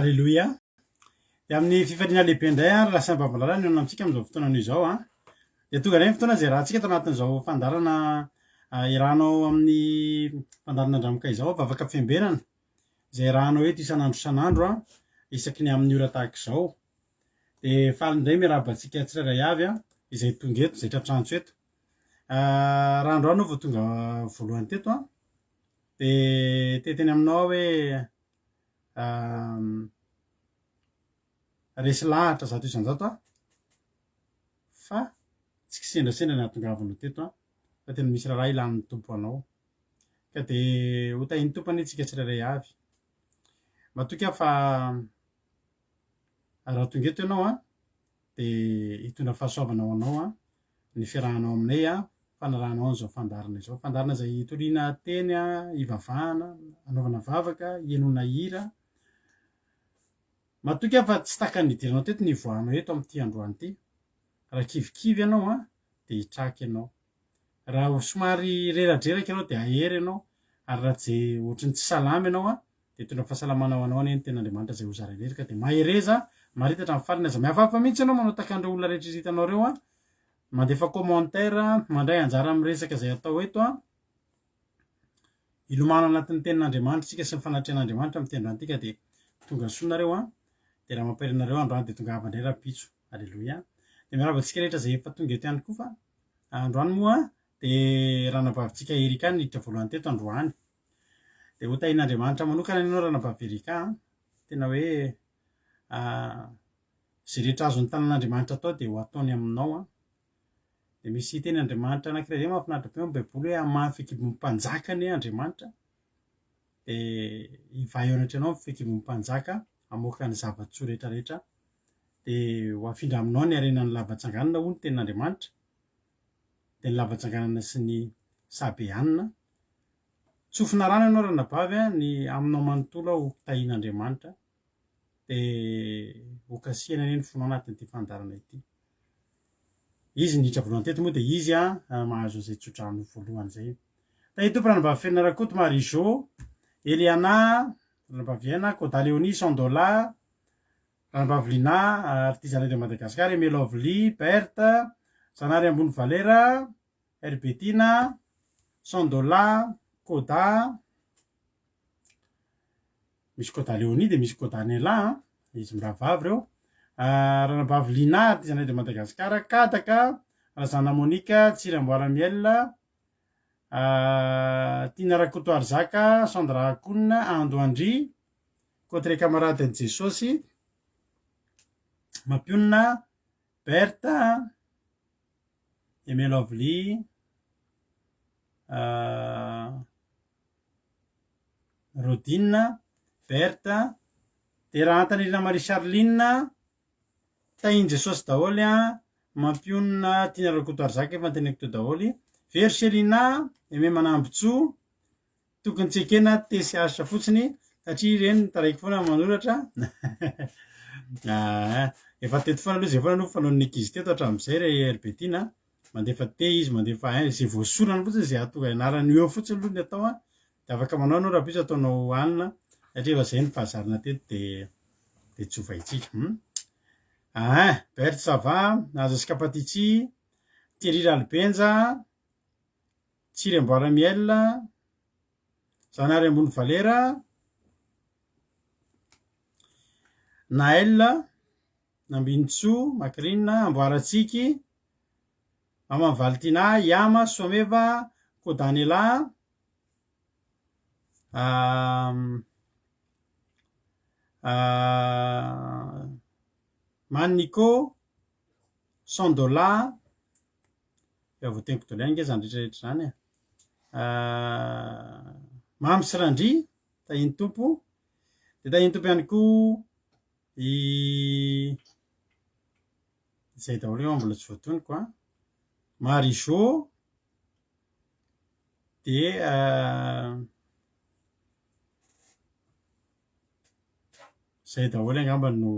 Alleloia. Dia amin'ny fifaliana lehibe indray lasa babalalana eo amintsika amin'izao fotoana anio izao dia tonga indray ny fotoana izay rahantsika tao anatin'izao fandarana irahanao amin'ny fandarana andramoka izao vavaka fiambenana izay rahanao eto isan'andro isaky ny amin'ny ora tahaka izao. Dia faly indray miarabantsika tsirairay avy izay tonga eto izay tratrantsy eto. Raha androany vao tonga voalohany teto dia teteny aminao hoe resy lahatra zato isanjato fa tsy kisendrasendra ny ahatongavanao teto fa tena misy raha ilan'ny tompo anao ka dia hotahin'ny tompo anitsika tsirairay avy. Matoky aho fa raha tonga eto ianao dia hitondra fahasoavana ho anao ny fiarahanao aminay fanarahanao an'izao fandarana izao. Fandarana izay toriana teny ivavahana, anaovana vavaka, ihainoana hira. Matoky aho fa tsy taka ny idiranao teto ny ivoahanao eto amin'ity androany ity. Raha kivikivy ianao dia hitraky ianao. Raha somary reradreraka ianao dia ahery ianao. Ary raha tsy ohatrany tsy salama ianao dia hitondra fahasalamana ho anao ny ten'Andriamanitra izay ho zara reraka dia mahereza maritatra amin'ny farany aza mihafahafa mihitsy ianao manao tahaka an'ireo olona rehetra hitanao ireo mandefa commentaire mandray anjara amin'ny resaka izay atao eto ilomano anatin'ny tenin'Andriamanitra isika sy ny fanatrehan'Andriamanitra amin'ny tendran'ity ka dia tonga sonareo dia raha mampahirinareo androany dia tonga avandray rapitso. Alleloia. Dia miarabantsika rehetra izay efa tonga eto ihany koa fa androany moa dia ranabavintsika Erika ny hiditra voalohany teto androany. Dia hotahin'Andriamanitra manokana ianao ranabavy Erika tena hoe izay rehetra azon'ny tanan'Andriamanitra atao dia ho ataony aminao dia misy teny Andriamanitra anankiray izay mahafinaritra be amin'ny baiboly hoe hamafy fekibon'ny mpanjakany Andriamanitra dia hivaha eo anatry ianao ny fekibon'ny mpanjaka hamoaka ny zava-tsoa rehetrarehetra dia ho afindra aminao ny harenan'ny lavatsanganana hoy ny tenin'Andriamanitra dia ny lavatsanganana sy ny sabehanina. Tsofina rano ianao ranabavy ny aminao manontolo ho tahin'Andriamanitra dia ho kasihana eny ny fonao anatin'ity fandarana ity. Izy niditra voalohany teto moa dia izy mahazo izay tsodrano voalohany izay. Tahitompo ranabavy Fenarakoto Marizô, Eliana, ranabavy Viana, Kodaleoni, Sandola, ranabavy Lina, artisanat de Madagascar, Emelovli, Berta, Zanary Ambony Valera, Herbetina, Sandola, Koda, misy Kodaleoni dia misy Kodanela izy miravavy ireo. Ranabavy Lina, artisanat de Madagascar, Kadaka, Razana Monika, Tsiramboaramiel, Tina Rakoto Arzaka, Sandra Akonina, Ando Andry, Kotre Camarade de Jesosy, Mapionina, Berta, Emelovli, Rodine, Berta, dia raha Antanelina Marie Charline, tahin Jesosy daholy Mapionina, Tina Rakoto Arzaka efa anteneko teo daholy, Verselina, Eme Manambotso, tokony tsy ekena TCH fotsiny satria ireny taraiky foana manoratra. Efa teto foana aloha izay foana aloha fanaon'ny ankizy teto hatramin'izay re Herbetina mandefa te izy mandefa izay voasorana fotsiny izay atonga ianarany eo fotsiny aloha ny atao dia afaka manao anao raha bitsa ataonao hanina satria efa izay ny fahazarana teto dia tsy ho vahintsika. Berta Sava, Naza Skapatitsy, Thierry Ralbenja, Tsiramboaramiel, Zanary Ambony Valera, Naël, Nambinitso, Makrina, Amboaratsiky, Mama Valtina, Yama, Someva, Kodanela, Maniko, Sandola, eo voateniko dolo ihany nge zany rehetrarehetra zany Mamy Sirandry, tahin'ny tompo, dia tahin'ny tompo ihany koa izay daholo eo mbola tsy voatoniko Marizô, dia izay daholo angamba no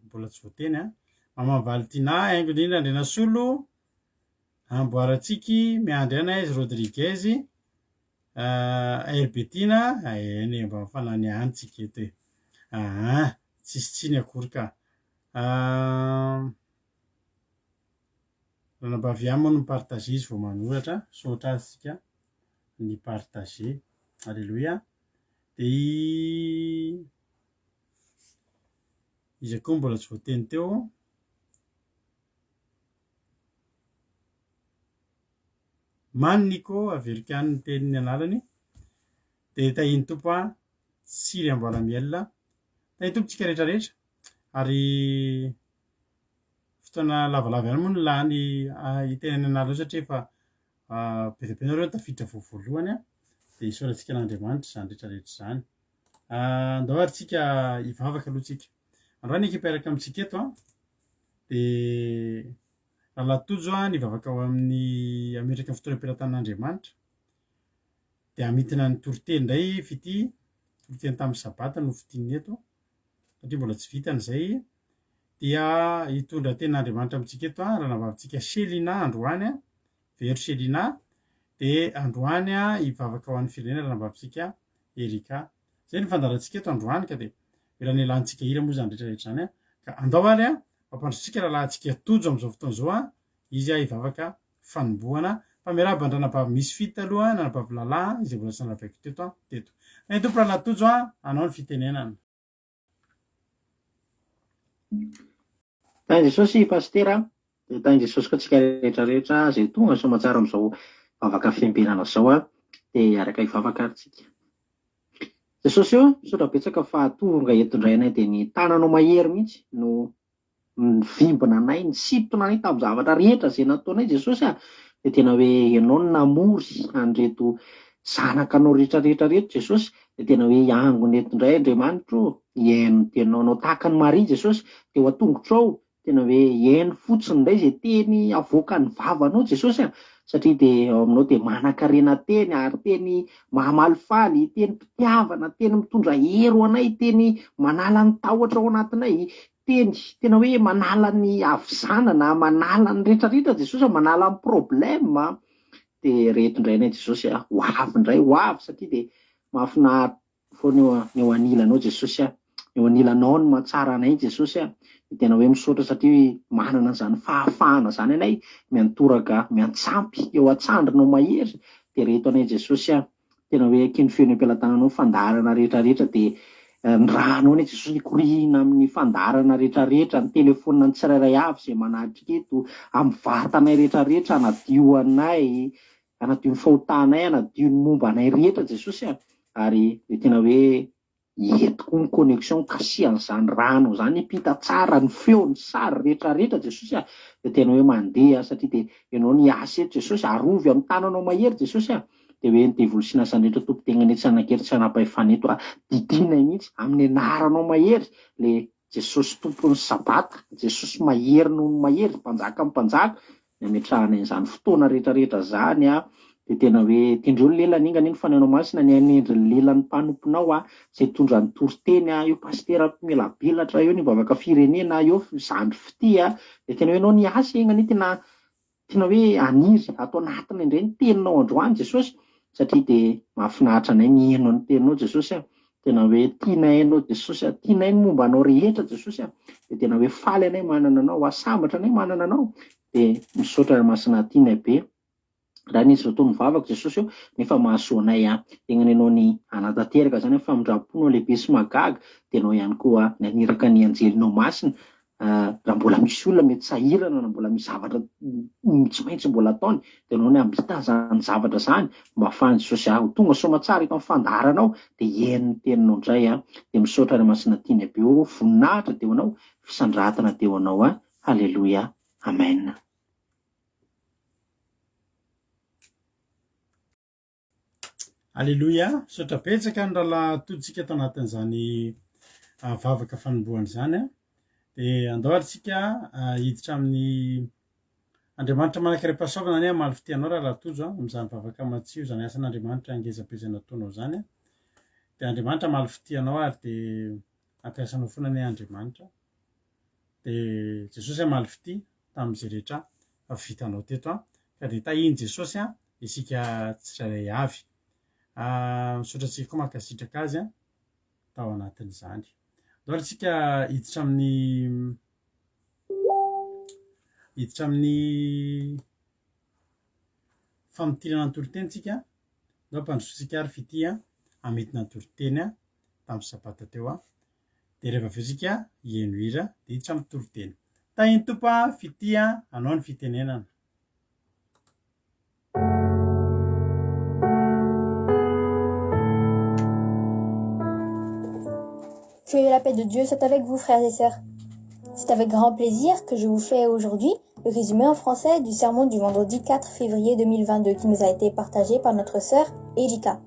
mbola tsy voateny Mama Valtina, Haingo Indrindra, Andrenasolo, Amboaratsiky, Miandriana, Izy Rodriguez, Herbetina, eny mba fanany antsika eto tsisy tsiny akory ka. Ranabavy moa no mipartager izy vao manoratra, saotra azy sika ny partager. Alléluia. De izy koa mbola tsy voateny teo. Maniko Amerikany ny tenin'ny analany. De tahiny tompo tsiry amboala miel. Tahiny tompo tsika rehetrarehetra. Ary fotoana lavalava ihany moa no lany itenen'ny anareo satria efa be dia be nareo tafiditra voalohany de isaorantsika n'Andriamanitra izany rehetrarehetra izany. Andao ary tsika hivavaka aloha tsika. Androany hipetraka amintsika eto de Alatojo nivavaka ao amin'ny ametraka ny fotoana am-pelantan'Andriamanitra. De amitina ny toriteny indray fity, toriteny tamin'ny sabata no fitiny eto satria mbola tsy vitany izay. Dia hitondra tenin'Andriamanitra amintsika eto ranavavitsika Selina androany, Vero Selina. De androany hivavaka ho an'ny firenena ranavavitsika Erika. Zay ny fandarantsika eto androany ka de mila ny elantsika hira moa zany rehetrarehetra zany ka andao ary mampandrotsika rahalahintsika tojo amin'izao fotoana izao izy hivavaka fanombohana. Mpamiarahaba-dranabavy misy fity aloha nanabavy lalahy izay mbola tsy nanavaiko teto. Ny tompo Alatojo anao ny fitenenana. Tain'i Jesosy pastera, dia tain'i Jesosy koa tsika rehetrarehetra izay tonga soamatsara amin'izao vavaka fiambenana izao dia araka hivavaka ary tsika. Jesosy io misaotra betsaka fa tonga eto indray anay dia ny tananao mahery mihitsy no nivimbina anay, nisintona anay tamin'ny zavatra rehetra izay nataonay Jesosy dia tena hoe ianao no namory an'ireto zanakanao rehetrarehetra reto Jesosy. Dia tena hoe hiangona eto indray Andriamanitra hiaino ny teninao, anao tahaka ny Maria Jesosy dia ho atongotrao tena hoe hiaino fotsiny indray izay teny avoaka ny vavanao Jesosy satria dia ao aminao dia manan-karena teny ary teny mahamalifaly, teny mpitiavana, teny mitondra hery ho anay, teny manala ny tahotra ao anatinay, teny tena hoe manala ny avizanana, manala ny rehetrarehetra Jesosy, manala ny problème. Dia reto indray anay Jesosy ho avy indray, ho avy satria dia mahafinaritra foana ny eo anilanao Jesosy, eo anilanao no mahatsara anay Jesosy. Tena hoe misaotra satria manana izany fahafahana izany anay miantoraka, miantsampy eo an-tsandrinao mahery. Dia reto anay Jesosy tena hoe kinofehy ny am-pelantananao fandaharana rehetrarehetra dia ny ranao anay Jesosy korihina amin'ny fandaharana rehetrarehetra, ny telefonina ny tsirairay avy izay manatrika eto, amin'ny vatanay rehetrarehetra anadio anay, anadio ny fahotanay, anadio ny momba anay rehetra Jesosy ary dia tena hoe entiko ny connexion kasihan'izany rano izany hipita tsara ny feo, ny sary rehetrarehetra Jesosy dia tena hoe mandeha satria dia ianao ny asa eto Jesosy, arovy amin'ny tananao mahery Jesosy dia hoe ny devoly sy ny asan'ny rehetra tompo-tena etsy anankely tsy hanam-pahefana eto didinay mihitsy amin'ny anaranao mahery le Jesosy tompon'ny sabata, Jesosy mahery noho ny mahery, mpanjaka amin'ny mpanjaka ny ametrahana izany fotoana rehetrarehetra izany dia tena hoe tindreo ny lelany ingany iny fanaonao masina ny anendry ny lelan'ny mpanomponao izay tondra ny toriteny io pastera Melabelatra io nivavaka firenena io zandry fity dia tena hoe ianao ny asa ingany tena hoe aniry atao anatiny indray ny teninao androany Jesosy satria dia mahafinaritra anay mihaino ny teninao Jesosy tena hoe tianay ianao Jesosy, tianay ny momba anao rehetra Jesosy dia tena hoe faly anay manana anao, asambatra anay manana anao dia misaotra masina tianay be. Raha nisy fotoana mivavaka Jesosy io nefa mahasoa anay tegna ianao ny anatanteraka izany famindraam-ponao lehibe sy magaga dia ianao ihany koa ny aniraka ny anjelinao masina. Raha mbola misy olona mety sahirana na mbola misy zavatra tsy maintsy mbola ataony dia ianao ny ambita izany zavatra izany mba ahafahany Jesosy ho tonga soamatsara eto amin'ny fandaharanao dia hihaino ny teninao indray dia misaotra raha masina tiana be voninahitra dia anao, fisandratana dia anao. Halleluia, amen. Alléluia, misaotra betsaka ny rahalahy toditsika eto anatin'izany vavaka fanombohana izany dia andao ary tsika hiditra amin'ny Andriamanitra manankaram-pahasoavana any amaly fitianao rahalahy Tojo amin'izany vavaka matsio izany asan'Andriamanitra angeza-pezana ataonao izany dia Andriamanitra maly fitianao ary dia ampiasanao foana ny Andriamanitra dia Jesosy maly fity tamin'izay rehetra vitanao teto ka dia tahiny Jesosy isika tsirairay avy. Misaotra antsika koa mankasitraka azy tao anatin'izany. Daholo tsika hiditra amin'ny famitianana toro-teny tsika. Dao mpandrosotsika ary fity amitina toro-teny tamin'ny sabata teo dia rehefa avy eo tsika hihaino hira dia hiditra amin'ny toro-teny. Tainy tompo fity anao ny fitenenana. Que la paix de Dieu soit avec vous, frères et sœurs. C'est avec grand plaisir que je vous fais aujourd'hui le résumé en français du sermon du vendredi 4 février 2022 qui nous a été partagé par notre sœur Erika.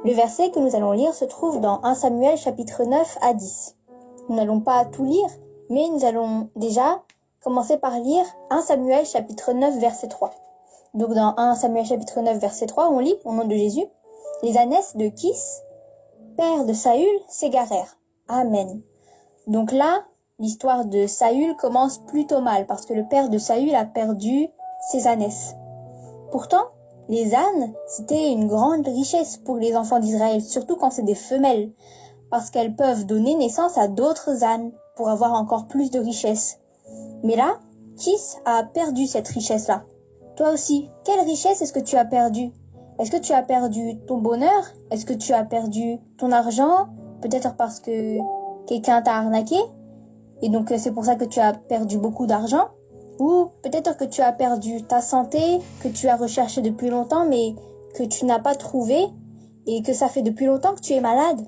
Le verset que nous allons lire se trouve dans 1 Samuel chapitre 9 à 10. Nous n'allons pas tout lire, mais nous allons déjà commencer par lire 1 Samuel chapitre 9 verset 3. Donc dans 1 Samuel chapitre 9 verset 3, on lit au nom de Jésus: les ânesses de Kis, père de Saül, s'égarèrent. Amen. Donc là, l'histoire de Saül commence plutôt mal parce que le père de Saül a perdu ses ânesses. Pourtant, les ânes, c'était une grande richesse pour les enfants d'Israël, surtout quand c'est des femelles, parce qu'elles peuvent donner naissance à d'autres ânes pour avoir encore plus de richesse. Mais là, Kis a perdu cette richesse-là. Toi aussi, quelle richesse est-ce que tu as perdu? Est-ce que tu as perdu ton bonheur? Est-ce que tu as perdu ton argent? Peut-être parce que quelqu'un t'a arnaqué et donc c'est pour ça que tu as perdu beaucoup d'argent. Ou peut-être que tu as perdu ta santé, que tu as recherché depuis longtemps mais que tu n'as pas trouvé et que ça fait depuis longtemps que tu es malade.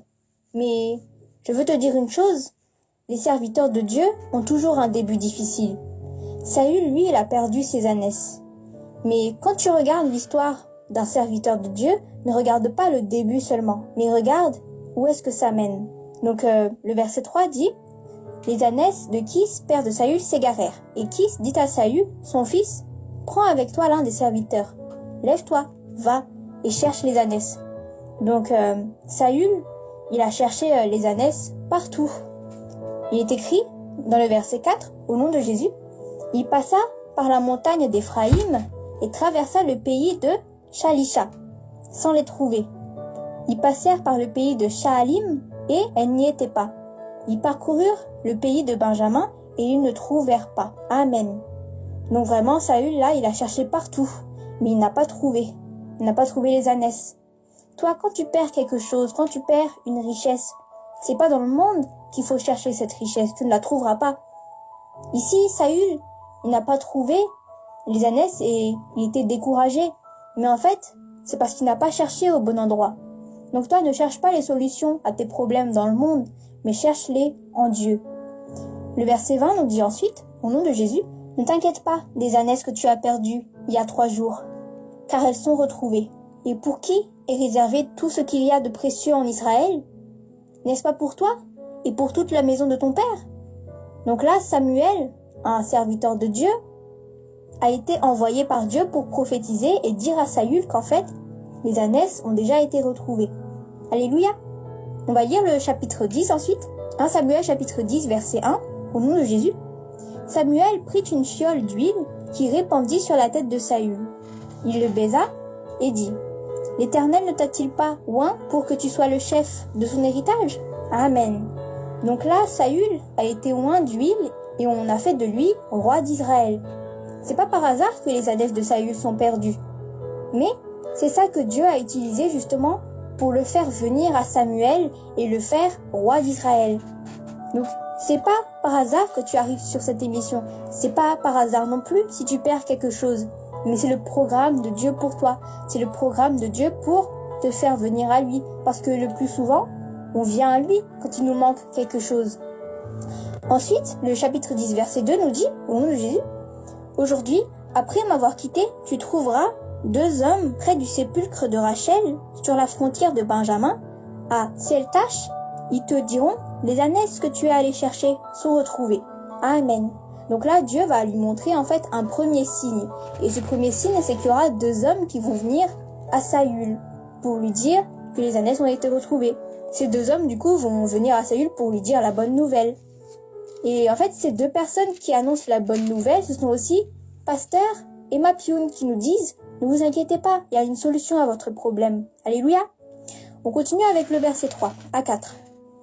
Mais je veux te dire une chose, les serviteurs de Dieu ont toujours un début difficile. Saül, lui, il a perdu ses ânesses. Mais quand tu regardes l'histoire d'un serviteur de Dieu, ne regarde pas le début seulement, mais regarde où est-ce que ça mène. Donc le verset 3 dit: les ânesses de Kis, père de Saül, s'égarèrent. Et Kis dit à Saül, son fils: prends avec toi l'un des serviteurs. Lève-toi, va et cherche les ânesses. Donc Saül, il a cherché les ânesses partout. Il est écrit dans le verset 4, au nom de Jésus: il passa par la montagne d'Éphraïm et traversa le pays de Shalisha, sans les trouver. Ils passèrent par le pays de Shaalim, et elles n'y étaient pas. Ils parcoururent le pays de Benjamin, et ils ne trouvèrent pas. Amen. Donc vraiment, Saül, là, il a cherché partout, mais il n'a pas trouvé. Il n'a pas trouvé les ânesses. Toi, quand tu perds quelque chose, quand tu perds une richesse, c'est pas dans le monde qu'il faut chercher cette richesse. Tu ne la trouveras pas. Ici, Saül, il n'a pas trouvé les ânesses et il était découragé. Mais en fait, c'est parce qu'il n'a pas cherché au bon endroit. Donc toi, ne cherche pas les solutions à tes problèmes dans le monde, mais cherche-les en Dieu. Le verset 20 nous dit ensuite, au nom de Jésus: ne t'inquiète pas des ânesses que tu as perdues il y a 3 jours, car elles sont retrouvées. Et pour qui est réservé tout ce qu'il y a de précieux en Israël? N'est-ce pas pour toi et pour toute la maison de ton père? Donc là, Samuel, un serviteur de Dieu, a été envoyé par Dieu pour prophétiser et dire à Saül qu'en fait, les ânesses ont déjà été retrouvées. Alléluia. On va lire le chapitre 10 ensuite. 1 Samuel chapitre 10 verset 1, au nom de Jésus. Samuel prit une fiole d'huile qu'il répandit sur la tête de Saül. Il le baisa et dit: l'Éternel ne t'a-t-il pas oint pour que tu sois le chef de son héritage? Amen. Donc là, Saül a été oint d'huile et on a fait de lui roi d'Israël. C'est pas par hasard que les ânesses de Saül sont perdues. Mais c'est ça que Dieu a utilisé justement pour le faire venir à Samuel et le faire roi d'Israël. Donc c'est pas par hasard que tu arrives sur cette émission. C'est pas par hasard non plus si tu perds quelque chose. Mais c'est le programme de Dieu pour toi. C'est le programme de Dieu pour te faire venir à lui. Parce que le plus souvent, on vient à lui quand il nous manque quelque chose. Ensuite, le chapitre 10 verset 2 nous dit, au nom de Jésus: aujourd'hui, après m'avoir quitté, tu trouveras 2 hommes près du sépulcre de Rachel, sur la frontière de Benjamin, à Seltash. Ils te diront: les ânesses que tu es allé chercher sont retrouvées. Amen. Donc là, Dieu va lui montrer en fait un premier signe. Et ce premier signe, c'est qu'il y aura 2 hommes qui vont venir à Saül pour lui dire que les ânesses ont été retrouvées. Ces 2 hommes, du coup, vont venir à Saül pour lui dire la bonne nouvelle. Et en fait, ces 2 personnes qui annoncent la bonne nouvelle, ce sont aussi Pasteur et Mapioun qui nous disent: ne vous inquiétez pas, il y a une solution à votre problème. Alléluia. On continue avec le verset 3 à 4.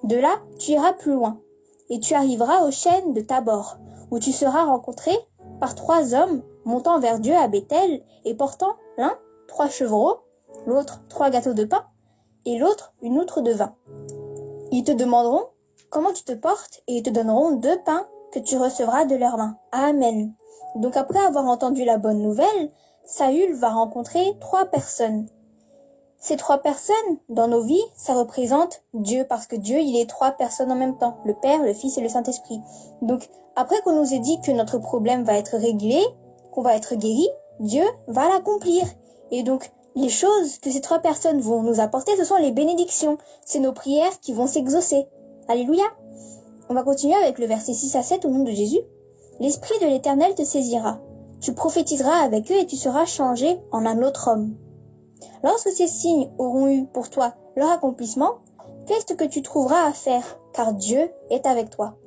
De là, tu iras plus loin, et tu arriveras aux chênes de Tabor, où tu seras rencontré par 3 hommes montant vers Dieu à Béthel et portant l'un 3 chevreaux, l'autre 3 gâteaux de pain, et l'autre une outre de vin. Ils te demanderont comment tu te portes, et ils te donneront 2 pains que tu recevras de leurs mains. Amen. Donc après avoir entendu la bonne nouvelle, Saül va rencontrer 3 personnes. Ces 3 personnes, dans nos vies, ça représente Dieu, parce que Dieu, il est 3 personnes en même temps, le Père, le Fils et le Saint-Esprit. Donc, après qu'on nous ait dit que notre problème va être réglé, qu'on va être guéri, Dieu va l'accomplir. Et donc, les choses que ces 3 personnes vont nous apporter, ce sont les bénédictions. C'est nos prières qui vont s'exaucer. Alléluia. On va continuer avec le verset 6 à 7 au nom de Jésus. L'Esprit de l'Éternel te saisira. Tu prophétiseras avec eux et tu seras changé en un autre homme. Lorsque ces signes auront eu pour toi leur accomplissement, fais ce que tu trouveras à faire, car Dieu est avec toi.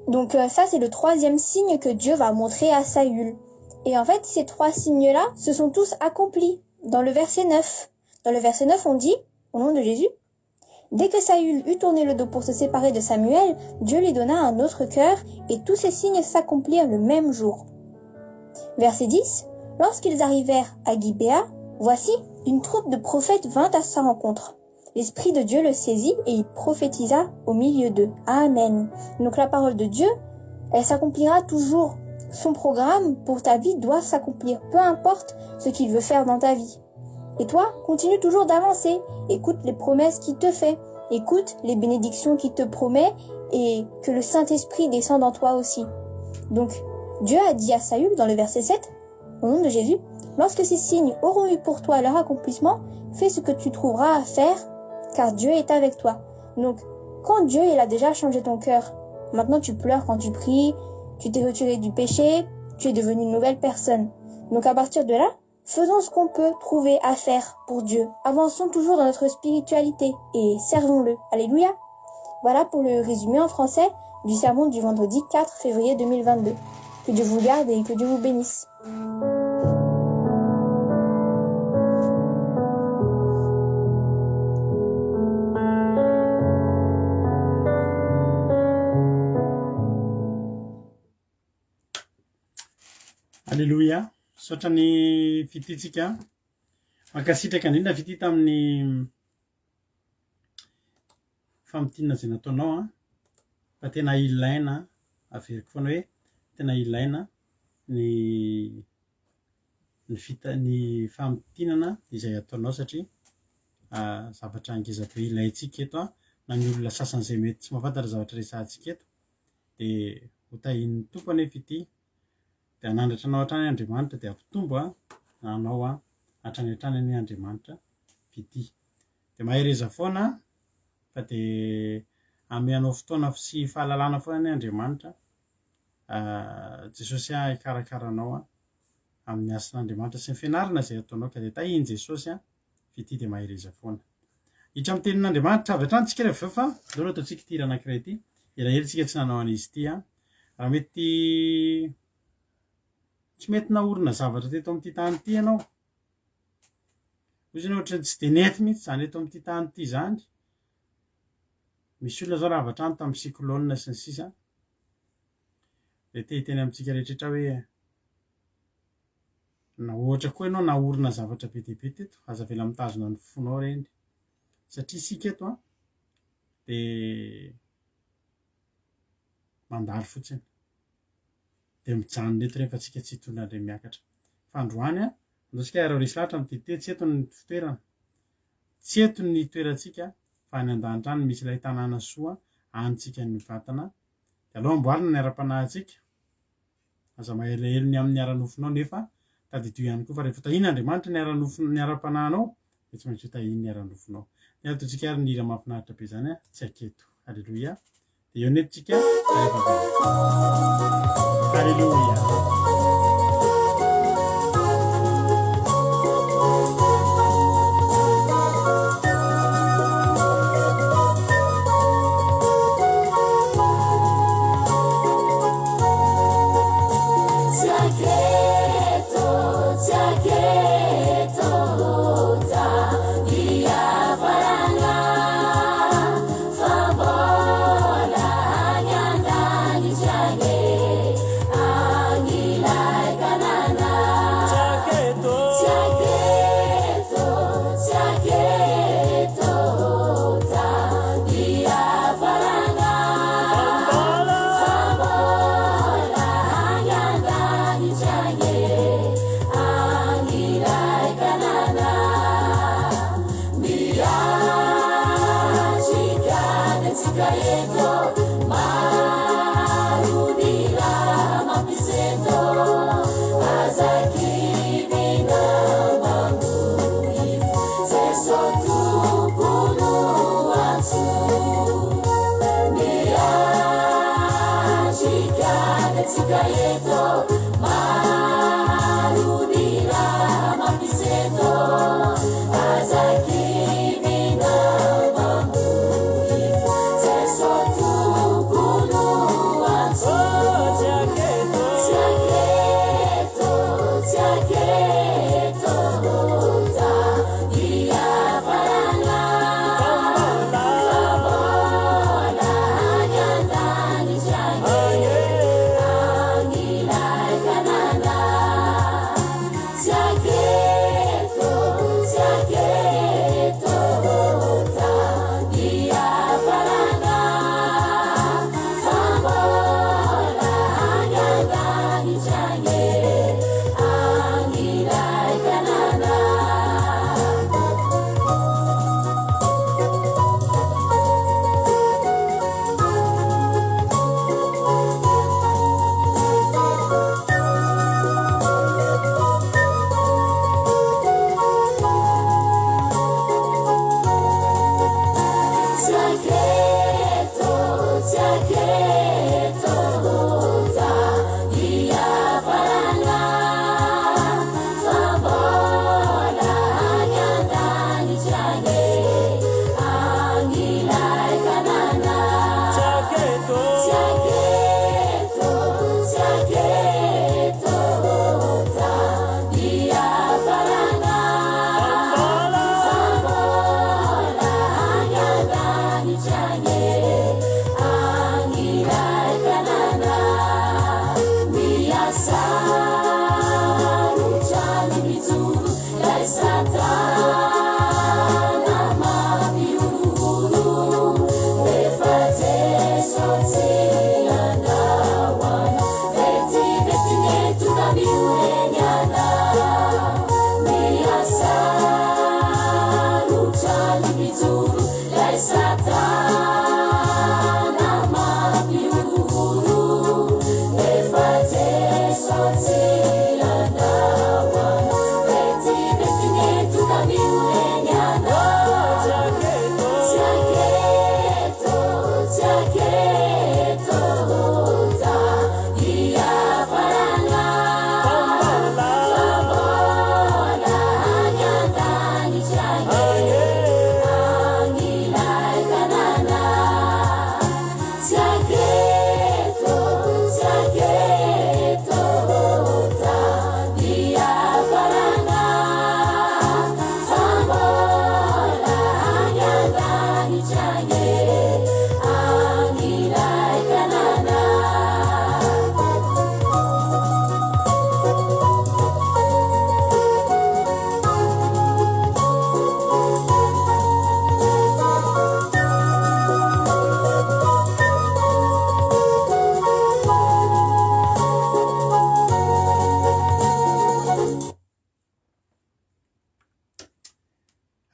Donc ça, c'est le 3e signe que Dieu va montrer à Saül. Et en fait, ces 3 signes-là se sont tous accomplis dans le verset 9. Dans le verset 9, on dit, au nom de Jésus, « Dès que Saül eut tourné le dos pour se séparer de Samuel, Dieu lui donna un autre cœur, et tous ces signes s'accomplirent le même jour. » Verset 10, « Lorsqu'ils arrivèrent à Gibéa, voici, une troupe de prophètes vint à sa rencontre. L'Esprit de Dieu le saisit et il prophétisa au milieu d'eux. Amen. » Donc la parole de Dieu, elle s'accomplira toujours. Son programme pour ta vie doit s'accomplir, peu importe ce qu'il veut faire dans ta vie. Et toi, continue toujours d'avancer. Écoute les promesses qu'il te fait. Écoute les bénédictions qu'il te promet et que le Saint-Esprit descende en toi aussi. Donc, Dieu a dit à Saül dans le verset 7, au nom de Jésus, « Lorsque ces signes auront eu pour toi leur accomplissement, fais ce que tu trouveras à faire, car Dieu est avec toi. » Donc, quand Dieu il a déjà changé ton cœur, maintenant tu pleures quand tu pries, tu t'es retiré du péché, tu es devenu une nouvelle personne. Donc à partir de là, faisons ce qu'on peut trouver à faire pour Dieu. Avançons toujours dans notre spiritualité et servons-le. Alléluia. Voilà pour le résumé en français du sermon du vendredi 4 février 2022. Que Dieu vous garde et que Dieu vous bénisse. Alléluia. Saotra ny fititsika mankasitraka indrindra fity tamin'ny famitinana izay nataonao fa tena ilaina averiko foana hoe tena ilaina ny famitinana izay ataonao satria zavatra ngeza be ilaitsika eto na ny olona sasany izay mety tsy mahafantatra zavatra resahantsika eto dia hotahin'ny tompony fity dia hanandratra anao hatrany Andriamanitra dia ampitombo anao hatrany hatrany ny Andriamanitra fity dia mahay reza foana fa dia amenao fotoana sy fahalalana foana ny Andriamanitra Jesosy hikarakaranao amin'ny asan'Andriamanitra sy ny fianarana izay ataonao ka dia tahiny Jesosy fity dia mahay reza foana hitra amin'ny tenin'Andriamanitra avy hatrany tsika rehefa fa aleo ataontsika ity anankiray ity elaela tsika tsy nanao an'izy ity raha mety tsy mety naorina zavatra teto amin'ity tany ity ianao ozy ny ohatrany tsy dia nety mihitsy zany eto amin'ity tany ity zany misy olona zao raha avy hatrany tamin'ny cyclone sy ny sisa dia tehiteny amintsika rehetrarehetra hoe na ohatra koa ianao naorina zavatra be dia be teto aza vela mitazona ny fonao reny satria isika eto dia mandalo fotsiny dia mijanona eto rehefa tsika tsy hitondra indray miakatra fa androany andaosika arao resy lahatra mitete tsy eto ny fitoerana tsy eto ny toerantsika fa any an-danitra any misy ilay tanàna soa anytsika ny vatana dia aloha amboarina ny ara-panahintsika aza maelaelo ny amin'ny ara-nofinao nefa tadidio ihany koa fa rehefa tahiny Andriamanitra ny ara-panahinao dia tsy maintsy ho tahiny ny ara-nofinao ny ataontsika ary ny hira mahafinaritra be zany tsy aketo. Alléluia. dia eo nentsika Alléluia. Favor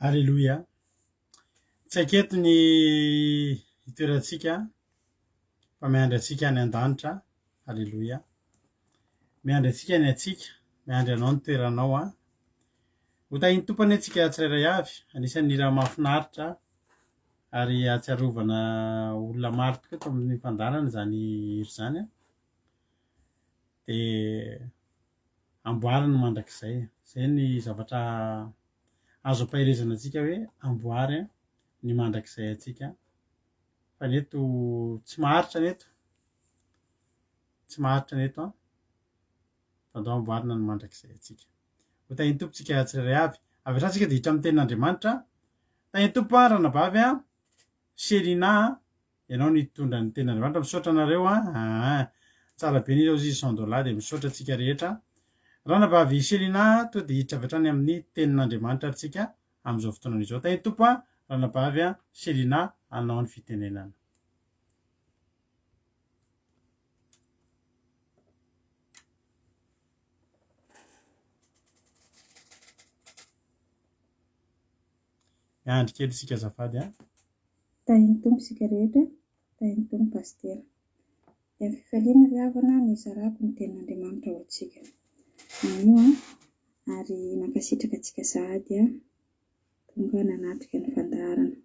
Alleloia. Tsy aketo ny itoerantsika fa miandry antsika any an-danitra. Alleloia. Miandry antsika ny atsika, miandry anao ny toeranao a. Ho tahin'ny tompony antsika tsirairay avy, anisan'ny raha mahafinaritra ary ahatsiarovana olona maro tokoa eto amin'ny mpandarana zany hery zany a. Dia amboarina mandrakizay. Zay ny zavatra azo ampaherezana antsika hoe amboary ny mandrakizay antsika. Fa neto tsy maharitra neto. Tsy maharitra neto a. Fandao amboarina ny mandrakizay antsika. Ho tahin'ny tompontsika tsirairay avy. Avetratsika dia hitra amin'ny tenin'Andriamanitra. Tahin'ny tompo a ranabavy a, Selina, ianao ny tondra ny tenin'Andriamanitra. Misaotra anareo a. Tsara be ny Rosie Sandola dia misaotra antsika rehetra. Ranabavy Selina, to dia hiditra avy hatrany amin'ny tenin'Andriamanitra antsika amin'izao fotoana izao. Tahin'ny tompo a ranabavy a Selina, anao ny fitenenana. Miandry kely isika azafady a. Tahin'ny tompo isika rehetra, tahin'ny tompo pastera. Dia fifaliana ry havana ny zarako ny tenin'Andriamanitra ho antsika. Anio a, ary mankasitraka antsika sahady a, tonga nanatrika ny fandaharana.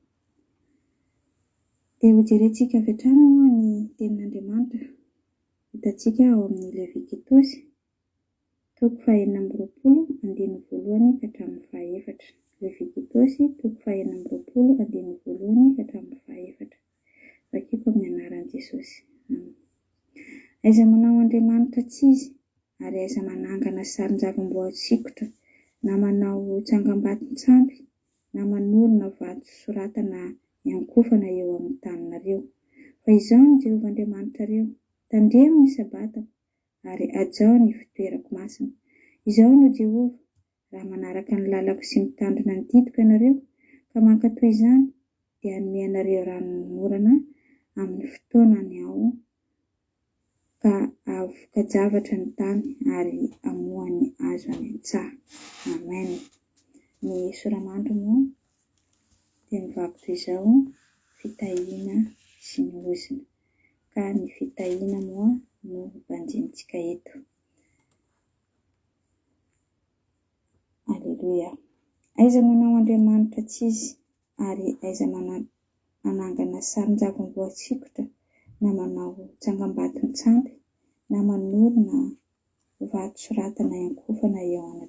Dia ho jerentsika avy hatrany moa ny tenin'Andriamanitra. Hitantsika ao amin'ny Levikitosy, toko 4:20 ka hatramin'ny 4. Levikitosy, toko 4:20 ka hatramin'ny 4. Vakiko amin'ny anaran'i Jesosy. Aiza manao Andriamanitra tsy izy, ary aiza manangana sarin-javamboatsikotra, na manao tsangam-baton-tsampy, na manorina vato soratana iankofana eo amin'ny taninareo. Fa izao ny Jehovah Andriamanitrareo, tandremo ny sabatako, ary ajao ny fitoerako masina. Izao no Jehovah, raha manaraka ny lalako sy mitandrina ny didiko ianareo, ka mankatoy izany, dia hanome anareo ranomorana amin'ny fotoanany ao, ka avoka-javatra ny tany ary amohany azo any an-tsaha. Amen. Ny soramandry moa dia mivaky toy izao fitahiana sy ny ozina, ka ny fitahiana moa no banjintsika eto. Alleluia. Aiza manao Andriamanitra tsy izy, ary aiza manangana sarin-javamboatsikotra, na manao tsangam-baton-tsampy, na manorina vato soratana iankofana eo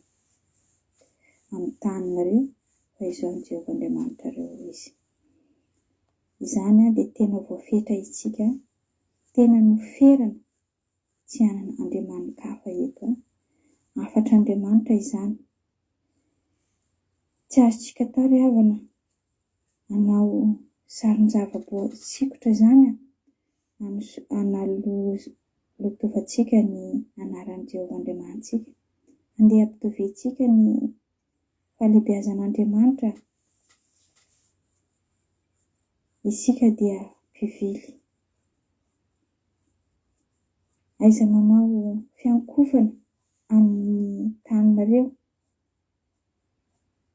amin'ny taninareo, fa izao ny Jehovah Andriamanitrareo izy. Izany dia tena voafetra isika, tena noferana, tsy hanana andriamanikafa eto. Afatra Andriamanitra izany. Tsy azontsika atao ry havana hanao sarin-javaboatsikotra izany hanalotovatsika ny anaran'i Jehovah Andriamanitsika. Andeha ampitoviantsika ny fahalebiazan'Andriamanitra. Isika dia mpivily. Aiza manao fiankofana amin'ny taninareo,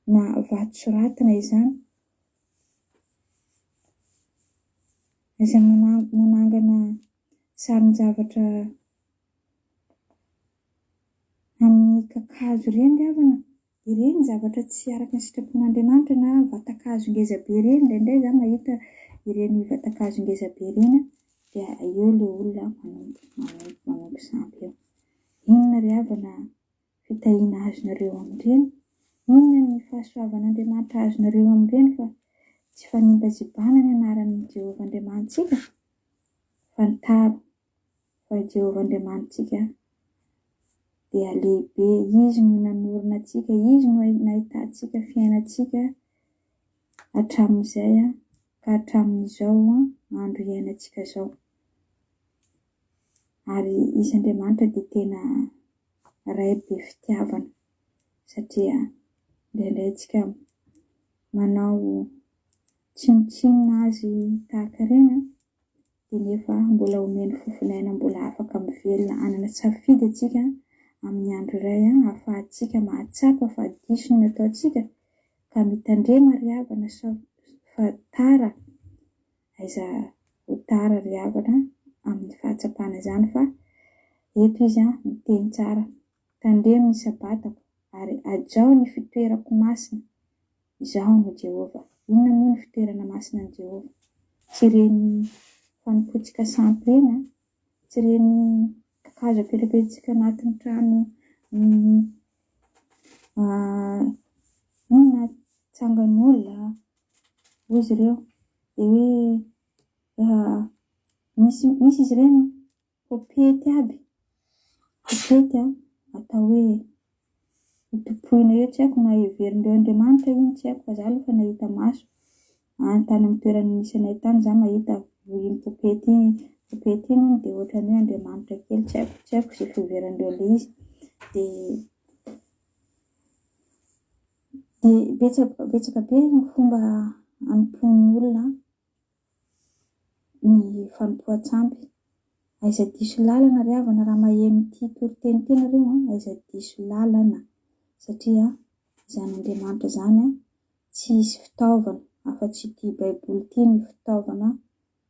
na vato soratana izany. Aiza manangana sarin-javatra amin'ny kakazo ireny ry havana, ireny zavatra tsy araka ny sitrapon'Andriamanitra na vatakazo ngeza be ireny indraindray za mahita ireny vatakazo ngeza be ireny dia eo ilay olona manompo sampy eo. Inona ry havana fitahiana azonareo amin'ireny? Inona ny fahasoavan'Andriamanitra azonareo amin'ireny fa tsy fanimba-zibana ny anaran'i Jehovah Andriamanitsika fa ny taro fa Jehovah Andriamanitsika dia lehibe, izy no nanorina antsika, izy no nahitantsika fiainantsika hatramin'izay ka hatramin'izao andro iainantsika izao. Ary izy Andriamanitra dia tena ray be fitiavana satria indraindray tsika manao tsinotsinona azy tahaka ireny dia nefa mbola omeny fofonaina, mbola afaka mivelona, anana safidy atsika amin'ny andro iray ahafahantsika mahatsapa fa diso ny ataontsika ka mitandrema ry havana fa tara aiza ho tara ry havana amin'ny fahatsapana izany fa eto izy miteny tsara: tandremo ny sabatako ary ajao ny fitoerako masina, izaho no Jehovah. Inona moa ny fitoerana masina ny Jehovah? Tsy ireny fanompotsika sampy ireny, tsy ireny kakazo apelapelitsika anatin'ny trano inona tsangan'olona hozy ireo dia hoe misy izy ireny popety aby, popety atao hoe hotopoina eo, tsy haiko na heverindreo Andriamanitra iny, tsy haiko fa za aloha fa nahita maso any tany amin'ny toerana misy anay tany za mahita iny popety iny dia ohatran'ny hoe Andriamanitra kely, tsy haiko izay fiheverandreo ilay izy. Dia betsaka be ny fomba hanompoan'ny olona ny fanompoan-tsampy. Aiza diso lalana ry havana raha maheno ity toriteny tena ireo aiza diso lalana satria izany Andriamanitra izany tsy hisy fitaovana afa-tsy ity baiboly ity ny fitaovana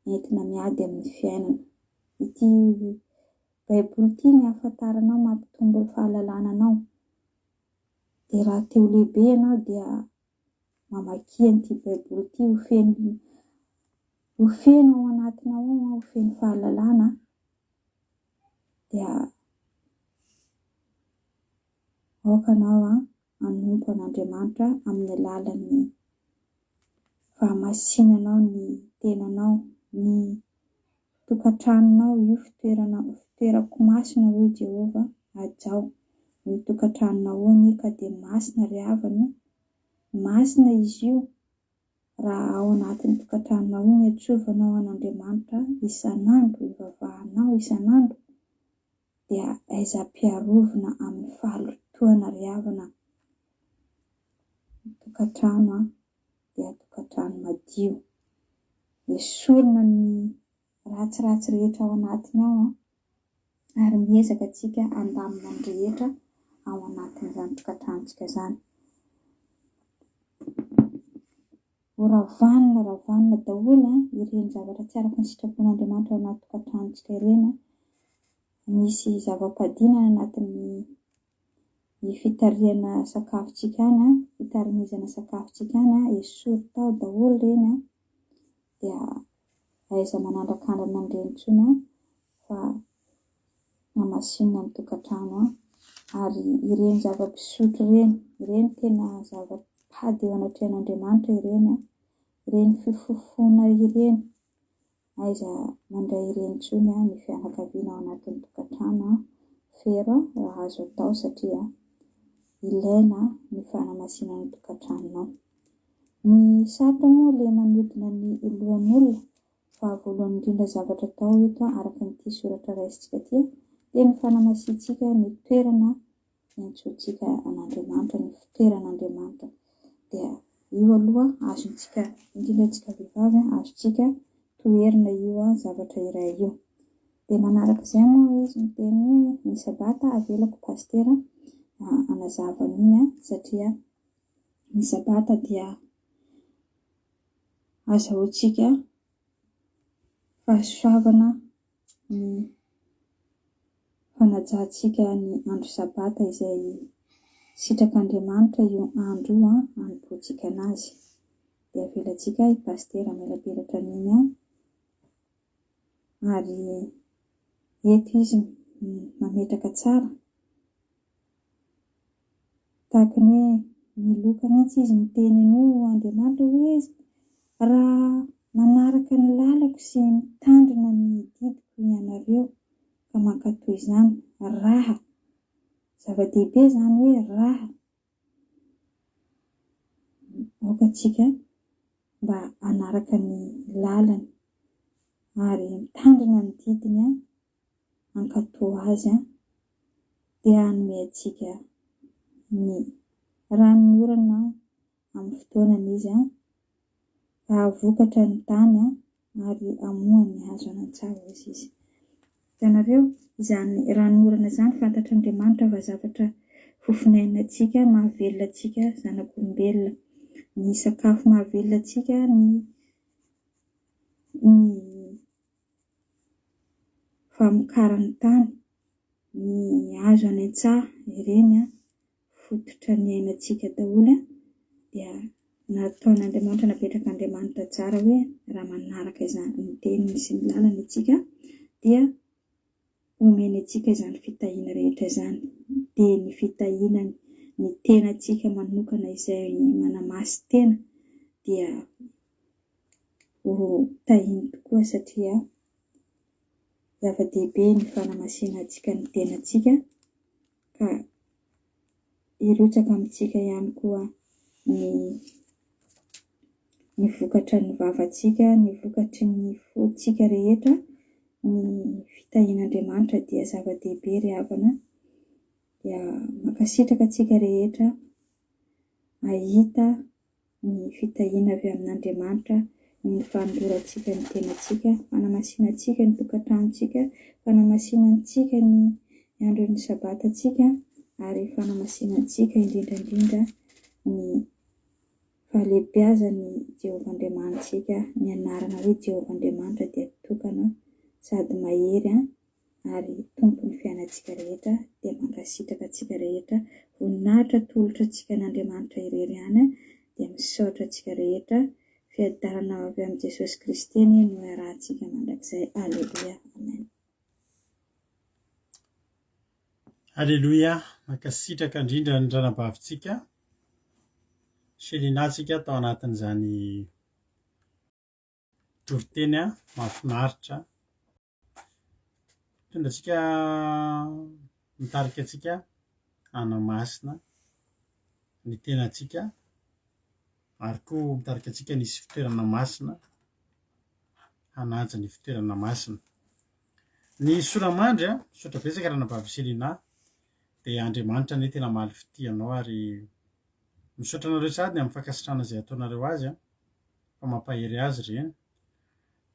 entina miady amin'ny fiainana. Ity baiboly ity ny ahafantaranao, mampitombo fahalalana anao. Dia raha te ho lehibe ianao dia mamaky an'ity baiboly ity, ho feno ao anatinao ao, ho feno fahalalana dia aokanao hanompo an'Andriamanitra amin'ny alalan'ny fahamasinanao ny tenanao, ny tokantranonao. Io fitoerako masina hoy Jehovah, ajao ny tokantranonao io ka dia masina ry havana, masina izy io raha ao anatin'ny tokantranonao iny atsovanao an'Andriamanitra isan'andro, ivavahanao isan'andro dia aiza ampiarovana amin'ny fahalotoana ry havana. Ny tokantrano dia tokantrano madio, esorina ny ratsiratsy rehetra ao anatiny ao ary miezaka antsika handamina ny rehetra ao anatin'izany tokantranontsika izany. Ravanona daholo ireny zavatra tsy araka ny sitrapon'Andriamanitra ao anaty tokantranontsika ireny. Misy zava-padina anatin'ny fitarihana sakafontsika any, fitarimizana sakafontsika any, esory tao daholo ireny dia aiza manandrakandana an'ireny intsony fa namasinina ny tokantrano ary ireny zava-pisotro ireny tena zava-pady eo anatrehan'Andriamanitra ireny fifofona ireny, aiza mandray ireny intsony ny fianakaviana ao anatin'ny tokantrano fero raha azo atao satria ilaina ny fanamasinana ny tokantranonao. Ny satroka moa ilay manodina ny lohan'olona fa voalohany indrindra zavatra atao eto araka n'ity soratra raisintsika ity dia ny fanamasintsika ny toerana iantsoantsika an'Andriamanitra, ny fitoeran'Andriamanitra. Dia io aloha azontsika indrindra antsika vehivavy azontsika toerina io zavatra iray io. Dia manaraka izay moa izy miteny hoe ny sabata avelako pastera hanazava an'iny satria ny sabata dia azahoantsika fahasoavana ny fanajantsika ny andro sabata izay Sitrak'Andriamanitra io andro io hanompoantsika anazy. Dia avelantsika i pastera melapelatra an'iny ary eto izy mametraka tsara. Tahaka ny hoe miloka mihitsy izy miteny an'io Andriamanitra hoe izy raha manaraka ny lalako sy mitandrina ny didiko ianareo ka mankatoy izany raha. Zava-dehibe izany hoe raha. Aoka antsika mba hanaraka ny lalany ary mitandrina ny didiny hankatò azy dia hanome antsika ny ranomorana amin'ny fotoanany izy ka vokatra ny tany ary hamoha ny hazo anan-tsava izy. Hitanareo izany ranomorana izany fantatr'Andriamanitra fa zavatra fofinaina antsika, mahavelona antsika zanak'olombelona. Ny sakafo mahavelona antsika ny famokaran'ny tany, ny hazo any an-tsaha ireny fototra ny ainatsika daholo dia nataon'Andriamanitra, napetrak'Andriamanitra tsara hoe raha manaraka izany ny teniny sy ny lalany antsika dia omeny antsika izany fitahiana rehetra izany. Dia ny fitahiana ny tenantsika manokana izay manamasy tena dia ho tahiny tokoa satria zava-dehibe ny fanamasinana antsika ny tenantsika ka hirotsaka amintsika ihany koa ny vokatra ny vavantsika, ny vokatry ny fotsika rehetra. Ny fitahian'Andriamanitra dia zava-dehibe ry havana, dia makasitraka antsika rehetra ahita ny fitahiana avy amin'Andriamanitra, ny fandorantsika ny tenantsika, fanamasinantsika ny tokantranontsika, fanamasinantsika ny andron'ny sabatantsika ary fanamasinantsika indrindrandrindra ny fahalehibiazan'ny Jehovah-Andriamanitsika. Ny anarana hoe Jehovah-Andriamanitra dia tokana sady mahery ary tompon'ny fiainantsika rehetra dia mangasitraka antsika rehetra. Voninahitra tolotra antsika n'Andriamanitra irery ihany dia misaotra antsika rehetra. Fiadarana avy amin'ny Jesosy Kristy no arahantsika mandrakizay. Aleluia, amen. Aleluia, mankasitraka indrindra ny ranabavintsika. Selinantsika tao anatin'izany toriteny mahafinaritra. Tondratsika mitarika antsika hanamasina ny tenantsika ary koa mitarika antsika nisy fitoerana masina hanaja ny fitoerana masina. Ny soramandry misaotra betsaka ranabavy Selina dia Andriamanitra ny tena mahaly fitianao ary misaotra anareo sady amin'ny fankasitrahana izay ataonareo azy fa mampahery azy ireny.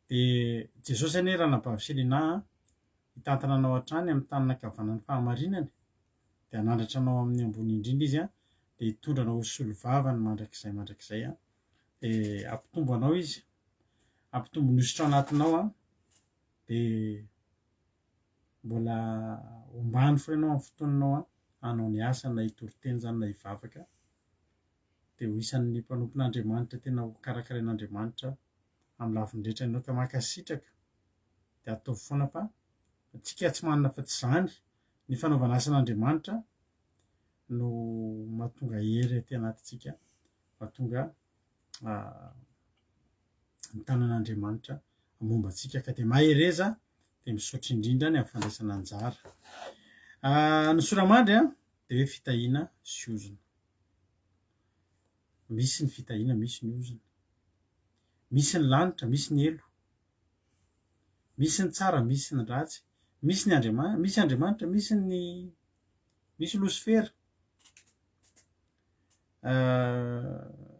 Dia Jesosy anie ranabavy Selina hitantana anao hatrany amin'ny tanana ankavanan'ny fahamarinany dia hanandratra anao amin'ny ambony indrindra izy dia hitondra anao ho solovavany mandrakizay dia ampitombo anao izy, ampitombo ny hositra anatinao dia mbola ombany foana ianao amin'ny fotoananao hanao ny asa na hitoriteny izany na hivavaka dia ho isan'ny mpanompon'Andriamanitra tena ho karakarain'Andriamanitra amin'ny lafiny rehetra ianao ka mankasitraka dia atao foana fa antsika tsy manana fa tsy izany ny fanaovana asan'Andriamanitra no mahatonga hery aty anatintsika, mahatonga ny tanan'Andriamanitra momba antsika ka dia mahereza dia misaotra indrindra ny amin'ny fandraisana anjara. Ny soramandry dia hoe fitahiana sy ozona. Misy ny fitahiana, misy ny ozona. Misy ny lanitra, misy ny elo. Misy ny tsara, misy ny ratsy. Misy ny Andriamanitra, misy Losifera.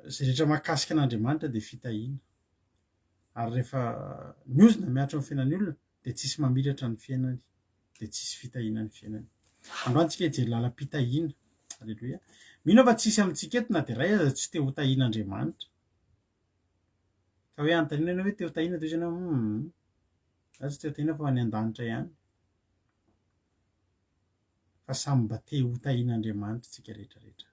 Izay rehetra mahakasika an'Andriamanitra dia fitahiana. Ary rehefa ny ozona miatra amin'ny fiainan'ny olona dia tsisy mamiratra ny fiainany, dia tsisy fitahiana ny fiainany. Androantsika hijery lalam-pitahiana. Aleluia. Mino aho fa tsisy amintsika eto na dia iray aza tsy te ho tahian'Andriamanitra. Ka hoe anontaniana ianao hoe te ho tahiana dia ianao aza tsy te ho tahiana fa ho any an-danitra ihany. fa samy mba te ho tahian'Andriamanitra tsika rehetrarehetra.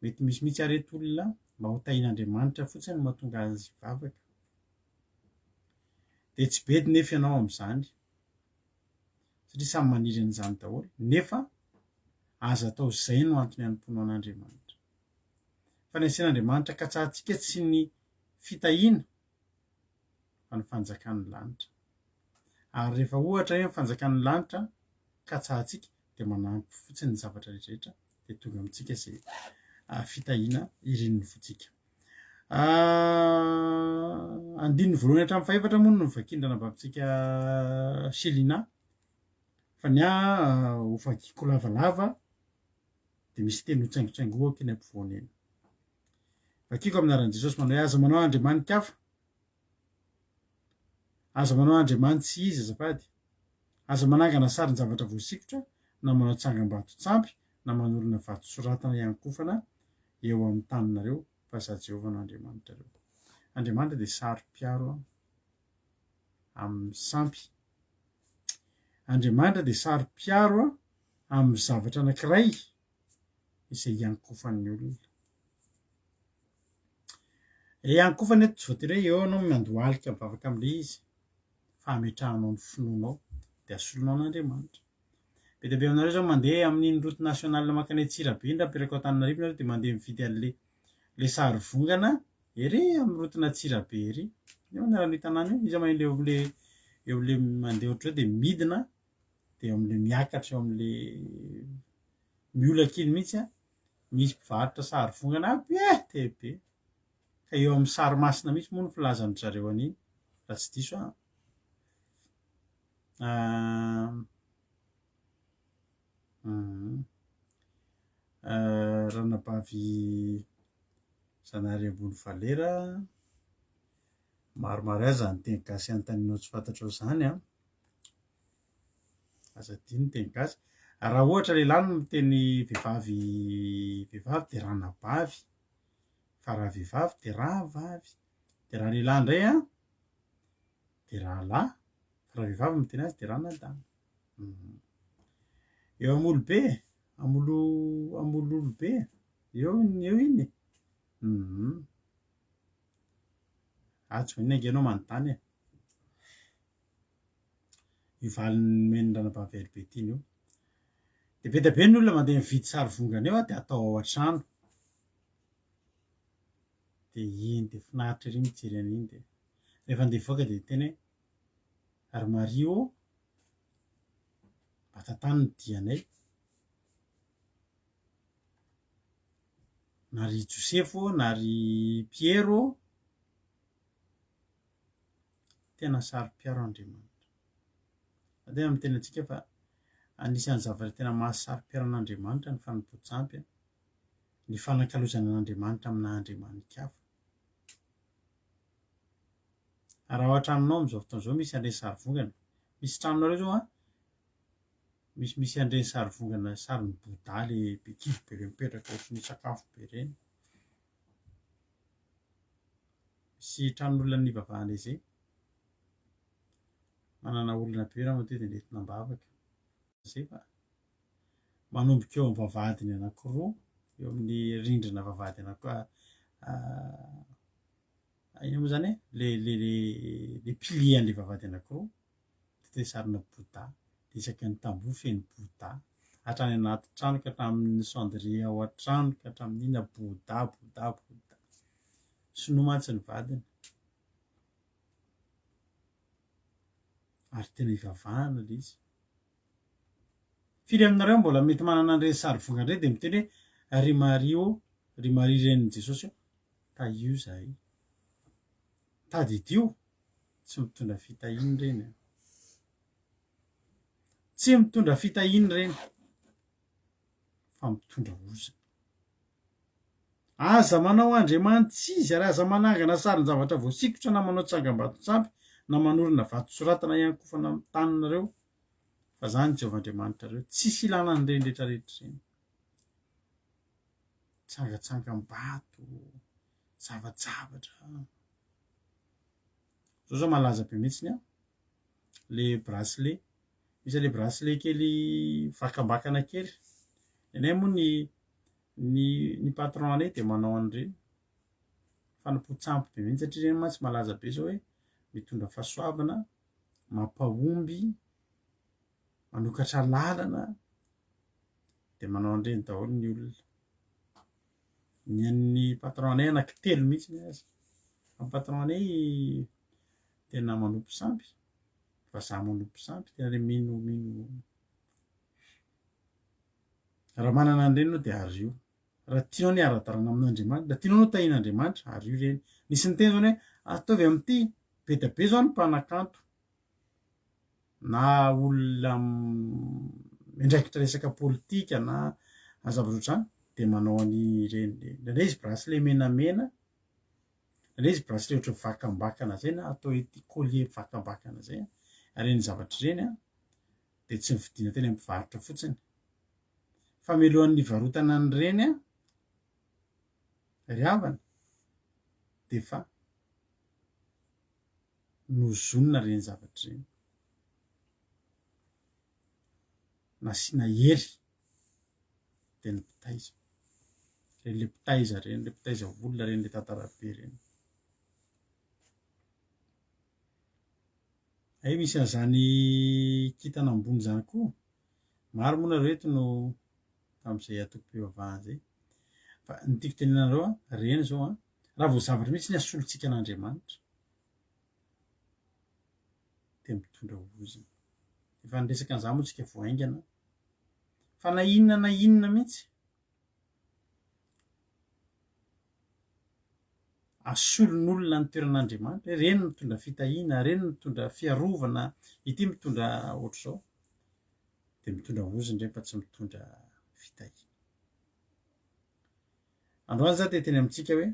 Mety misy mihitsy aretolona mba ho tahian'Andriamanitra fotsiny no mahatonga azy vavaka, de tsy bedy nefa ianao amin'izany satria samy maniry an'izany daholo, nefa azo atao izay no antony hanompoana an'Andriamanitra. Fa ny asian'Andriamanitra katsahantsika tsy ny fitahiana fa ny fanjakan'ny lanitra, ary rehefa ohatra hoe fanjakan'ny lanitra katsahantsika dia manampy fotsiny ny zavatra rehetrarehetra dia tonga amintsika izay fitahiana irin'ny votsika. Andininy voalohany hatramin'ny fahaefatra moa no vakindrana babitsika Selina, fa ny ho vakiko lavalava dia misy teny ho tsaingotsaingohako eny ampovoany eny. Vakiko amin'ny anaran'i Jesosy manao hoe aza manao andriamanikafa, aza manao andriamanitsy izy azafady, aza manangana sarin'ny zavatra voasikotra, na manao tsangam-bato tsampy, na manorina vato soratana iankofana eo amin'ny taninareo fa za Jehovah no Andriamanitra reo. Andriamanitra dia saro-piaro amin'ny sampy. Andriamanitra dia saro-piaro amin'ny zavatra anankiray izay iankofan'ny olona. Iankofany eto tsy voatery hoe eo anao mandohalika mivavaka amin'ilay izy, fa hametrahanao ny finoanao dia asolonao an'Andriamanitra. Be dia be aminareo zao mandeha amin'iny route nationale mankany Antsirabe iny raha miteraka ao Antananarivo nareo dia mandeha mividy an'ilay sary vongana ery amin'ny route n'Antsirabe ery. Eo anaran'io tanàna io, izy mahay eo amin'ilay mandeha ohatry hoe dia midina dia amin'ilay miakatra eo amin'ilay miolaka iny mihitsy misy mpivarotra sary vongana be dia be. Ka eo amin'ny sary masina mihitsy moa ny filazan'ny zareo an'iny raha tsy diso ranabavy Zanahary ambony Valera, maromaro aza ny teny gasy anontanianao tsy fantatrao izany aza dino ny teny gasy. Raha ohatra lehilahy no miteny vehivavy dia ranabavy, fa raha vehivavy dia rahavavy, dia raha lehilahy indray dia rahalahy, fa raha vehivavy no miteny azy dia ranadama. Eo amin'olobe, amin'ololobe eo iny tsy maninona ange ianao manontany io valin'ny menin-dranabavy Albertine io. Dia be dia be ny olona mandeha mividy sary vongana eo dia atao ao an-trano, dia iny dia finaritra ery mijery an'iny. Dia rehefa andeha hivoaka dia teny hoe ary Mario mba-tantany ny dianay, na ry Josefo na ry Piero, tena saro-piaro Andriamanitra. Tena amin'ny tena antsika fa anisan'ny zavatra tena mahasaro-piaro an'Andriamanitra ny fanompoan-tsampy, ny fanankalozana an'Andriamanitra amina andriamanikafa. Raha ao an-tranonao amin'izao fotoana izao misy an'ireny sary vongana, misy tranonareo zao misy an'ireny sary vongana sarin'ny Bouddha ilay be kibo be ireny mipetraka ohatran'ny sakafo be ireny. Misy tranon'olona nivavahana izay manana olona be raha matoa dia nentinam-bavaka izay, fa manomboka eo amin'ny vavahadiny anankiroa, eo amin'ny rindrina vavahady ino moa izany le pilier an'ilay vavahady anankiroa dia sarina Bouddha, dia isaky ny tamboho feno Bouddha, hatrany anaty trano ka hatramin'ny chandelier ao an-trano ka hatramin'ina Bouddha. Sinoa mantsy ny vadiny ary tena hivavahana ilay izy. Firy aminareo mbola mety manana an'ireny sary vongana ireny dia miteny hoe ry Mario, ry Marie renin'i Jesosy io, taio zahay, tadidio, tsy mitondra fitahiana ireny, tsy mitondra fitahiana ireny fa mitondra ozana. Aza manao andriamanitra izy ary aza manangana sarin'ny zavatra voasikotra, na manao tsangam-bato tsampy, na manorina vato soratana iankofana amin'ny taninareo, fa izany Jehovah Andriamanitra reo tsisy ilana an'ireny rehetrarehetra ireny. Tsangatsangam-bato, zavajavatra zao malaza be mihitsiny le bracelet misy le bracelet kely vakambakana kely anay moa ny patron anay de manao an'ireny fanapotsampy be mihitsy satria reny mantsy malaza be zao hoe mitondra fahasoavana mampahomby manokatra lalana de manao an'ireny daholo ny olona ny an'ny patron anay anankitelo mihitsy ny azy amin'ny patron anay tena manompo sampy vazaha manompo sampy tena le mino raha manana an'ireny no de ario raha tianao ny ara-dalàna amin'Andriamanitra raha tianao no tahian'Andriamanitra ario ireny nisy ny teny zao hoe ataovy amin'ity be da be zao ny mpanakanto na olona miandraikitra resaka politika na zavatra ohatr'izany de manao an'ireny ndraindray izy bracelet menamena ndraindray izy bracelet ohatra vakambakana zay na atao ety collier vakambakana zay reny zavatra ireny de tsy mividiana teny amin'ny mpivarotra fotsiny fa mialohan'ny varotana an'ireny ry havana de fa nozonina reny zavatra ireny nasiana hery de ny mpitaiza reny le mpitaiza volona reny le tantarabe reny ay misy an'izany kitana ambony zany koa maro moa nareo eto no amin'izay atoko-pivavahana zay fa ny tiako tenenareo reny zao raha vao zavatra mihitsy ny asolontsika an'Andriamanitra de mitondra oziny efa niresaka an'izany moa tsika voaingana fa na inona mihitsy asolon'olona ny toeran'Andriamanitra reny mitondra fitahiana reny mitondra fiarovana ity mitondra ohatr'izao de mitondra oziny reny fa tsy mitondra fitahiana androany za te teny amintsika hoe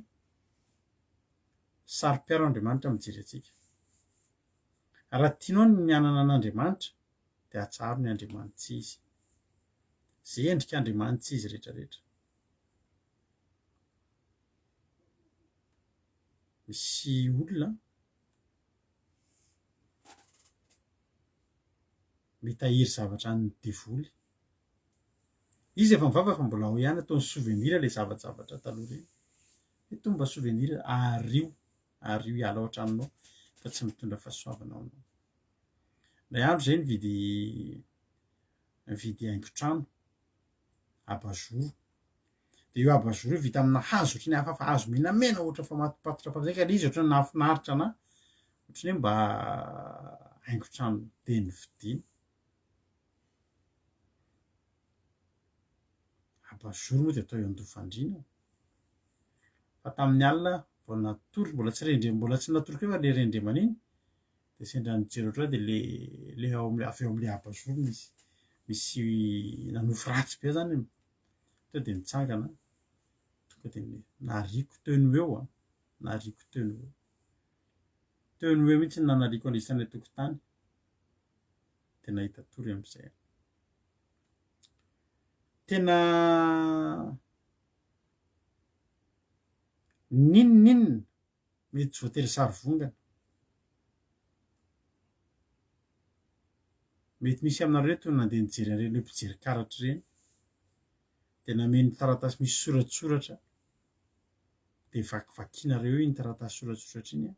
saro-piaro Andriamanitra mijery atsika raha tianao ny anana an'Andriamanitra de atsaro ny Andriamanitra izy zay endrika Andriamanitra izy rehetrarehetra misy olona mitahiry zavatra any devoly izy efa mivava fa mbola ao ihany ataony souvenir le zavatra taloha reny eto mba souvenir ario hiala ao an-tranonao fa tsy mitondra fahasoavana ao ndray andro zay nividy haingo-trano abazoro de io abazoro io vita amina hazo ohatrany hafa hazo menamena ohatra fa matopatotra fa ka izy ohatrany nahafinaritra ana ohatrany hoe mba haingo-trano de nividiana abazoro moa de atao eo an-dofandriana fa tamin'ny alina mbola natory mbola tsy natoroka fa le rendremana iny de sendra nijery ohatray de le avy eo amin'le abazoro misy nanofy ratsy be zany to de nitsangana tonga de nariko teo no eo mihitsy ny nanariko an'isany tokotany de nahita tory amin'izay tena ninona mety tsy voatery sarivongana mety misy aminareo toy nandeha nijery an'ireny mpijery karatra ireny de nameny taratasy misy soratsoratra de vakivakianareo iny taratasy soratsoratra iny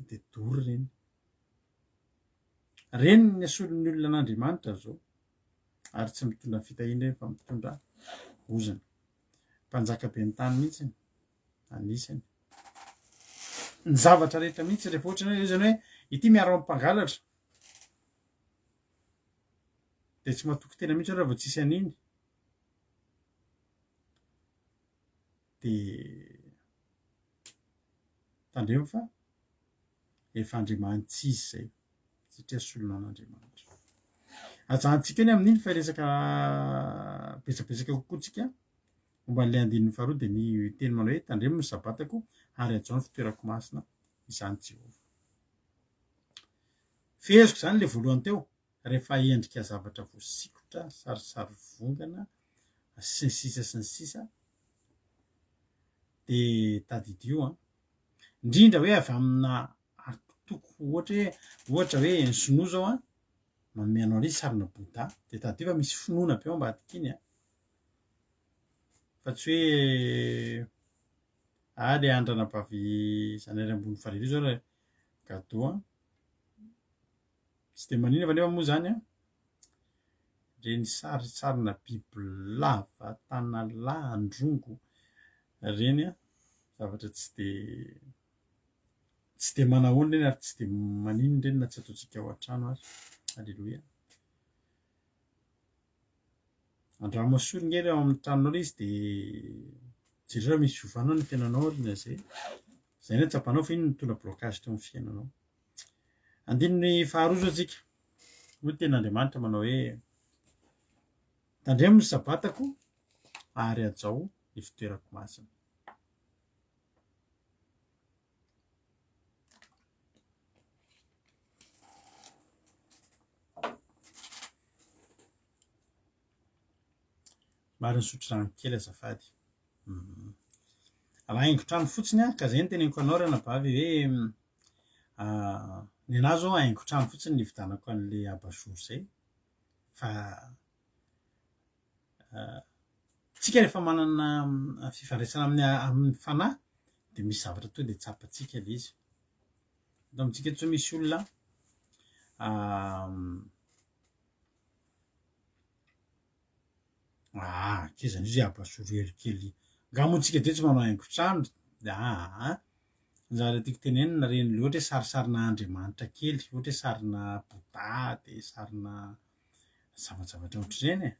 de dory reny ny asolon'ny olona an'Andriamanitra zao ary tsy mitondra fitahiana fa mitondra ozina mpanjaka be ny tany mihitsy anisany ny zavatra rehetra mihitsy rehefa ohatra io zany hoe ity miaro amin'ny mpangalatra de tsy mahatoky tena mihitsy raha vao tsisy an'iny de tandremo fa efa Andriamanitra izy zay satria solona an'Andriamanitra ajantsika eny amin'iny fa resaka betsabetsaka kokoa tsika momba n'le andininy faharoa de ny teny manao hoe tandremo ny sabatako ary ajo ny fitoerako masina izany Jehovah feheziko zany le voalohany teo rehefa endrika zavatra voasikotra sarisary vongana sy ny sisa de tadidio indrindra hoe avy amina toko ohatra hoe ny sinoa zao a mameanao ary sarina bouddha de tadiva misy finoana be ao ambadika iny a fa tsy hoe le andranam-pavy zany ary ambony farery zao raha gâteau a tsy de manina fa nefa moa zany a reny sarina biby lava tanalahy androngo reny a zavatra tsy de manahoana reny ary tsy de manino reny na tsy ataontsika ao an-trano ary alleloia andramasory nge ao amin'ny tranonao izy de jery raha misy fiovanao ny fiainanao ary na zay ny atsapanao fa iny mitondra blocage teo amin'ny fiainanao andininy faharoa zao tsika moa ten'Andriamanitra manao hoe tandremo ny sabatako ary ajao ny fitoerako masina mariny sotrano kely azafady raha haingo-trano fotsiny a ka zay ny teneniko anao rana bavy hoe ny anahy zao haingo-trano fotsiny ny vidanako an'le abajour zay fa tsika rehefa manana fifandraisana amin'ny fanahy de misy zavatra to de tsapatsika le izy da amitsika tsy misy olona kezany izy abajour kely ngamontsika de tsy manao haingo-trano zare tiako tenenina reny le ohatra hoe sarisarina Andriamanitra kely ohatra hoe sarina bouddha de sarina zavatra ohatr'ireny e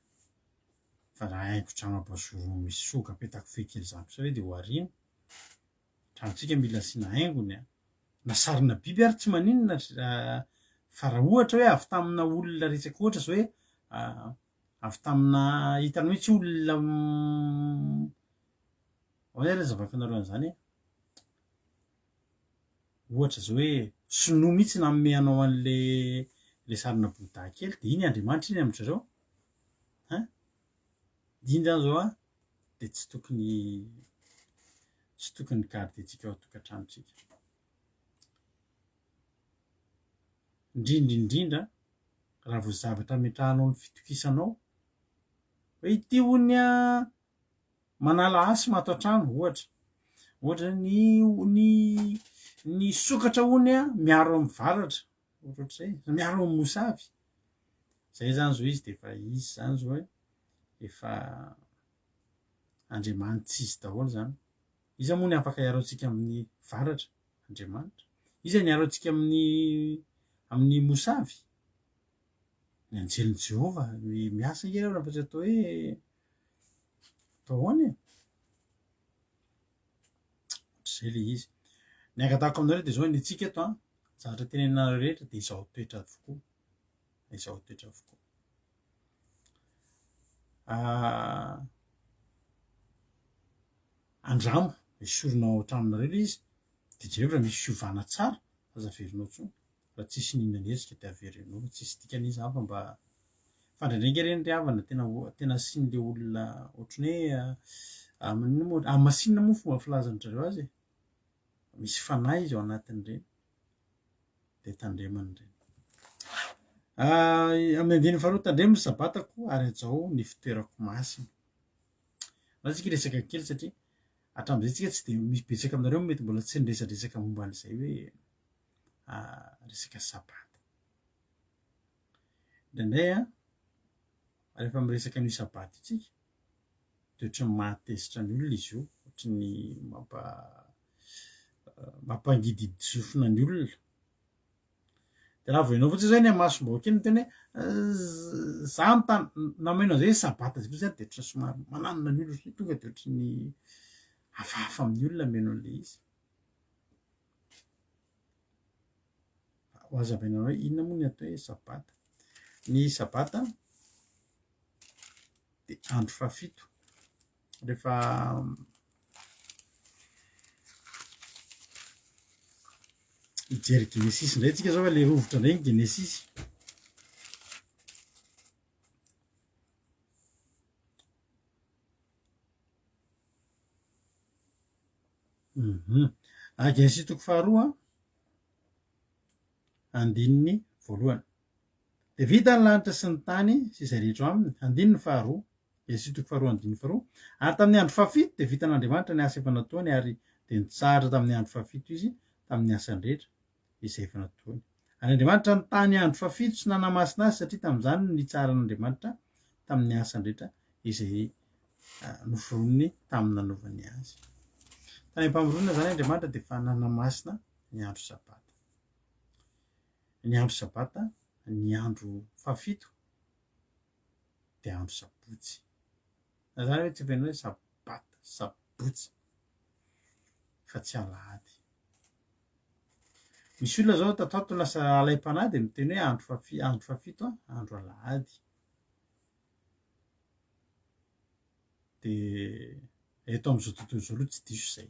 fa raha haingo-trano abajour misy soga apetaka fekely zany sao hoe de ho ariana tranontsika mila asiana haingony a na sarina biby ary tsy maninona fa raha ohatra hoe avy tamina olona resaka ohatra zao hoe avy tamina hitanao hoe tsy olona ary zavaka nareo an'izany ohatra zao hoe sinoa mihitsy nanome anao an'le sarina bouddha kely de iny Andriamanitra iny amin'zareo iny zany zao a de tsy tokony gardetsika ao atokantranotsika indrindra raha vo zavatra ametrahanao ny fitokisanao hoe ity hony a manala asy mato an-trano ohatra ny sokatra hony a miaro amin'ny varatra ohatr'zay miaro amin'ny mosavy zay zany zao izy de efa izy zany zao hoe efa Andriamanitra izy daholo zany iza moa ny afaka hiarontsika amin'ny varatra Andriamanitra iza ny hiarontsika amin'ny mosavy ny anjeliny Jehova miasa nge raha fa tsy atao hoe atao ahoana zay le izy ny angatahako aminareo de zao ny tsika eto zavatra tenenareo rehetra de izao toetra avokoa andramo esorinao an-tranonareo le izy de jereo raha misy fiovana tsara aza averinao tsony raha tsisy ninanezika de averinao fa tsisy dikan'izy hafa mba fandraindray nge reny ry havana tena asian'le olona ohatrany hoe amasinina moa fomba filazan'zareo azy misy fanahy izy ao anatin'ireny de tandremany ireny amin'ny andiny faharoa tandremo ny sabatako ary ajao ny fitoerako masina raha tsika resaka kely satria hatram'izay tsika tsy de misy betsaka aminareo mety mbola tsy niresadresaka momba an'izay hoe resaka sabata indraindray rehefa miresaka ny sabata itsika de ohatry ny mahatezitra ny olona izy io ohatry ny mampangididy sofina ny olona de raha voenao fotsiny zay ny amasom-bahoaka eny teny hoe za namainao zay sabata zay fotsiny de ohatry ny somary mananona ny olona sy tonga de ohatry ny hafahafa amin'ny olona menao an'le izy ho azavainareo hoe inona moa ny atao hoe sabata ny sabata de andro fahafito rehefa ijery genesis indray tsika zao fa le rovotra indray ny genesis genesis toko faharoa andininy voalohany. De vita ny lanitra sy ny tany sy izay rehetra ao aminy, andininy faharoa, Jesitoko faharoa andininy faharoa, ary tamin'ny andro fahafito de vitan'Andriamanitra ny asa efa nataony ary de nitsahatra tamin'ny andro fahafito izy tamin'ny asany rehetra izay efa nataony. Ary Andriamanitra ny tany andro fahafito sy nanamasina azy satria tamin'izany nitsaran'Andriamanitra tamin'ny asany rehetra izay noforoniny tamin'ny nanaovany azy. Tany am-pamoronana zany Andriamanitra de fa nanamasina ny andro sabata. Ny andro sabata, ny andro fahafito de andro sabotsy. Na zany hoe tsy feno hoe sabata, sabotsy fa tsy alahady. Misy olona zao tatato lasa alaim-panahy de miteny hoe andro fahafito andro alahady. De eto am'izao tontolo zao aloha tsy diso zay.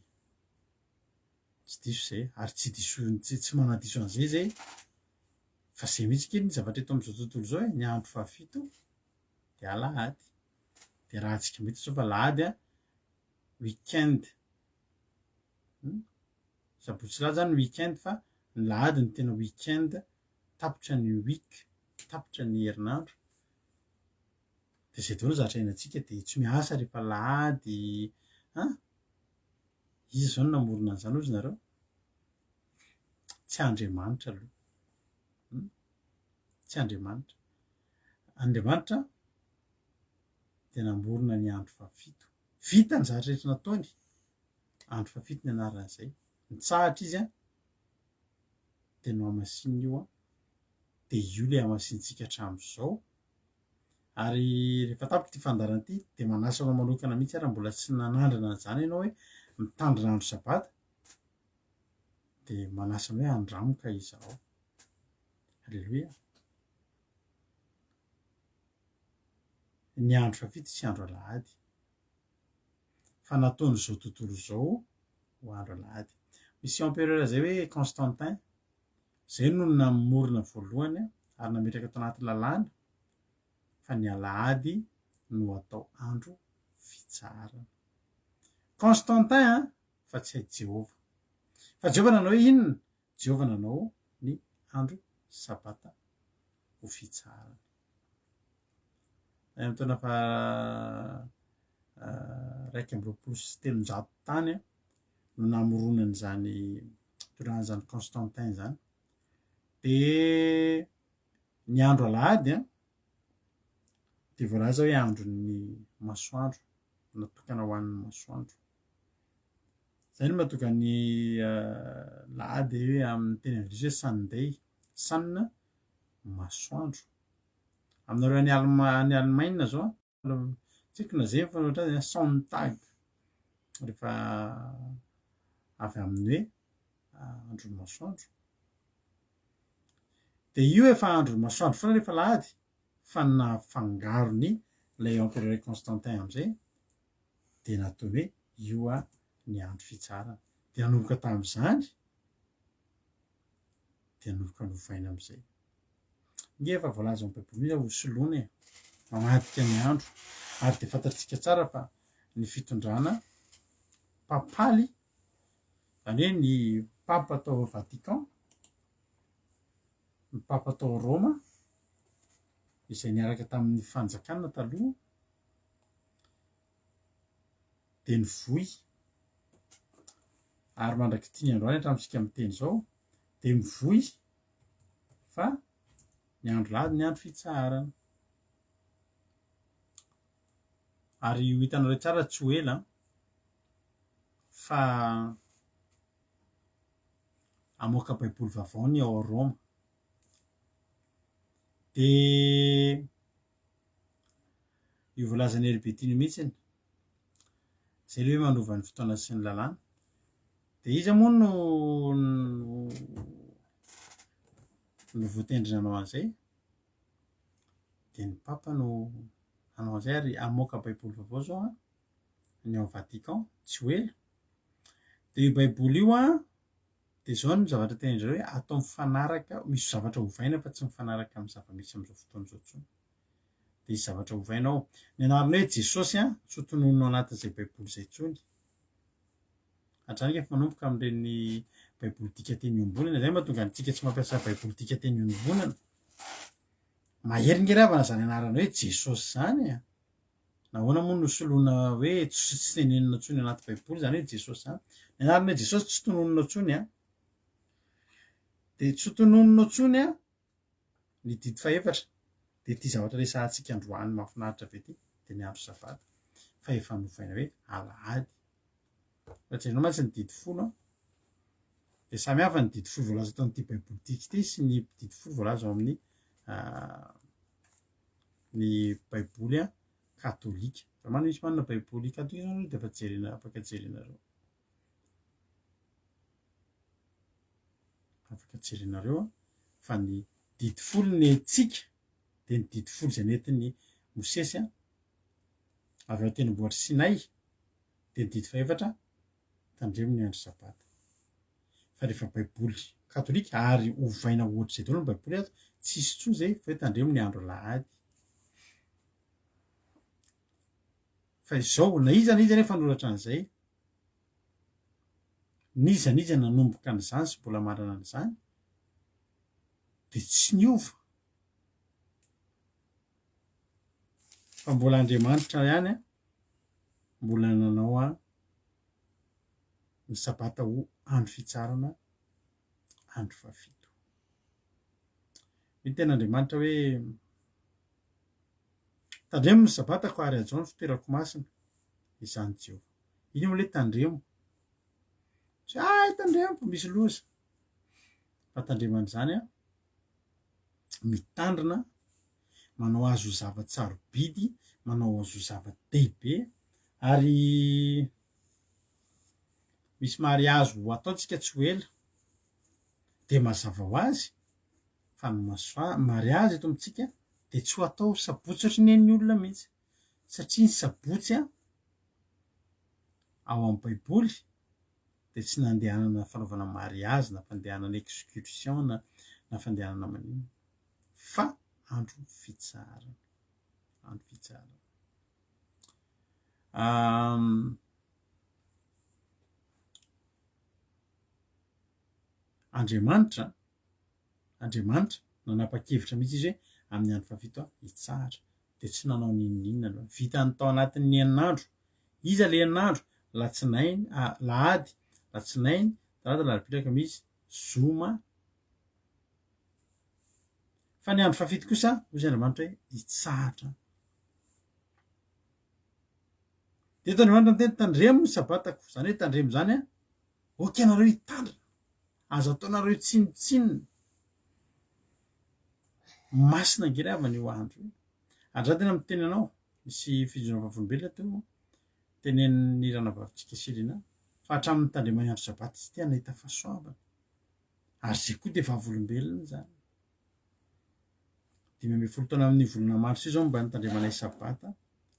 Tsy diso zay ary tsy manadiso an'izay zay fa zay mihitsy kely ny zavatra eto am'izao tontolo zao ny andro fahafito de alahady. De raha antsika mety zao fa alahady weekend. Sabotsy lahady zany weekend fa ny lahady ny tena weekend, tapitra ny week, tapitra ny herinandro. De zay daholo zatra iainantsika de tsy miasa rehefa lahady. Iza zao no namorona an'izany hozy nareo? Tsy Andriamanitra aloha. Tsy Andriamanitra. Andriamanitra de namorona ny andro fahafito. Vita ny zavatra rehetra nataony. Andro fahafito ny anaran'izay. Nitsahatra izy de no amasinina io de io le amasintsika hatramin'izao. Ary rehefa tapitra ity fandaharana ity de manasa anao manokana mihitsy raha mbola tsy nanandrana an'izany ianao hoe mitandrina andro sabata de manasa anao hoe andramoka izaho. Alleloia. Ny andro fahafito tsy andro alahady fa nataon'izao tontolo zao ho andro alahady. Misy empereur zay hoe Constantin, zay no namorona voalohany ary nametraka tao anaty lalàna fa ny alahady no atao andro fitsarana. Constantin fa tsy hay Jehova. Fa Jehova nanao hoe inona? Jehova nanao ny andro sabata ho fitsarana. Amin'ny taona raiky amby roapolo sy telonjato tany no namoronana izany toran'izany Constantin zany. De ny andro alahady de voalaza hoe andron'ny masoandro, natokana ho an'ny masoandro. Zay no mahatonga ny lahady hoe amin'ny teny anglisy hoe Sunday, sun masoandro. Aminareo any Allemagne zao tsiko na zay fanaovana azy Sonntag rehefa avy amin'ny hoe andron'ny masoandro. De io efa andron'ny masoandro foana rehefa lahady fa nafangarony ilay empereur Constantin am'izay de natao hoe io ny andro fitsarana. De nanomboka tamin'izany de nanomboka novaina am'izay. Nge efa voalaza amin'ny baiboly ho soloina mamadika ny andro ary de fantatsika tsara fa ny fitondrana papaly zany hoe ny papa tao Vatican, ny papa tao Roma izay niaraka tamin'ny fanjakana taloha de nivoy ary mandrak'ity ny androany hatramintsika miteny zao de mivoy fa ny andro lahady ny andro fitsarana. Ary ho hitanareo tsara tsy ho ela fa hamoaka baiboly vaovao ny ao Roma. De io voalazany Helibetiny mihitsiny zay le hoe manova ny fotoana sy ny lalàna. De iza moa no voatendrina anao an'izay? De ny papa no anao an'izay ary hamoaka baiboly vaovao zao ny ao Vatican tsy ho ela. De io baiboly io de zao ny zavatra tenenindreo hoe atao mifanaraka, misy zavatra hovaina fa tsy mifanaraka amin'ny zava-misy am'izao fotoana izao intsony. De izy zavatra hovaina ao. Ny anarany hoe Jesosy tsy ho tonononao anatin'izay baiboly izay intsony. hatrany efa manomboka amin'ireny baiboly teny iombonana zay mahatonga antsika tsy mampiasa baiboly teny iombonana. Maheringeravana zany anarana hoe Jesosy zany a. Nahoana moa no soloina hoe tsy tenenina ntsony anaty baiboly zany hoe Jesosy zany. Ny anarana Jesosy tsy tononona ntsony a. De tsy tononona ntsony a ny didy fahefatra. De ty zavatra resahantsika androany mahafinaritra be ty de ny andro sabata fa efa novaina hoe alahady. Fa jerena mantsy ny didy folo a. De samy hafa ny didy folo voalaza tao amin'ity baiboly ty sy ny didy folo voalaza ao amin'ny ny baiboly a katolika. Fa misy manana baiboly katolika zany de efa jerena afaka jerenareo. Afaka jerenareo a fa ny didy folo ny antsika de ny didy folo zay nentin'ny Mosesy a avy ao tendrombohitra Sinay de ny didy fahefatra tandremo ny andro sabata. Fa rehefa baiboly katolika ary ovaina ohatr'izay daholo ny baiboly ato tsisy tsoa zay fa hoe tandremo ny andro lahady. Fa izao na iza nefa noratra an'izay, niza nanomboka an'izany sy mbola manana an'izany de tsy niova fa mbola Andriamanitra ihany a mbola nanao a ny sabata ho andro fitsarana, andro fafito. Ny ten'Andriamanitra hoe tandremo ny sabatako ary ajo ny fitoerako masina izany Jehova. Iny moa le tandremo. Tsy tandremo misy loza. Fa tandreman'izany a mitandrina, manao azo ho zavatsarobidy, manao azo ho zava-dehibe ary misy mariazy ho ataontsika tsy ho ela de mazava ho azy fa ny mariazy eto amintsika de tsy ho atao sabotsy ohatry ny olona mihitsy satria ny sabotsy a ao amin'ny baiboly de tsy nandehanana fanaovana mariazy na fandehanana excursion na fandehanana manino fa andro fitsarana, andro fitsarana. Andriamanitra nanapa-kevitra mihitsy izy hoe amin'ny andro fafito hitsara de tsy nanao ninona vitany tao anatin'ny herinandro. Iza le herinandro? Latsinainy, lahady, latsinainy, talata, larobia, alakamisy, zoma. Fa ny andro fafito kosa hozy Andriamanitra hoe hitsara. De eto Andriamanitra miteny tandremo ny sabatako, zany hoe tandremo zany a oka anareo hitandrina, azo ataonareo tsinitsinina. Masina angeravana io andro io. Andratena miteny anao misy fijoroana vavolombelona teo tenenin'ny ranavavitsika Sirina fa hatramin'ny tandremany andro sabata izy ity nahita fahasoavana ary zay koa de vavolombelona zany. 5 taona amin'ny volana Marsa io zao mba nitandremanay sabata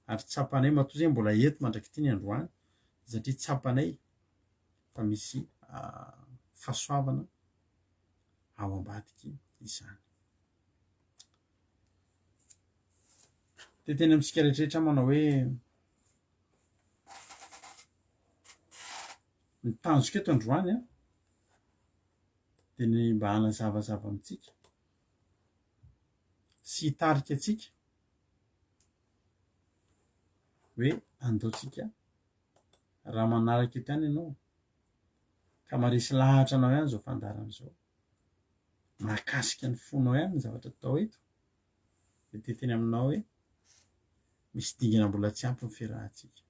ary tsapanay matoa zay mbola eto mandraky ity ny androany satria tsapanay fa misy fahasoavana ao ambadiky izany. De teny amintsika rehetrarehetra manao hoe ny tanjoko eto androany a de ny mba hanazavazava amintsika sy hitarika atsika hoe andaotsika raha manaraka eto ihany ianao ka maresy lahatra anao ihany zao fandarana zao, mahakasika ny fonao ihany ny zavatra atao eto de teteny aminao hoe misy dingana mbola tsy ampy ny fiarahantsika.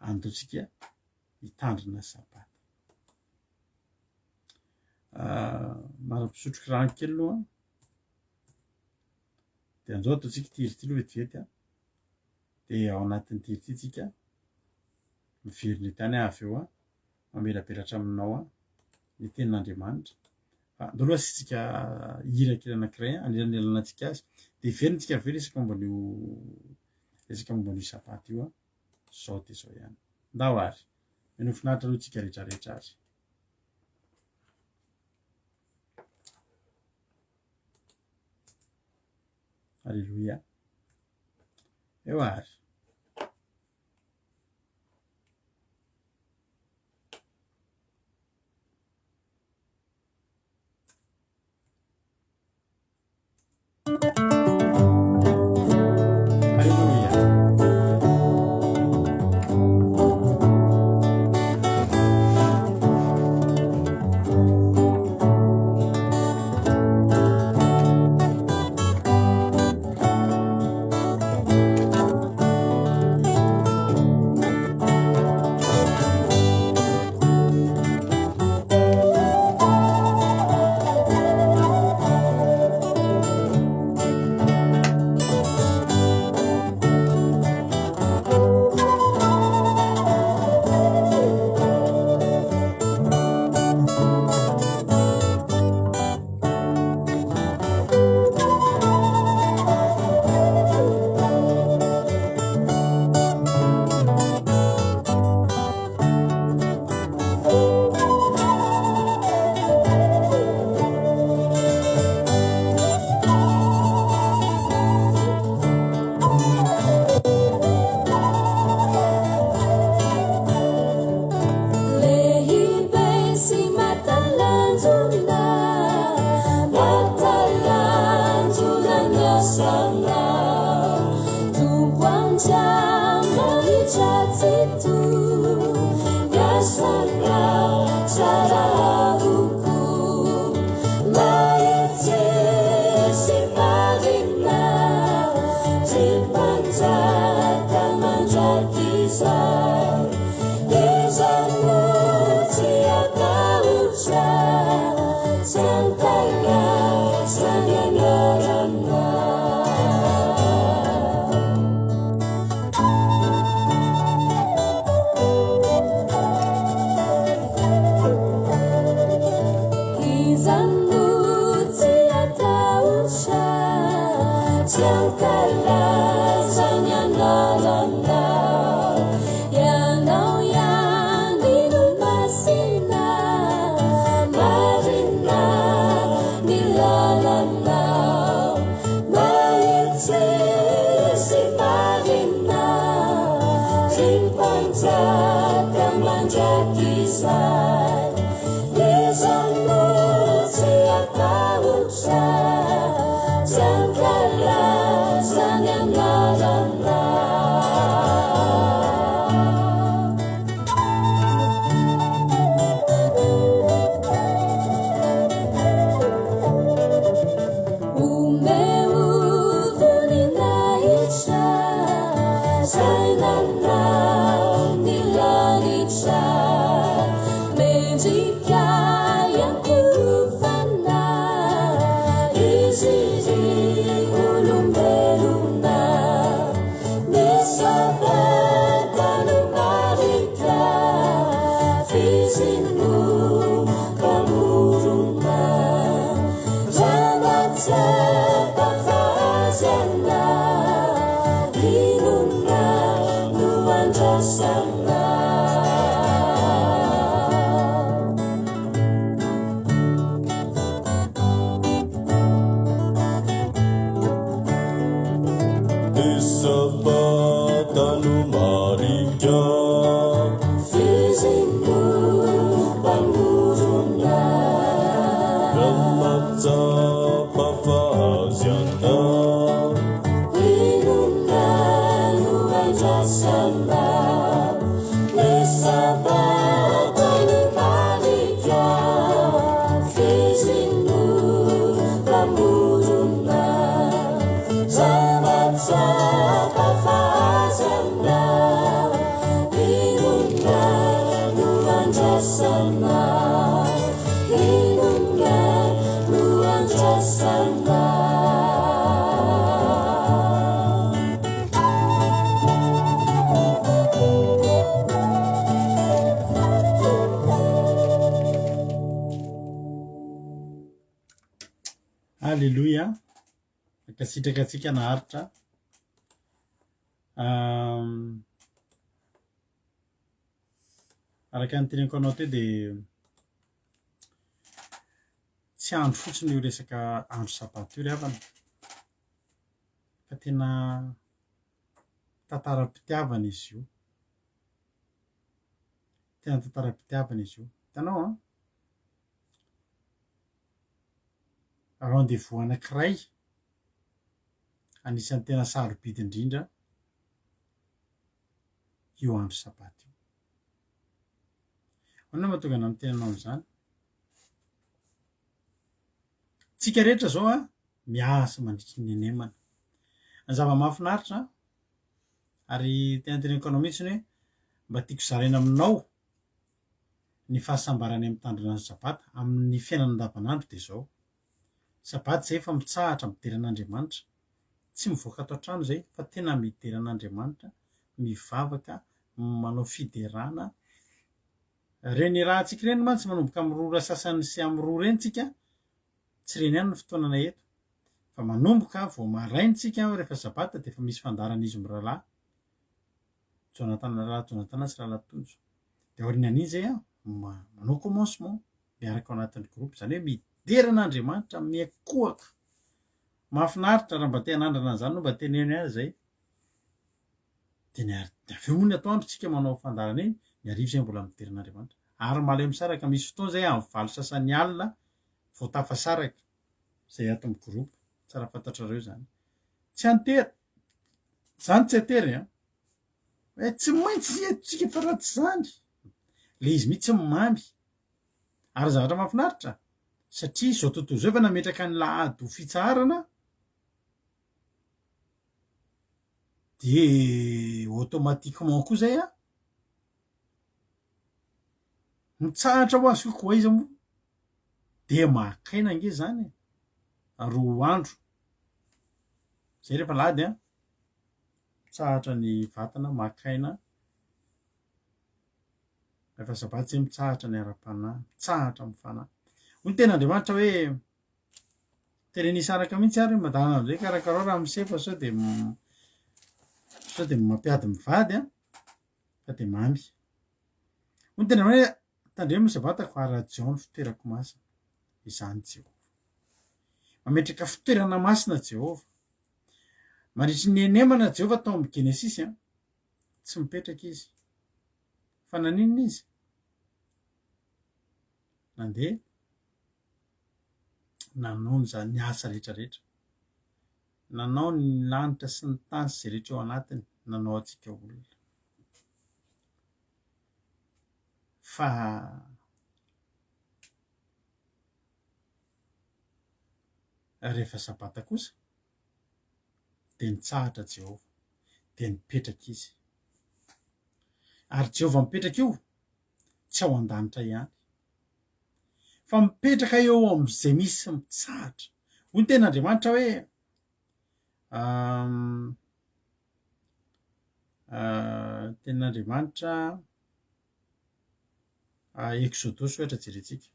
Andaotsika hitandrina sabata. Mara-pisotroky rano kely aloha de anjao ataontsika tirity aloha vetivety a de ao anatin'ny tirity tsika miverina etany avy eo a mamelabelatra aminao a ny tenin'Andriamanitra. Andao aloha asitsika hira kely anankiray aniran'elanantsika azy de iverina tsika avy eo resaka momba an'io sabata io a zao de zao ihany. Ndao ary mino finaritra aloha tsika rehetrarehetra azy. Alleluia. Eo ary. Alleloia, akasitrakatsika naharitra araka ny teneniko anao teo dia tsy andro fotsiny io resaka andro sabato io ry havana fa tena tantaram-pitiavana izy io, tena tantaram-pitiavana izy io. Hitanao rendez-vous anankiray anisan'ny tena sarobidy indrindra io andro sabato io. Ahoana mahatonga ana mitenanao amin'izany? Tsika rehetra zao miasa mandritry ny anemana. Ny zava-mahafinaritra ary tena teneniko anao mihitsiny hoe mba tiako zaraina aminao ny fahasambarany amin'ny tandrona ny sabata amin'ny fiainana andavanandro dia zao: sabaty zay efa mitsahatra mideran'Andriamanitra, tsy mivoaka ato an-trano zay fa tena mideran'Andriamanitra, mivavaka, manao fiderana. Reny rahantsika ireny mantsy manomboka amin'ny rora sasany sy amin'ny roa reny tsika, tsy reny ihany ny fotoanana eto fa manomboka vao maraintsika rehefa sabata dia efa misy fandarana izy mirahalahy Jonatana sy Ralatonjo. Dia aorianan'iny zay manao commencement miaraka ao anatin'ny groupe, izany hoe mideran'Andriamanitra miakohaka. Mahafinaritra raha mba te hanandrana an'izany no mba teneno azy zay. Dia avy eo moa ny atoandro tsika manao fandarana iny, ny hariva zay mbola mideran'Andriamanitra. Ary malemy sara ka misy fotoana zay amin'ny valo sasany alina vao tafasaraka zay ato amin'ny groupe, tsara fantatrareo zany. Tsy antery, zany tsy atery tsy maintsy etsika fa raha tsy zany le izy mihitsy mamy ary zavatra mahafinaritra satria zao tontolo zao efa nametraka ny lahady ho fitsarana de automatiquement koa zay a mitsahatra ho azy kokoa izy moa de makaina nge zany roa andro zay rehefa lady a mitsahatra ny vatana makaina rehefa sabatsy zay mitsahatra ny ara-panahy mitsahatra amy fanahy hoy tena Andriamanitra hoe terenisaraka mihitsy ary madana amizay karakarao raha misefa sao de mampiady mivady a fa de mamy hoy tena hoe tandremo sabatako arajiao ny fitoerako masina izany Jehovah mametraka fitoerana masina Jehovah mandritry ny enemana Jehovah tao amy Genesis a tsy mipetraka izy fa naninona izy nandeha nanao ny zany asa rehetrarehetra nanao ny lanitra sy ny tany sy zay rehetra eo anatiny nanao atsika olona fa rehefa sabata kosa de nitsahatra Jehovah de nipetraka izy ary Jehovah mipetraka io tsy ao an-danitra ihany fa mipetraka eo am'izay misy mitsahatra hoy tena Andriamanitra hoe ten'Andriamanitra Exodus ohatra jerentsika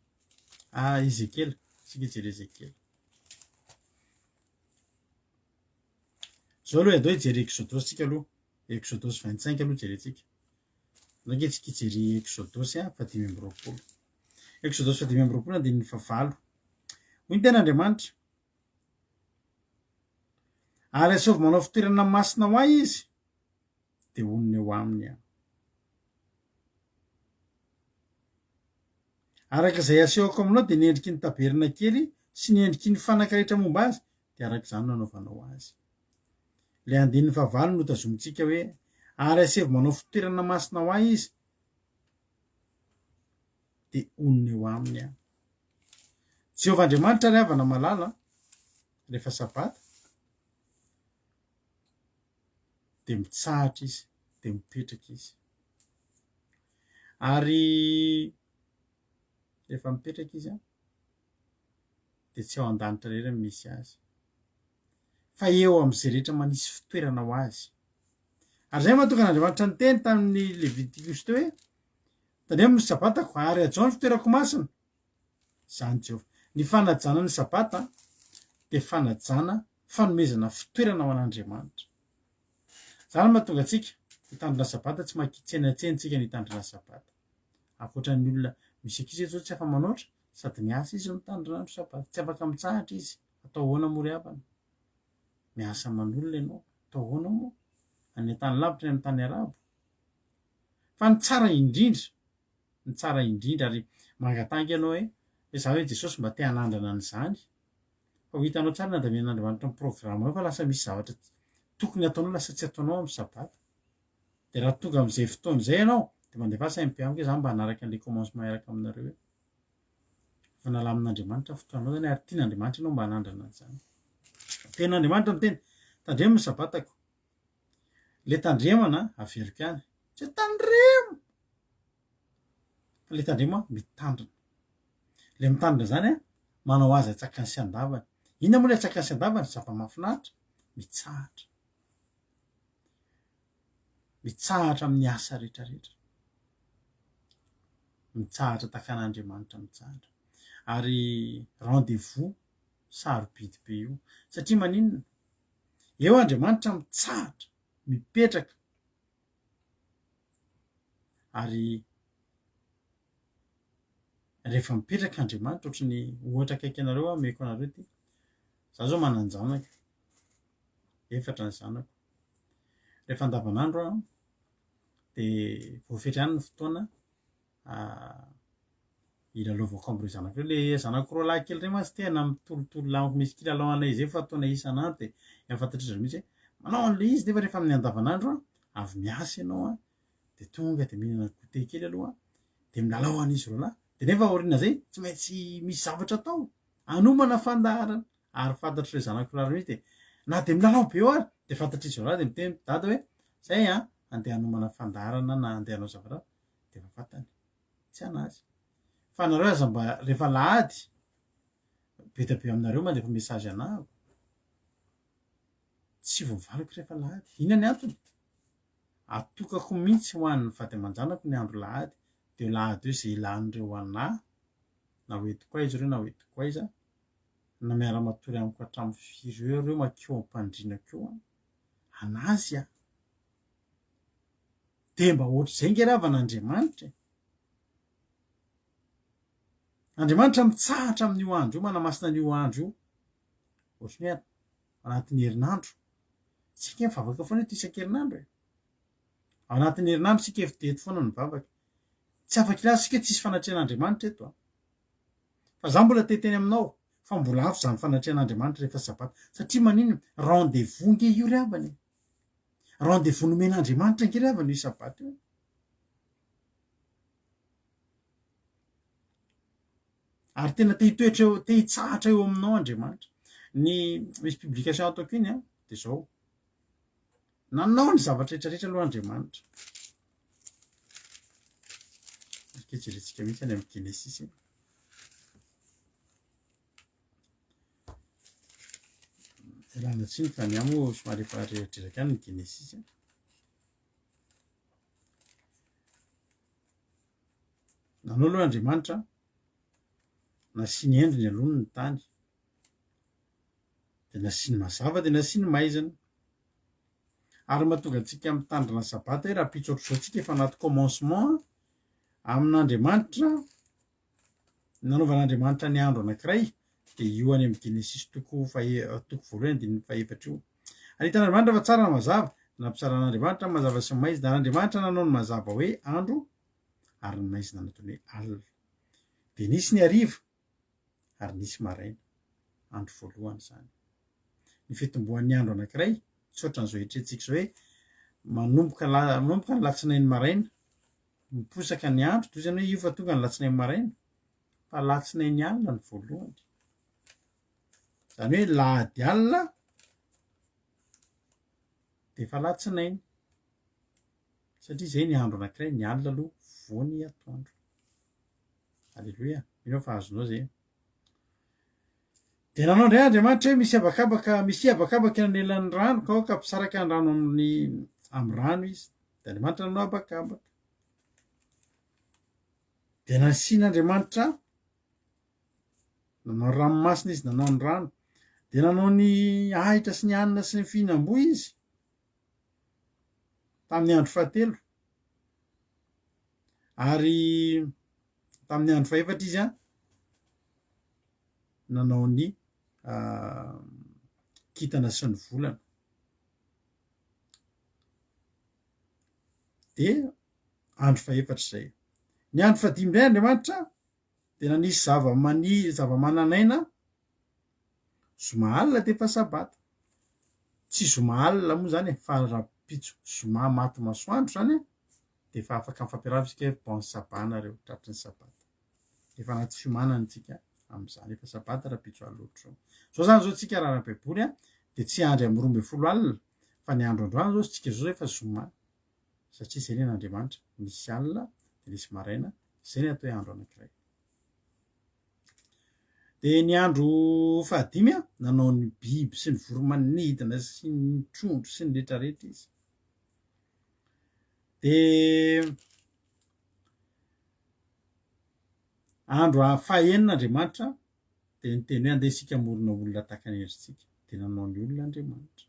Ezekiel sika jery Ezekiel zao aloha adao hijery Exodus tsika aloha Exodus 25 aloha jerentsika nge tsika hijery Exodus 5:20 Exodus 5:20 de ny favalo hoy tena Andriamanitra ary asovy manao fitoerana masina ho ahy izy de onona eo aminy a araka izay asehoko aminao de ny endriky ny taberna kely sy ny endriky ny fanaka rehetra momba azy de araka izany nanaovanao azy le andininy favalo no tazomintsika hoe ary asevy manao fitoerana masina ho ahy izy de onona eo aminy a Jehovah Andriamanitra ry havana malala rehefa sabata de mitsahatra izy de mipetraka izy ary rehefa mipetraka izy a de tsy ao an-danitra rehetra misy azy fa eo am'izay rehetra manisy fitoerana ho azy ary zay mahatonga n'Andriamanitra ny teny tamin'ny Leviticus teo hoe tandremo ny sabatako ary ajao ny fitoerako masina zany Jehovah ny fanajana ny sabata de fanajana fanomezana fitoerana ho an'Andriamanitra zany mahatonga atsika hitandrina sabata tsy makitsenatsentsika ny hitandrina sabata akoatran'ny olona misy akizy zao tsy afa manoatra sady miasa izy mitandrina andro sabata tsy afaka mitsahatra izy atao hoana mory havana miasa man'olona ianao atao hoana moa any tany lavitra ny amy tany arabo fa ny tsara indrindra ary mangatangy ianao hoe za hoe Jesosy mba te hanandrana an'izany fa ho hitanao tsara ny andamin'Andriamanitra ny programa eo fa lasa misy zavatra tokony ataonao lasa tsy ataonao amy sabata de raha tonga am'izay fotoana izay ianao de mandefa saim-piamiko za mba hanaraka an'le commencement iaraka aminareo hoe fa nalamin'Andriamanitra fotoanao zany ary tian'Andriamanitra ianao mba hanandrana an'izany ten'Andriamanitra ny tena tandremo ny sabatako le tandremana averiko any tsy tandremo fa le tandremo mitandrina le mitandrina zany a manao azy atsakany sy andavany inona moa le atsakany sy andavany zava-mahafinaritra mitsahatra amin'ny asa rehetrarehetra mitsahatra takan'Andriamanitra mitsahatra ary rendez-vous sarobidy be io satria maninona eo Andriamanitra mitsahatra mipetraka ary rehefa mipetraka Andriamanitra ohatry ny ohatra akaiky anareo ameko anareo ty za zao mananjanaka efatra ny zanako rehefa andavanandro a de voafetra ihany ny fotoana ilalaovako am'ireo zanako reo le zanako roa lahy kely rey masy tena mitolotolo lamako misy kilalao anay zay fa ataonay isan'andro de efa fantatr'izy mihitsy hoe manao an'le izy nefa rehefa amin'ny andavanandro a avy miasa ianao a de tonga de mihinana goûter kely aloha de milalao an'izy roalahy de nefa aoriana zay tsy maintsy misy zavatra atao anomana fandaharana ary fantatry le zanak'iraro mihitsy de na de milalao be eo ary de fantatry izy roalahy de miteny dada hoe zay a andeha hanomana fandaharana na andeha hanao zavatra de efa fantany tsy anazy fa nareo aza mba rehefa lahady be da be aminareo mandefa mesazy anahako tsy voavaliko rehefa lahady ina ny antony atokako mihitsy ho an'ny vady aman-janako ny andro lahady de lahady eo zay ilan'ireo anah na hoentiko aiza ireo na hoentiko aiza na miara-matory amiko hatramin'ny firy eo ireo makeo ampandrinako eo anazy a de mba ohatr'izay ngeravana Andriamanitra mitsahatra amin'io andro io manamasina an'io andro io ohatrany hoe anatin'ny herinandro tsika mivavaka foana eto isan-kerinandro ao anatin'ny herinandro tsika efi-dety foana ny mivavaka tsy afaka ilaza sika tsisy fanatrehan'Andriamanitra eto fa za mbola teteny aminao fa mbola afo zany fanatrehan'Andriamanitra rehefa sabata satria manino rendez-vous nge io ry havany rendez-vous nomen'Andriamanitra nge ry havany io sabata io ary tena te hitoetra eo te hitsahatra eo aminao Andriamanitra ny misy publication ataoko iny de zao nanao ny zavatra rehetrarehetra aloha Andriamanitra kejerentsika mihitsy any amin'ny Genesis lana tsiny fa ny amo somary efa reradreraka any ny Genesis nanao aloha Andriamanitra nasiany endriny aloha ny tany de nasiany mazava de nasiany maizana ary mahatonga antsika mitandrina sabata hoe raha pitsotra zao tsika efa anaty commencement amin'Andriamanitra nanaovan'Andriamanitra ny andro anankiray de io any amin'ny Genesis toko voalohany de ny faefatra io ary hitan'Andriamanitra fa tsara mazava nampisaran'Andriamanitra mazava sy maizy da Andriamanitra nanao ny mazava hoe andro ary ny maizina natony hoe alina de nisy ny hariva ary nisy maraina andro voalohany zany ny fitomboan'ny andro anankiray tsy ohatran'izao etrentsika zao hoe manomboka ny latsinainy maraina miposaka ny andro toy izany hoe io fa tonga ny latsinainy maraina fa latsinainy alina ny voalohany zany hoe lahady alina de efa latsinainy satria zay ny andro anankiray ny alina aloha voany atoandro alleloia ino fa azonao zay de nanao indray Andriamanitra hoe misy abakabaka anelan'ny rano ka ka ampisaraka ny rano amin'ny rano izy de Andriamanitra nanao abakabaka de nasian'Andriamanitra nanao ranomasina izy nanao ny rano de nanao ny ahitra sy ny anina sy ny fihinam-boa izy tamin'ny andro fahatelo ary tamin'ny andro faefatra izy nanao ny kintana sy ny volana de andro faefatra zay ny andro fahadimy indray Andriamanitra de nanisy zava-mananaina zoma alina de efa sabata tsy zoma alina moa zany fa raha pitso zoma maty masoandro zany de efa afaka mifampiarahaba isika bon sabana reo tratry ny sabata efa anaty fiomanana tsika amin'izany efa sabata raha pitso alotro zao zany zao tsika raha baiboly de tsy andry amin'ny 12 alina fa ny andro androany zao tsika zao efa zoma satria zay nen'Andriamanitra nisy alina de nisy maraina zay ny atao hoe andro anankiray de ny andro fahadimy nanao ny biby sy ny voromanidina sy ny trondro sy ny rehetrarehetra izy de andro fahaenin'Andriamanitra de niteny hoe andeha isika morona olona tahaka ny endritsika de nanao ny olona Andriamanitra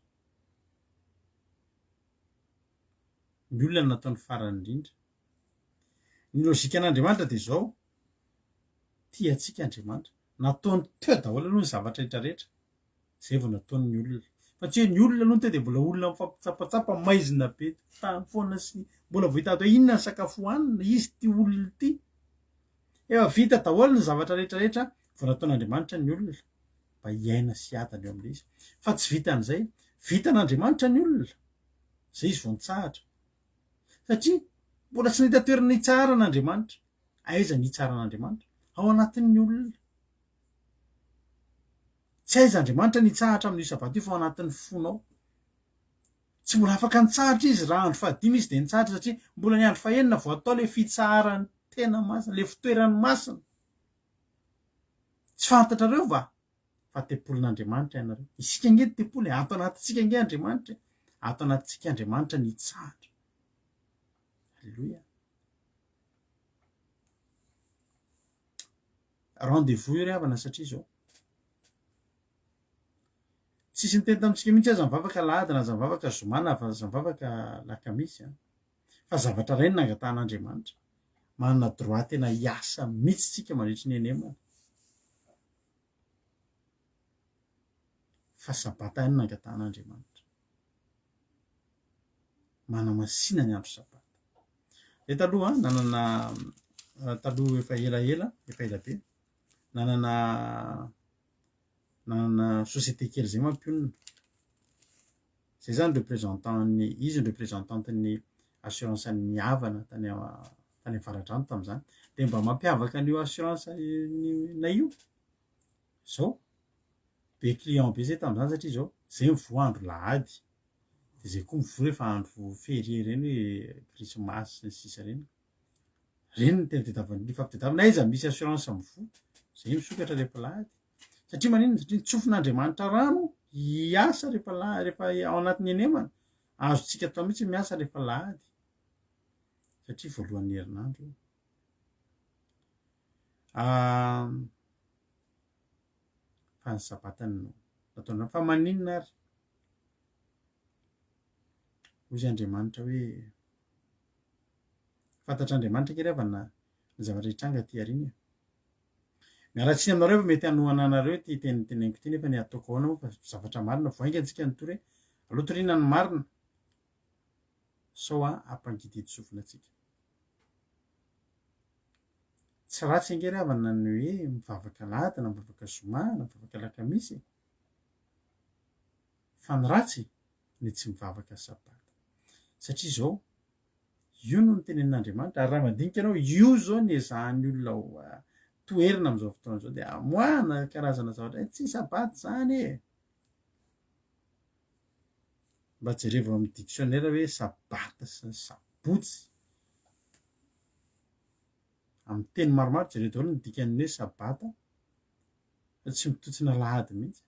ny olona nataony farany indrindra ny lozikan'Andriamanitra de zao tia atsika Andriamanitra nataony teo daholo aloha ny zavatra rehetrarehetra zay vao nataony ny olona fa tsy hoe ny olona aloha te de mbola olona mifampisapatsapa maizina be tany foana sy mbola vohitady hoe inona ny sakafo hohanina izy ty olona ty efa vita daholo ny zavatra rehetrarehetra vao nataon'Andriamanitra ny olona mba hiaina sy adany eo amin'ilay izy fa tsy vitan'izay vitan'Andriamanitra ny olona zay izy vao nitsahatra satria mbola tsy nahita toerana hitsara an'Andriamanitra. Aiza ny hitsara an'Andriamanitra? Ao anatin'ny olona. Tsy aiza Andriamanitra nitsahatra amin'io sabata io fa ao anatin'ny fonao. Tsy mbola afaka nitsahatra izy raha andro fahadimy izy dia nitsahatra satria mbola ny andro fahenina vao atao le fitsarany tena masina, le fitoerany masina. Tsy fantatrareo va? Fa tempolin'Andriamanitra ianareo. Isika nge tempoly, ato anatintsika nge Andriamanitra. Ato anatintsika Andriamanitra nitsahatra. Halleluja. Rendez-vous io ry havana satria zao. Tsisy niteny tamintsika mihitsy aza mivavaka lahady na aza mivavaka zoma na aza mivavaka lakamisy. Fa zavatra iray no nangatan'Andriamanitra. Manana droit tena hiasa mihitsy tsika mandritry ny enemana. Fa sabata ihany nangatan'Andriamanitra. Manamasina ny andro sabata. Dia taloha nanana taloha efa elaela, efa ela be. Nanana société kely zay mampionona. Zay zany représentant-ny, izy ny représentanten'ny assurance ny havana tany Avaradrano tamin'izany. Dia mba mampiavaka an'io assurance na io. Zao be client be zay tamin'izany satria zao zay mivoa andro lahady. Dia zay koa mivoa rehefa andro ferie ireny hoe krismasy sy sisa ireny. Ireny no tena tadiavan'ny fampitadiavana. Aiza misy assurance mivoa, zay misokatra rehefa lahady. Satria maninona? Satria tsofin'Andriamanitra rano hiasa rehefa ao anatin'ny enemana. Azontsika atao mihitsy miasa rehefa lahady. Satria voalohan'ny herinandro. Fa ny sabatany nataona fa maninona ary? Hoy Andriamanitra hoe fantatr'Andriamanitra kely avana ny zavatra hitranga ty arina. Miaratsiny aminareo fa mety hanohana anareo ty teneniko ty nefa ny ataoko ahoana moa fa zavatra marina voaingantsika ny tory aloha toriana ny marina sao ampangidy sofina atsika. Tsy ratsy angery havana ny hoe mivavaka lahady na mivavaka zoma na mivavaka lakamisy. Fa ny ratsy ny tsy mivavaka sabata. Satria zao io no nitenen'Andriamanitra ary raha mandinika ianao io zao ny ezahan'ny olona toerina amin'izao fotoana zao dia amoahana karazana zavatra tsy sabata zany e. Mba jereva amin'ny dictionnaire hoe sabata sy ny sabotsy. Amin'ny teny maromaro jereo daholo ny dikan'ny hoe sabata fa tsy mitotsina lahady mihitsy.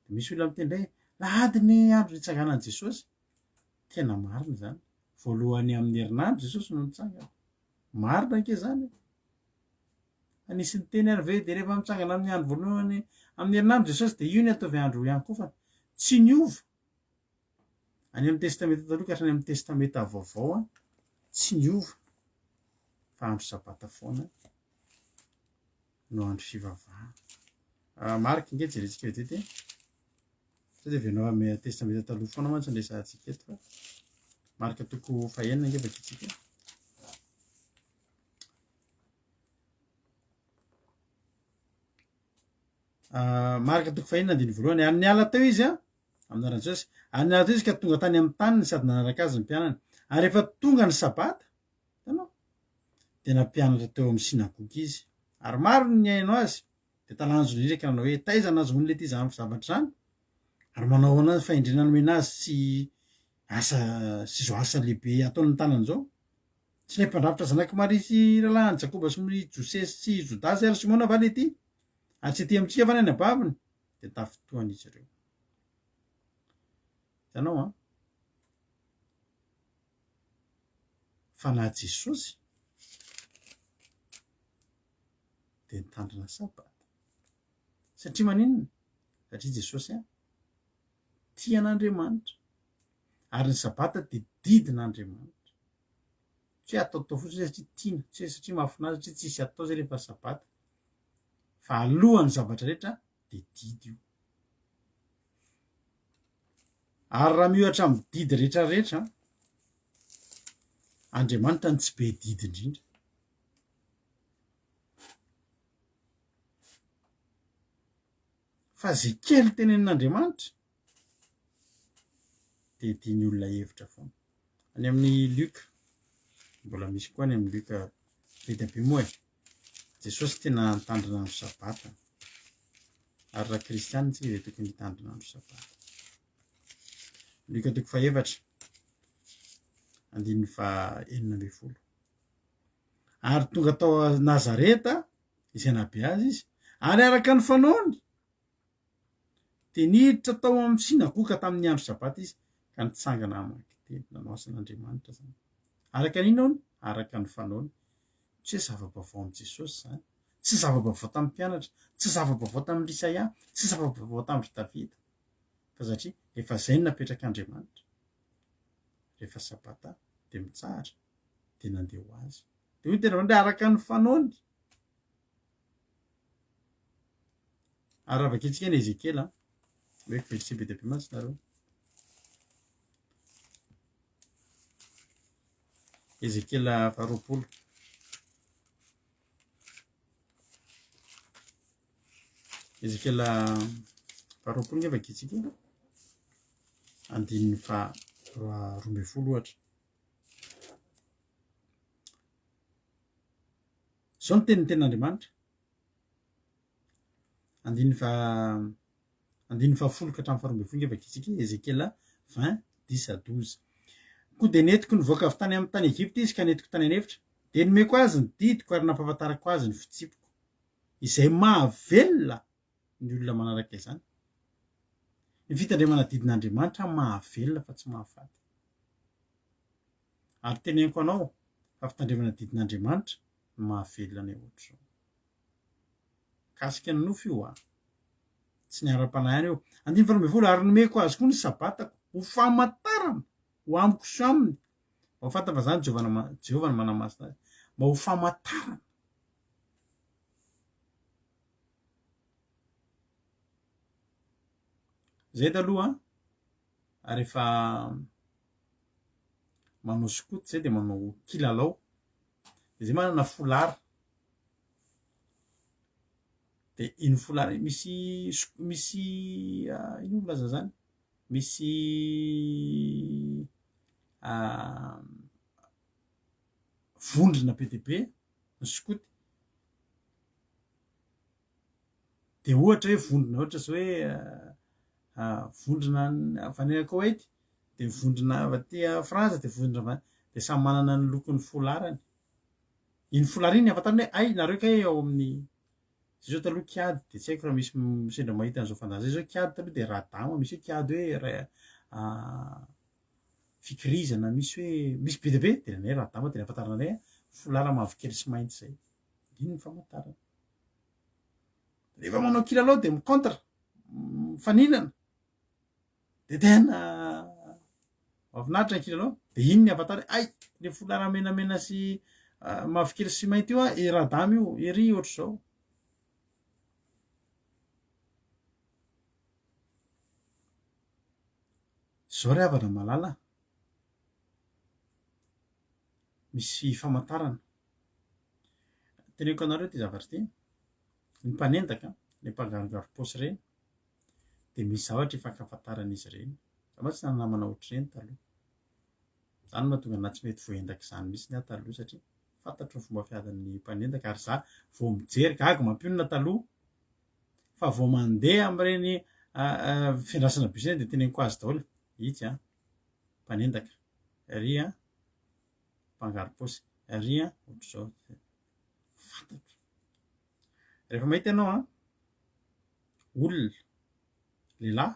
Dia misy olona miteny hoe lahady ny andro nitsanganan'i Jesosy. Tena marina zany. Voalohany amin'ny herinandro Jesosy no nitsangana. Marina anke zany. Anisy ny teny ary ve dia rehefa mitsangana amin'ny andro voalohany amin'ny herinandro Jesosy dia io ny ataovy andro ihany koa fa tsy niova. Any amin'ny testameta taloha ka hatrany amin'ny testameta vaovao tsy niova. Fa andro sabata foana no andro fivavahana. Marika nge jerentsika vedety. Sao dia venao amin'ny testameta taloha foana mantsy nresantsika eto fa marika toko fahenina nge vakitsika. Marika toko fahenina andiny voalohany. Any niala teo izy amin'ny anaran'i Jesosy. Any niala teo izy ka tonga tany amin'ny taniny sady nanaraka azy ny mpianany. Ary rehefa tonga ny sabata tanao dia nampianatra teo amin'ny sinagogy izy. Ary maro ny hainao azy. Dia talanjony indrindra ka nanao hoe taiza nazony le ty zany zavatra zany. Ary manao anazy fahendrena nomena azy sy zao asa lehibe ataony ny tanany zao. Tsy nay mpandrafitra zanaky Maria sy lalàny Jakoba sy Jose sy Jodasy ary Simona va le ty? Ary tsy ety amintsika va ny any abaviny? Dia tafitoany izy ireo. Hitanao fa na Jesosy dia nitandrina sabata. Satria maninona? Satria Jesosy tia an'Andriamanitra. Ary ny sabata dia didin'Andriamanitra. Tsy atao fotsiny satria tiana, tsy satria mahafinaritra, satria tsisy atao zay rehefa sabata. Fa alohan'ny zavatra rehetra dia didy io. Ary raha miohatra amin'ny didy rehetra rehetra, Andriamanitra ny tsy be didy indrindra. Fa zay kely tenenin'Andriamanitra dia tiany olona hevitra foana. Any amin'ny Luc mbola misy koa ny amin'ny lika vita be moa e. Jesosy tena nitandrina andro sabata ary raha kristianina tsika dia tokony hitandrina andro sabata. Lika toko fahaefatra andininy fahaenina ambin'ny folo. Ary tonga tao Nazareta izay nabe azy izy ary araka ny fanaony dia niditra tao amin'ny sinagoga tamin'ny andro sabata izy ka nitsangana mamaky teny nanoasan'Andriamanitra zany. Araka n'inona hono? Araka ny fanaony. Tsy hoe zava-baovao amin'i Jesosy zany, tsy zava-baovao tamin'ny mpianatra, tsy zava-baovao tamin'ny Isaia, tsy zava-baovao tamin'ny Davida, fa satria efa zay no napetrak'Andriamanitra. Rehefa sabata dia mitsahatra dia nandeha ho azy. Dia hoy tena hoe araka ny fanaony. Ary raha vakintsika ny Ezekiela hoe verset be dia be mantsy nareo. Ezekiela 20. Ezekiela 20 nge vakintsika andininy roa ambin'ny folo ohatra. Zao ny tenin'Andriamanitra. Andininy fahafolo ka hatramin'ny faharoa ambin'ny folo nge vakintsika Ezekiela 20:10-12. Koa dia netiko nivoaka avy tany amin'ny tany Egypta izy ka netiko tany anefitra dia nomeko azy ny didiko ary nampahafantarako azy ny fitsipiko izay mahavelona ny olona manaraka izany. Ny fitandremana didin'Andriamanitra mahavelona fa tsy mahafaty. Ary teneniko anao fa fitandremana didin'Andriamanitra mahavelona ny ohatr'izao. Kasika ny nofo io tsy ny ara-panahy io. Andininy faharoa ambin'ny folo ary nomeko azy koa ny sabatako ho famantarana ho amiko sy aminy. Ao fantatra fa zany Jehovah no manamasina azy. Mba ho famantarana. Zay taloha rehefa manao skoto zay dia manao kilalao. Dia zay manana folara. Dia iny folara misy ino milaza zany? Misy vondrona be dia be ny skoty. Dia ohatra hoe vondrona ohatra zao hoe vondrona avy any Koweït dia vondrona avy aty Frantsa dia vondrona dia samy manana ny lokon'ny folarany. Iny folara iny ahafantarana hoe ay nareo kay ao amin'ny zao taloha kiady dia tsy haiko raha misy sendra mahita an'izao fandahaza zao kiady taloha dia radama, misy hoe kiady hoe fikirizana, misy hoe misy be dia be dia nay radama dia ahafantarana anay folara mavokely sy mainty zay. Iny ny famantarana. Rehefa manao kilalao dia mikontra, mifaninana dia tena mahafinaritra ny kilalao. Dia iny ny ahafantarana ay le folara menamena sy mavokely sy mainty io radama io ery ohatr'izao. Zao ry havana malala. Misy famantarana. Teneniko anareo ty zavatra ty. Ny mpanendaka, ny mpangarongaro paosy ireny dia misy zavatra ifankafantarana izy ireny. Zaho tsy nanana namana ohatr'ireny taloha. Zany mahatonga na tsy mety voendaka izany mihitsy ny ahy taloha satria fantatro ny fomba fiadan'ny mpanendaka ary za vao mijery gaga mampionona taloha fa vao mandeha amin'ireny fiandrasana bus dia teneniko azy daholo. Itsy mpanendaka, ery mpangaro paosy, ery ohatr'izao. Fantatro. Rehefa mahita ianao olona lehilahy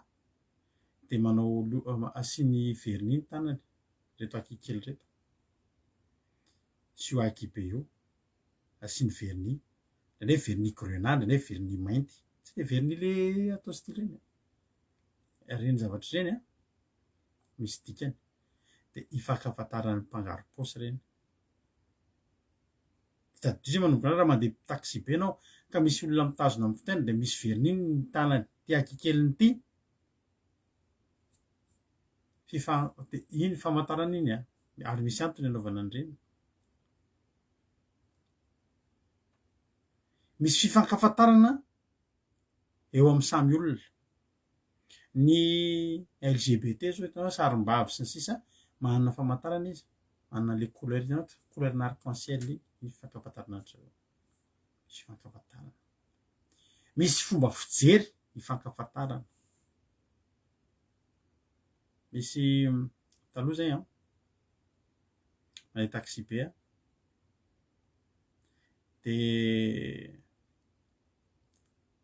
dia manao asiany vernis ny tanany, reto akiky kely reto. Sy io akiky be io asiany vernis, ndraindray vernis grenat, ndraindray vernis mainty, tsy dia vernis le atao style ireny. Ireny zavatra ireny misy dikany dia ifankafantarana mpangaro paosy ireny. Tadidisy manomboka raha mandeha taxi be ianao ka misy olona mitazona amin'ny fitainy dia misy vernis ny tanany ty akikeliny ty. Dia iny famantarana iny ary misy antony anaovana an'ireny. Misy fifankafantarana eo amin'ny samy olona. Ny LGBT zao hitanao sarim-bavy sy ny sisa manana famantarana izy. manana le couleur arc-en-ciel ifankafatarana an'izao. Misy fankafatarana. Misy fomba fijery ifankafatarana. Misy taloha zay manay taxi be de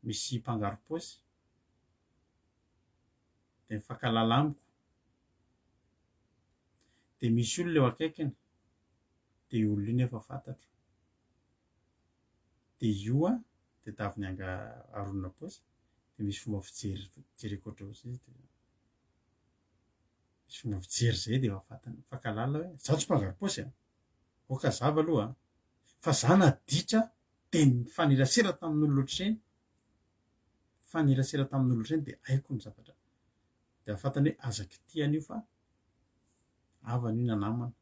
misy mpangaro paosy de mifankalala amiko de misy olona eo akaikiny de olona iny efa fantatro de io de taviny aronona paosy de misy fomba fijery koatra zay de misy fomba fijery zay de efa fantany mifankalala hoe zaho tsy mpangaro paosy oka zava aloha fa za naditra de nifanerasera tamin'olona ohatr'ireny fanerasera tamin'olona ohatr'ireny de haiko ny zavatra de afatany hoe azaky tian'io fa havana io nanamana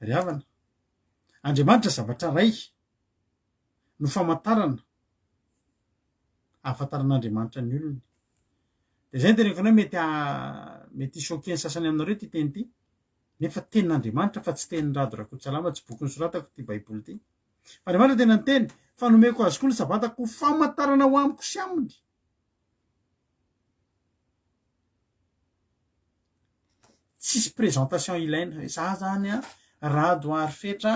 ry havana Andriamanitra zavatra ray no famantarana ahafantaran'Andriamanitra ny olony de zay ny teneniko anao mety choquer ny sasany aminareo ty teny ty nefa tenin'Andriamanitra fa tsy tenin'ny Rado Rakotsalama tsy boky nosoratako ty baiboly ty fa Andriamanitra tena niteny fa nomeko azy koa ny savatako famantarana ho amiko sy aminy. Tsisy présentation ilaina hoe za zany rado ary fetra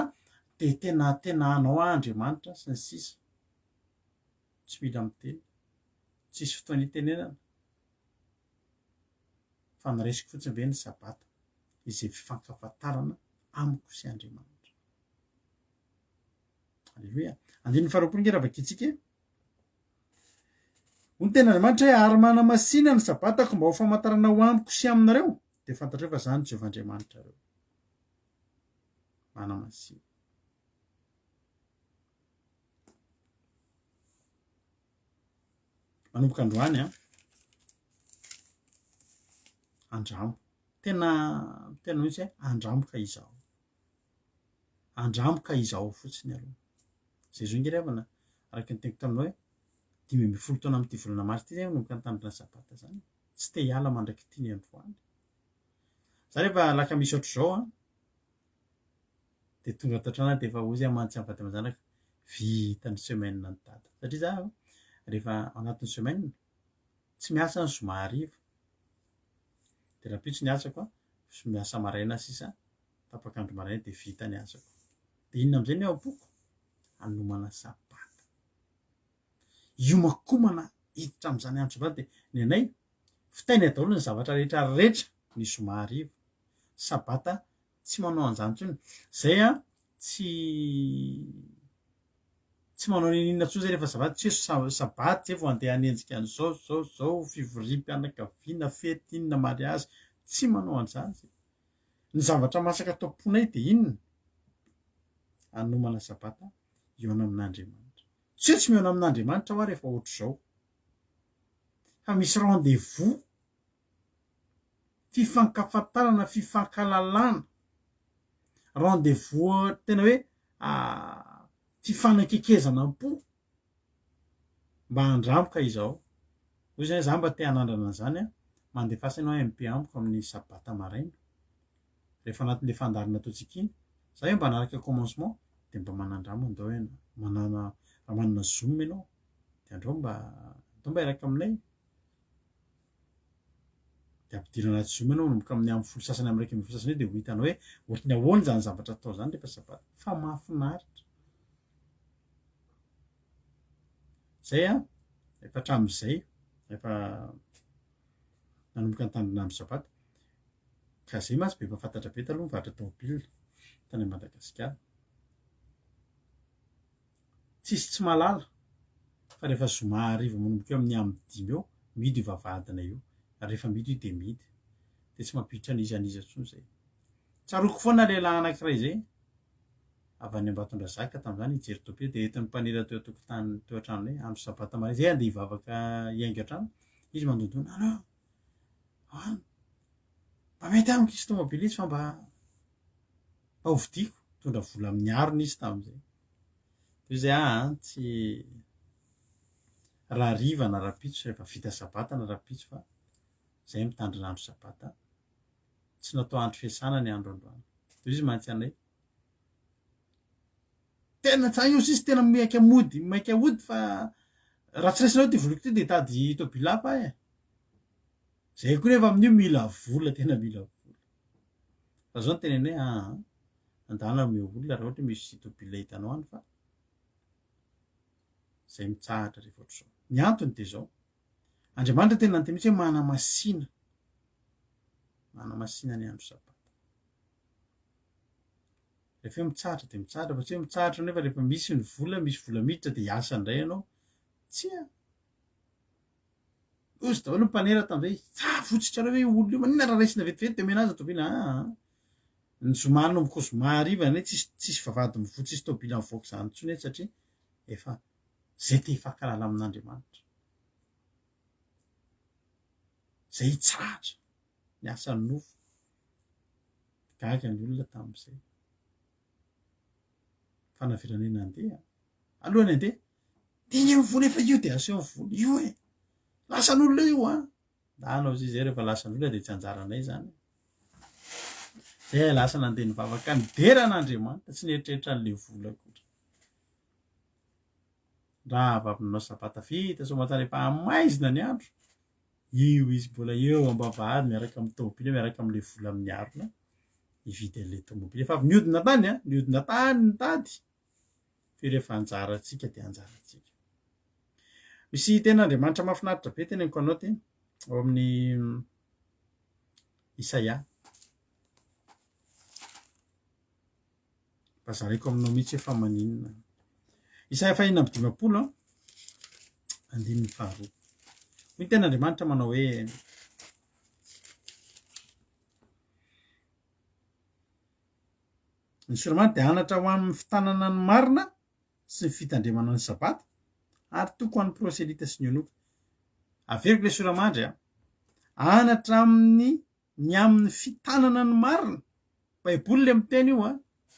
de tena anao Andriamanitra sy ny sisa. Tsy mila miteny, tsisy fotoana itenenana fa niresiko fotsiny ve ny sabata izay fifankafatarana amiko sy Andriamanitra. Alleluia. Andininy faharoapolo nge raha vakitsika ny ten'Andriamanitra hoe ary manamasina ny sabatako mba ho famantarana ho amiko sy aminareo de fantatreo fa zany Jehovah Andriamanitra reo. Manamasina. Manomboka androany andramo tena mihitsy andramoka izaho. Andramoka izaho fotsiny aloha. Zay zao nge revana araka ny teniko taminao hoe 5 taona amin'ity volana mars ty zay manomboka nitandrina sabata zany. Tsy te hiala mandraky ty ny androany. Za rehefa laka misy ohatr'izao de tonga ato an-trano de efa ozy mantsy amin'ny vady aman-janaka vita ny semaine ny data satria za rehefa anatin'ny semaine tsy miasa ny zoma hariva de raha pitsy ny asako miasa maraina sisa tapakandro maraina de vita ny asako de inona am'izay ny apoko anomana sabata iomakomana hiditra am'izany andro sabata de ny anay fitainy daholo ny zavatra rehetra ny zoma hariva sabata tsy manao an'izany tsony zay tsy manao ninona tsoa zay rehefa sabata tsy hoe sabata zay vao andeha hanenjika an'izao fivorim-pianakaviana fety inona mariazy tsy manao an'izany zay. Ny zavatra masaka tomponay de inona anomana sabata eo amin'Andriamanitra tsy hoe tsy mihaona amin'Andriamanitra aho rehefa ohatr'izao fa misy rendez-vous fifankafatarana fifankalalana rendez-vous tena hoe fifanakekezana am-po mba handramoka izao. Hoy zany za mba te hanandrana an'izany mandefasa ianao MP amiko amin'ny sabata maraina rehefa anatin'le fandarina ataontsika iny za hoe mba hanaraka commencement de mba manandramo andao ianao manana zoom ianao de andao mba hiaraka aminay de ampidirana anaty zoom ianao manomboka amin'ny amin'ny folo sasany amin'ny 1 sasany de ho hitanao hoe ohatrany ahoana zany zavatra atao zany rehefa sabata fa mahafinaritra zay efa hatramin'izay efa nanomboka nitandrina amin'ny sabata ka zay matsy be mpafantatra be taloha mivarotra tomobila tany Madagasikara tsisy tsy malala fa rehefa zoma hariva manomboka eo amin'ny 5 eo midy io vavahadina io rehefa midy io de midy de tsy mampiditra an'izaniza tsony zay. Tsaroako foana lehilahy anankiray zay avy any Ambatondrazaka tamin'izany hijery topia de entin'ny mpanera teo an-tokotany teo an-tranonay andro sabata maraina zay andeha hivavaka hiainga trano izy mandondona anao mba mety amiko izy tomobily izy fa mba hovidiako tondra vola amin'ny arony izy tamin'izay toy zay tsy raha riva na rapitso rehefa vita sabata na rapitso fa zay mitandrina andro sabata tsy natao andro fiasana ny andro androany de izy mantsy anay tena tsa io sisy tena maika ody fa raha tsy resinao ty voliko ty de tady tôbila hafa zay koa nefa amin'io mila vola tena mila vola fa zao ny tenenay andala meo olona raha ohatra misy tôbila hitanao any fa zay mitsahatra rehefa ohatr'izao ny antony de zao Andriamanitra tena ny misy hoe mana masina ny andro sabata rehefa mitsahatra de mitsahatra fa tsy hoe mitsahatra nefa rehefa misy vola miditra de hiasa indray ianao tsy ozy daholo mpanera tam'izay fotsitrareo hoe olona io manina raha raisina vetivety de menazy tôbila ny zomary no miko zomary ivany tsisy vavady mivoa tsisy tôbila mivoaka zany intsony satria efa zay te hifankalala amin'Andriamanitra zay hitsahatra ny asan'ny nofo gaga ny olona tamin'izay fanaviranena andeha alohany andeha diny eo vola efa io de aseho vola io lasan'olona io anao zay zay rehefa lasan'olona de tsy anjaranay zany zay lasa nandeha nivavaka ny deran'Andriamanitra tsy nieritreritra n'le vola kotra raha vavinao sabata vita somatany efa amaizina ny andro io izy mbola eo ambavahady miaraka amin'ny tômobily miaraka amin'le vola amin'ny arona hividy an'le tômobily efa avy niodina tany niodina tany ny tady fe rehefa anjarantsika de anjarantsika misy ten'Andriamanitra mahafinaritra be teneniko anao ty ao amin'ny Isaia bazaraiko aminao mihitsy efa maninona Isaia 5:20 andininy faharoa ny ten'Andriamanitra manao hoe ny soramany de anatra ho amin'ny fitanana ny marina sy ny fitandremana ny sabata ary toko ho an'ny proselita sy ny onoka averiko le soramandry anatra amin'ny fitanana ny marina baiboly le miteny io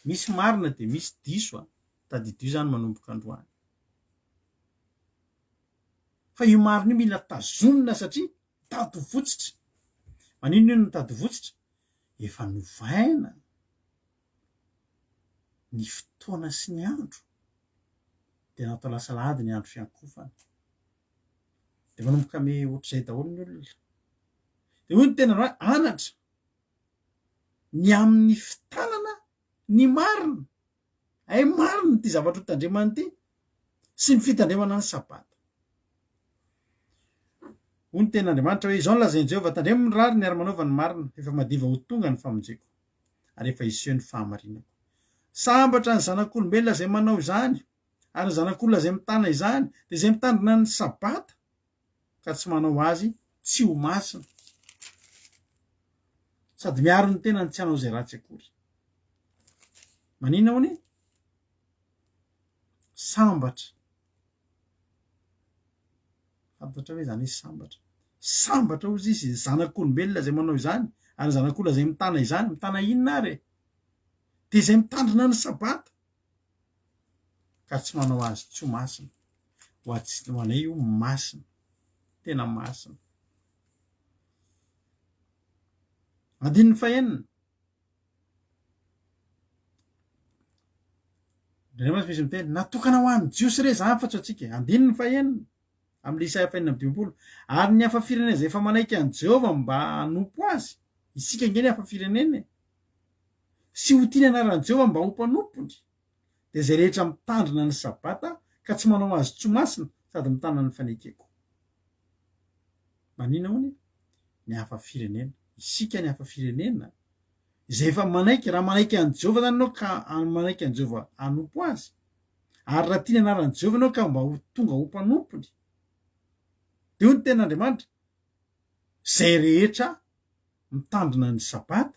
misy marina de misy diso tadidio zany manomboka androany fa io marina io mila tazomina satria tady votsitra manino io no tady votsitra efa novaina ny fotoana sy ny andro de natao lasa lahady ny andro fiankofana de manomboka me ohatr'izay daholo ny olona de hoy ny tena anatra ny amin'ny fitanana ny marina marina ty zavatra ho tandremany ty sy ny fitandremana ny sabata hoy ny ten'Andriamanitra hoe izao nolazainy Jehovah tandremo ny rary ny ara-manaova ny marina efa madiva ho tonga ny famonjeko ary efa iseho ny fahamarinako sambatra ny zanak'olombelona zay manao izany ary ny zanak'olona zay mitana izany de zay mitandrina ny sabata ka tsy manao azy tsy ho masina sady miaro ny tenany tsy hanao zay ratsy akory manina hony sambatra fantatra hoe zany izy sambatra ozy izy zanak'olombelona zay manao izany ary ny zanak'olona zay mitana izany mitana inona ary de zay mitandrina ny sabata ka tsy manao azy tsy ho masina ho anay io masina tena masina andininy fahenina Andriamanitra misy miteny natokana ho an'ny jiosy re zany fa tsy atsika andininy fahenina amin'ny Isaia 5:20 ary ny hafa firenena zay efa manaiky an Jehovah mba hanompo azy isika ngeny hafa firenena sy ho tiany anaran'i Jehovah mba ho mpanompony de zay rehetra mitandrina ny sabata ka tsy manao azy tsy masina sady mitana ny fanekeko manina hony ny hafa firenena isika ny hafa firenena zay efa manaiky raha manaiky an Jehovah zany anao ka manaiky an Jehovah hanompo azy ary raha tiany anaran'i Jehovah anao ka mba ho tonga ho mpanompony de hoy ny ten'Andriamanitra zay rehetra mitandrina ny sabata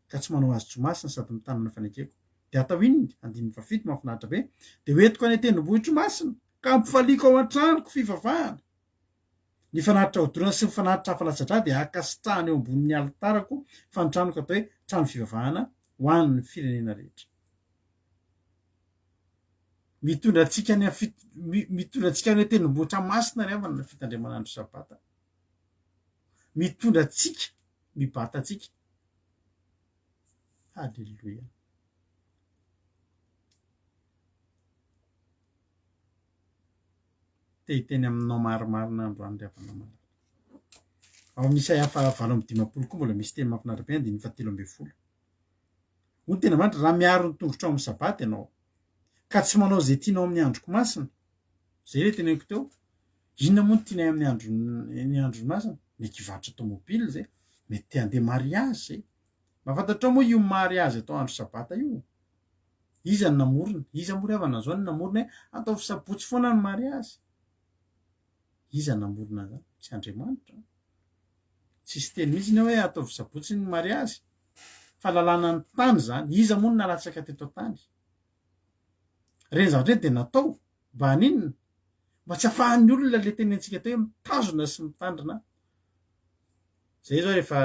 ka tsy manao azy tsy masina sady mitana ny fanekeko de atao inony andininy fafito mahafinaritra be de hoentiko any tendrombohitro masina ka ampifaliako ao an-tranoko fivavahana ny fanatitra hodorana sy ny fanatitra hafalatsadra de akasitrahany eo ambonin'ny alitarako fa ny tranoko atao hoe trano fivavahana ho an'ny firenena rehetra mitondra antsika ny tendrombohitra masina ry avana ny fitandreman'andro sabata mitondra antsika mibata antsika Halleloia. Teny aminao maromarina androany ry havana malala. Ao misy hafa 7:10 koa mbola misy teny mahafinaritra be 7:13. Hoy tena mandry raha miaro ny tongotra ao amin'ny sabaty ianao ka tsy manao zay tianao amin'ny androko masina. Zay le teneniko teo. Inona moa no tianay amin'ny andro masina? Mety hivarotra tômôbily zay, mety handeha mariazy zay. Mahafantatrao moa io mariazy atao andro sabata io. Iza ny namorona? Iza moa ry havana zao ny namorona hoe atao sabotsy foana ny mariazy? Iza ny namorona zany? Tsy Andriamanitra. Tsisy teny mihitsy ny hoe atao sabotsy ny mariazy. Fa lalàna ny tany zany. Iza moa no nalatsaka teto tany? Reny zavatra reny dia natao mba haninona? Mba tsy hafahan'ny olona le tenentsika teo hoe mitazona sy mitandrina. Zay zao rehefa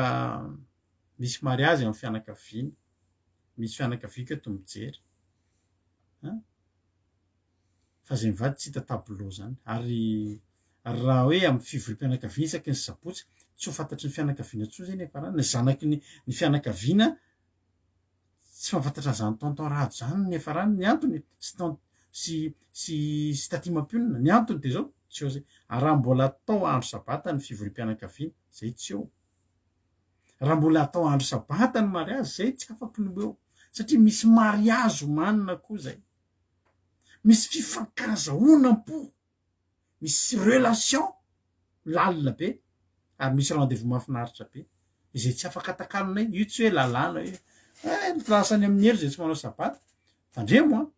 misy mariazy amin'ny fianakaviana, misy fianakaviana eto mijery. Fa zay mivady tsy hita tableau zany. Ary raha hoe amin'ny fivoriam-pianakaviana isaky ny sabotsy, tsy ho fantatry ny fianakaviana intsony zay nefa raha ny zanaky ny fianakaviana tsy mahafantatra zany tonton-rado zany nefa raha ny antony sy tatimam-pionina. Ny antony dia zao tsy eo zay. Raha mbola atao andro sabata ny fivoriam-pianakaviana, zay tsy eo. Raha mbola atao andro sabata ny mariazy, zay tsy afaka no eo. Satria misy mariazy manina koa zay. Misy fifankazahoana-po. Misy relation lalina be ary misy rendez-vous mahafinaritra be. Izay tsy afaka atakanonay. Io tsy hoe lalàna hoe lasany amin'ny hery zay tsy manao sabata. Tandremo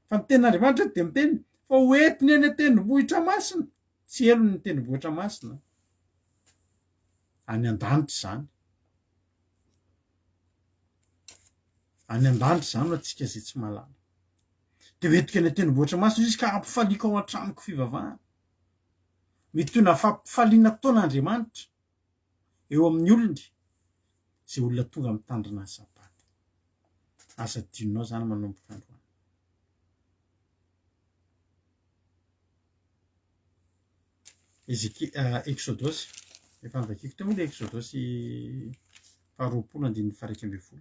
fa ny tenin'Andriamanitra dia miteny fa hoentiny eny an-tendrombohitra masina. Tsy elo ny tendrombohitra masina. Any an-danitra zany. Any an-danitra zany no atsika zay tsy malala. Dia hoentiko eny an-tendrombohitra masina izy ka ampifaliako ao an-tranoko fivavahana. Mety toy na fampifaliana taon'Andriamanitra eo amin'ny olony izay olona tonga mitandrina ny sabata. Asa dinonao zany manomboka androany. Exodosy. Efa nivakiko teo moa le Exodosy 20:1-12.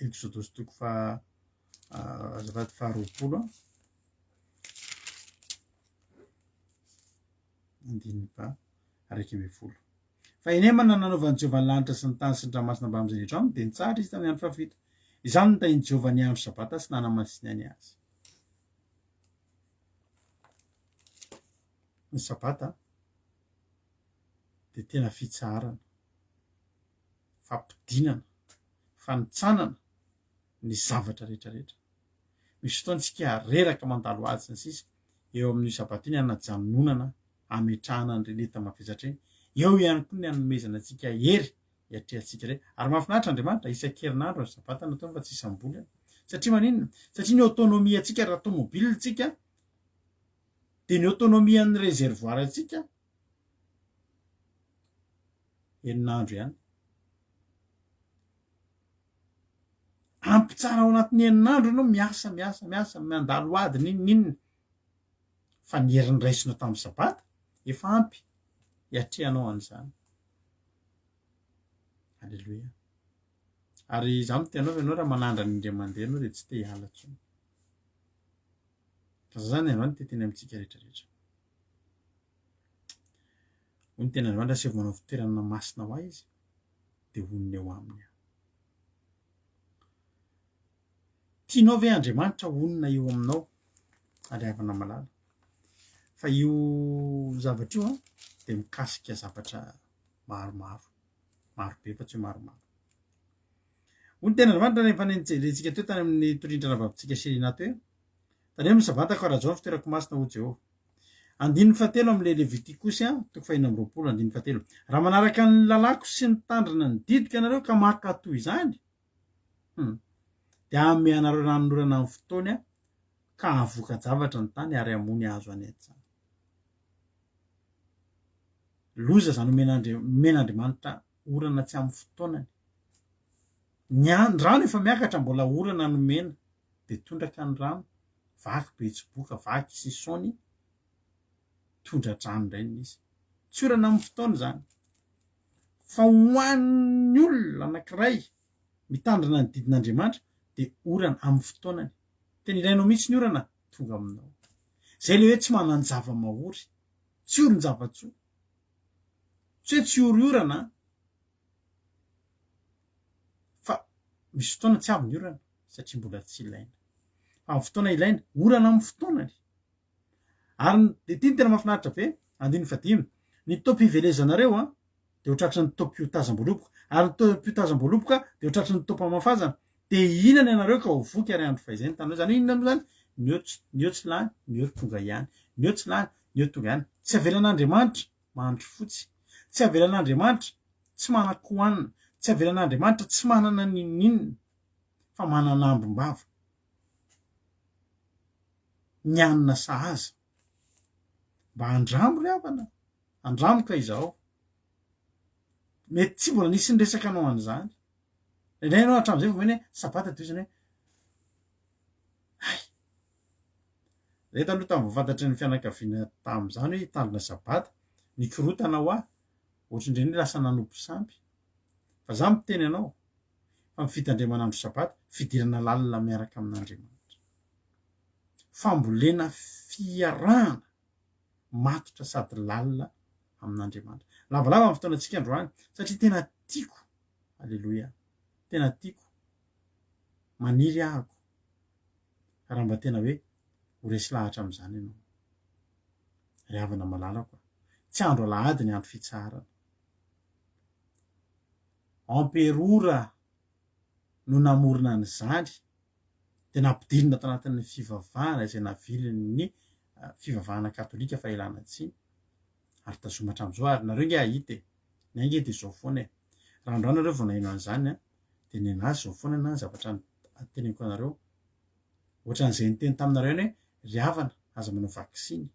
Exodosy toko fa azafady 20 1:12. Fa eny mana nanaovan'i Jehovah ny lanitra sy ny tany sy ny ranomasina mba amin'izay rehetra aminy dia nitsara izy tamin'ny andro fahafito. Izany no nitahian'i Jehovah ny andro sabata sy nanamasinany azy. Ny sabata dia tena fitsarana, fampidinana, fanitsanana ny zavatra rehetrarehetra. Misy fotoana tsika reraka mandalo ady sy ny sisa eo amin'io sabata iny hanajanonana ametrahana ny reneta mavesatra iny. Eo ihany koa ny hanomezana antsika hery hiatrehantsika re. Ary mahafinaritra Andriamanitra isan-kerinandro ny sabata natao fa tsy isam-boly. Satria maninona? Satria ny autonomie antsika raha tômôbily tsika dia ny autonomie an'ny réservoir antsika herinandro ihany. Ampy tsara ao anatin'ny herinandro ianao miasa mandalo ady ninona. Fa ny herin'ny raisinao tamin'ny sabata efa ampy hiatrehanao an'izany. Halleloia. Ary izaho no tianao ianao raha manandra ny indray mandeha ianao dia tsy te hiala intsony. Zany Andriamanitra teteny amintsika rehetrarehetra. Hoy ny tena Andriamanitra asy manao fitoerana masina ho ahy izy dia honony eo aminy. Tianao ve Andriamanitra honona eo aminao ary havana malala? Fa io zavatra io dia mikasika zavatra maromaro be fa tsy maromaro. Hoy ny tena Andriamanitra rehefa nentsika teo tany amin'ny torindrina vavintsika Serina teo. Tany amin'ny sabata ka raha zao fitoerako masina ho Jehovah. 9:7 amin'ilay Levitikosy toko 4:20. Raha manaraka ny lalako sy ny tandrina ny didika anareo ka mankatoy izany dia ame anareo ranonorana amin'ny fotoany ka havoaka zavatra ny tany ary hamony hazo any an-tsana. Loza zany men'Andriamanitra orana tsy amin'ny fotoanany. Ny rano efa miakatra mbola orana nomena dia tondraka ny rano. Vaky betsiboka, vaky sisony, tondra-drano indray izy. Tsy orana amin'ny fotoana zany. fa hoan'ny olona anankiray mitandrina ny didin'Andriamanitra dia orana amin'ny fotoanany. Tena ilainao mihitsy ny orana tonga aminao. Zay le hoe tsy manana zava-mahory, tsy ory ny zava-tsoa. Tsy hoe tsy ory orana, fa misy fotoana tsy avy ny orana satria mbola tsy ilaina. Fa amin'ny fotoana ilaina, orana amin'ny fotoanany. Ary dia ity tena mahafinaritra be, 5, ny taom-pivelezanareo dia ho tratry ny taom-piotazam-boloboka, ary ny taom-piotazam-boloboka dia ho tratry ny taom-pamafazana. Dia inona ianareo ka ho voky ary andro fahizay ny tanao zany? Inona moa zany? Ny eo tsy lany, ny eo tonga ihany. Ny eo tsy lany, ny eo tonga ihany. Tsy avelan'Andriamanitra mahandro fotsy. Tsy avelan'Andriamanitra tsy manan-kohanina. Tsy avelan'Andriamanitra tsy manana ninina, fa manana ambom-bava. Ny anina sahaza. Mba andramo ry havana, andramoka izaho. Mety tsy mbola nisy nyresaka anao an'izany. Ilainao hatramin'izay vao meny hoe sabata dia izany hoe hay. Zay taloha tamin'ny vao fantatry ny fianakaviana tamin'izany hoe hitandrina sabata, nikorotana ho aho, ohatr'indreny hoe lasa nanompo sampy. Fa za miteny anao fa ny fitandremana andro sabata, fidirana lalina miaraka amin'Andriamanitra. Fambolena fiarahana matotra sady lalina amin'Andriamanitra. Lavalava amin'ny fotoanantsika androany satria tena tiako. Alleloia. Tena tiako. Maniry ahako. Raha mba tena hoe ho resy lahatra amin'izany ianao. Ry havana malalako. Tsy andro alahady ny andro fitsarana. Amperora no namorona an'izany dia nampidirina tao anatin'ny fivavahana izay navilin'ny fivavahana katolika fa ilana tsiny. Ary tazoma hatramin'izao ary nareo nge ahita ny ange dia izao foana e. Raha androany nareo vao naheno an'izany dia ny anazy izao foana na zavatra teneniko anareo. Ohatran'izay niteny taminareo hoe ry havana aza manao vaksiny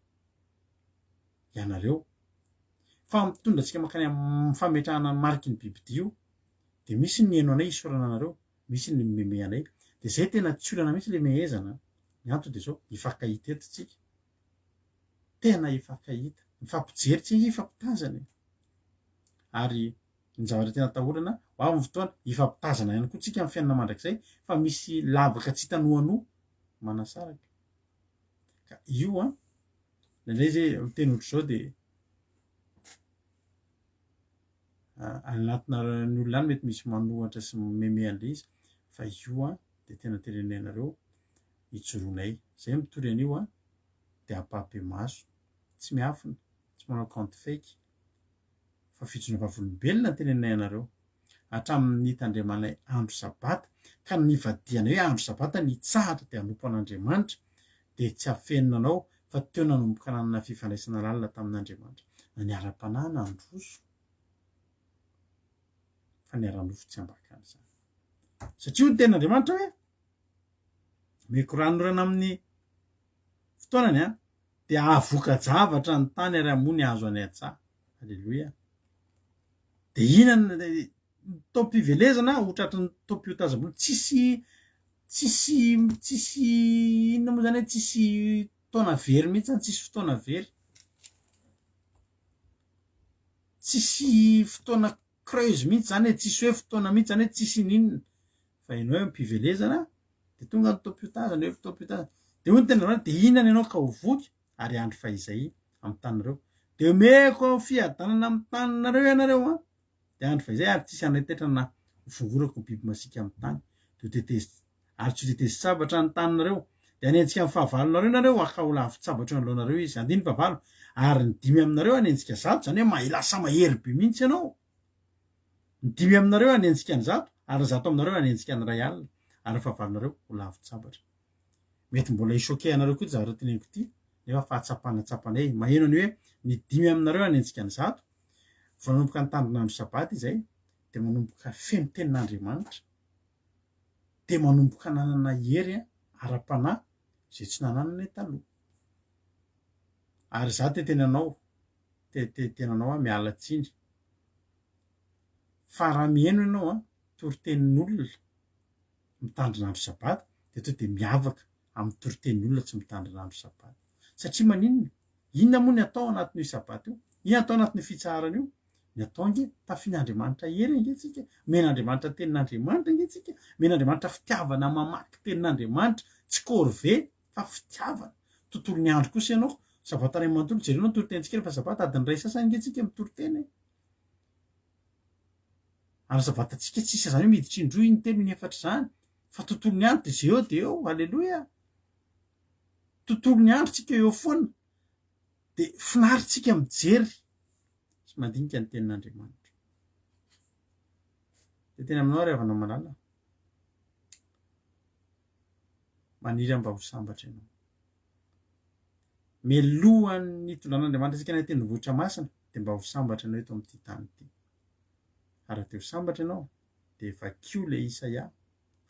ianareo. Fa mitondra antsika mankany amin'ny fametrahana ny mariky ny bibidio dia misy ny heno anay isorana anareo, misy ny meme anay. Dia izay tena tsy olana mihitsy ilay mehezana. Ny antony dia izao hifankahita eto tsika. Tena hifankahita. Mifampijery tsika, hifampitazana. Ary ny zavatra tena atahorana ho avy ny fotoana hifampitazana ihany koa tsika amin'ny fiainana mandrakizay fa misy lavaka tsy hitanoano manasaraka. Ka io ilay zay miteny ohatr'izao dia anatina ny olona any mety misy manohatra sy meme an'ilay izy fa io dia tena tenenay anareo hijoroanay. Izay mitory an'io dia apape maso, tsy miafina, tsy manao compte fake fa fijoroana vavolombelona tenenay anareo hatramin'ny tandremanay andro sabata ka ny vadianay hoe andro sabata ny tsahatra dia hanompo an'Andriamanitra dia tsy hafenina anao fa teo nanomboka nanana fifandraisana lalina tamin'Andriamanitra. Na ny ara-panahy na androso fa ny ara-nofo tsy ambakany izany. Satria ny ten'Andriamanitra hoe meko ranorana amin'ny fotoanany dia avoka-javatra ny tany ary hamony hazo any an-tsaha. Alleloia. Dia inona taom-pivelezana ho tratry ny taom-piotazam-boloboka. Tsisy inona moa zany hoe tsisy fotoana very mihitsy zany, tsisy fotoana very. Tsisy fotoana creuse mihitsy zany hoe tsisy hoe fotoana mihitsy zany hoe tsisy ninona. Fa ianao hoe mpivelezana dia tonga ny taom-piotazana, eo taom-piotazana. Dia hoy ny tenanao dia inona ianao ka ho voky ary andro fahizay amin'ny taninareo. Dia omeko fiadanana amin'ny taninareo ianareo dia andro fahizay ary tsisy anatetrana vongorako ny biby masika amin'ny tany. Ary tsy ho tetezi sabatra ny taninareo. Dia hanenjika amin'ny fahavalonareo ianareo aka ho lavitsabatra eo anoloanareo izy. 5 ary ny 5 aminareo hanenjika 100 izany hoe lasa mahery be mihitsy ianao. Ny 5 aminareo hanenjika ny 100 ary ny 100 aminareo hanenjika ny 100 alina ary fahavalonareo ho lavitsabatra. Mety mbola isoke anareo koa zavatra teneniko ity nefa fahatsapanatsapana maheno ny hoe ny 5 aminareo hanenjika ny 100 vao nanomboka ny tandronandro sabata izay dia manomboka feno tenin'Andriamanitra dia manomboka nanana hery ara-panahy izay tsy nananana taloha. Ary za tenanao miala tsiny fa raha miheno ianao toritenin'olona mitandrina andro sabata dia to dia miavaka amin'ny toritenin'olona tsy mitandrina andro sabata. Satria maninona? Inona moa ny atao anatin'io sabata io? Inona atao anatin'ny fitsaharana io? ny atao nge tafian'Andriamanitra ery nge tsika, men'Andriamanitra tenin'Andriamanitra nge tsika, men'Andriamanitra fitiavana mamaky tenin'Andriamanitra, tsy korve fa fitiavana. Tontolo ny andro kosa ianao sabata ray manontolo jerenao mitory-tentsika fa sabata adiny ray sasany nge tsika mitory-teny. Ary sabatatsika tsisa zany hoe miditra indroa iny telo ny efatra zany, fa tontolo ny andro de eo, alleloia. Tontolo ny andro tsika eo foana, de finaritsika mijery sy mandinika ny tenin'Andriamanitra. De tena aminao ry havana malala, maniry mba ho sambatra ianao. Melohan'ny tondran'Andriamanitra tsika na tendrombohitra masina de mba ho sambatra ianao eto amin'ity tany ity. Ary te ho sambatra ianao de vakio le Isaia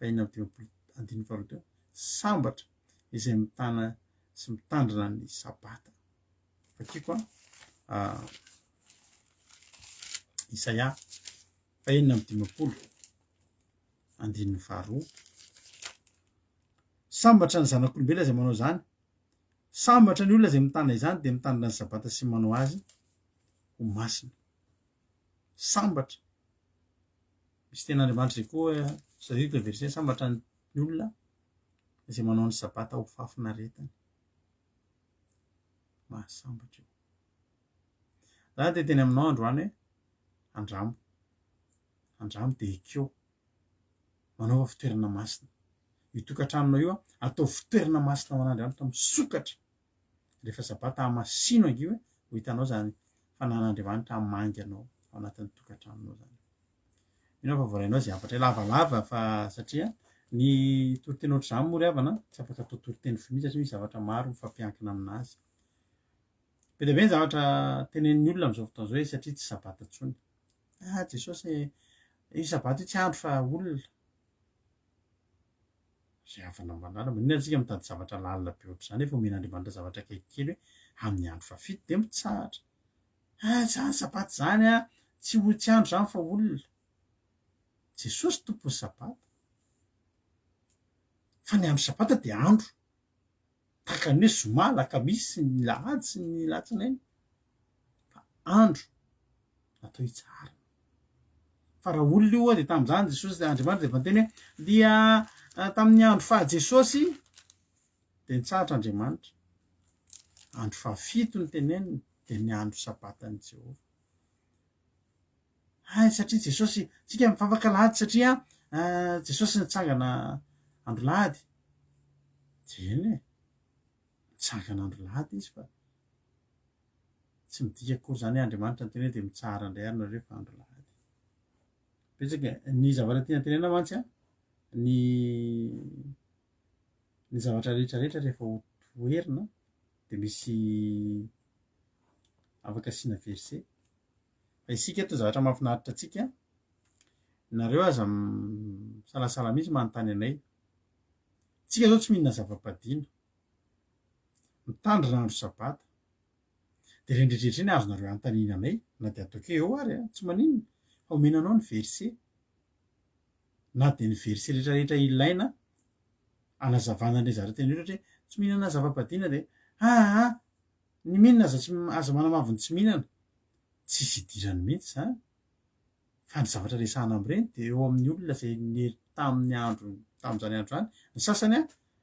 4:1-2 sambatra izay mitana sy mitandrina ny sabata. Vakiko Isaia 4:1-2. Sambatra ny zanak'olombelona izay manao zany, sambatra ny olona izay mitana izany de mitandrina ny sabata sy manao azy ho masina. Sambatra. Misy ten'Andriamanitra zay koa sadika verset sambatra ny olona izay manao ny sabata ho fafinaretana. Mahasambatra io. Za de teny aminao androany hoe andramo de ekeo manao fitoerana masina. Io tokantranonao io atao fitoerana masina ho an'Andriamanitra misokatra. Rehefa sabata hamasino angio ho hitanao zany fanan'Andriamanitra hamangy anao ao anatin'ny tokantranonao zany. Mino fa voarainao zay hafatra lavalava fa satria ny toriteny ohatr'izany moa ry havana tsy afaka atao toriteny fominy satria misy zavatra maro mifampiankina aminazy. Be dia be ny zavatra tenen'ny olona amin'izao fotoana izao satria tsy sabata intsony. Jesosy io sabata io tsy andro fa olona. Zay havana malala maninona antsika mitady zavatra lalina be ohatr'izany efa omen'Andriamanitra zavatra kelikely hoe amin'ny andro fafito de mitsahatra. Zany sabata zany tsy andro zany fa olona. Jesosy tompon'ny sabata. Fa ny andro sabata dia andro. Tahaka ny hoe zoma, lakamisy, ny lahady sy ny latsinainy. Fa andro natao hitsahara. Fa raha olona io dia tamin'izany Jesosy Andriamanitra dia fanteny hoe dia tamin'ny andro fa Jesosy dia nitsahatra Andriamanitra. Andro fafito ny teneniny dia ny andro sabatan'i Jehovah. Satria Jesosy, tsika mivavaka lahady satria Jesosy nitsangana andro lahady. Jeny nitsangana andro lahady izy fa tsy midika akory zany Andriamanitra ny teneny dia mitsahara indray ary nareo fa andro lahady. Betsaka ny zavatra tiana tenena mantsy ny zavatra rehetrarehetra rehefa hoerina dia misy afaka asiana verset. Fa isika eto zavatra mahafinaritra antsika, nareo aza salasala mihitsy manontany anay. Tsika zao tsy mihinana zava-padina, mitandrina andro sabata. Dia rendretrrehetra iny azonareo anontaniana anay na dia ataoko eo ary tsy maninona fa omenanao ny verset. Na dia ny verset rehetrarehetra ilaina anazavana an'ilay zavatra teny ohatra hoe tsy mihinana zava-padina dia ny mihinana aza manamavy ny tsy mihinana. Tsisy idirany mihitsy zany. Fa ny zavatra resahana amin'ireny dia eo amin'ny olona izay tamin'izany andro zany. Ny sasany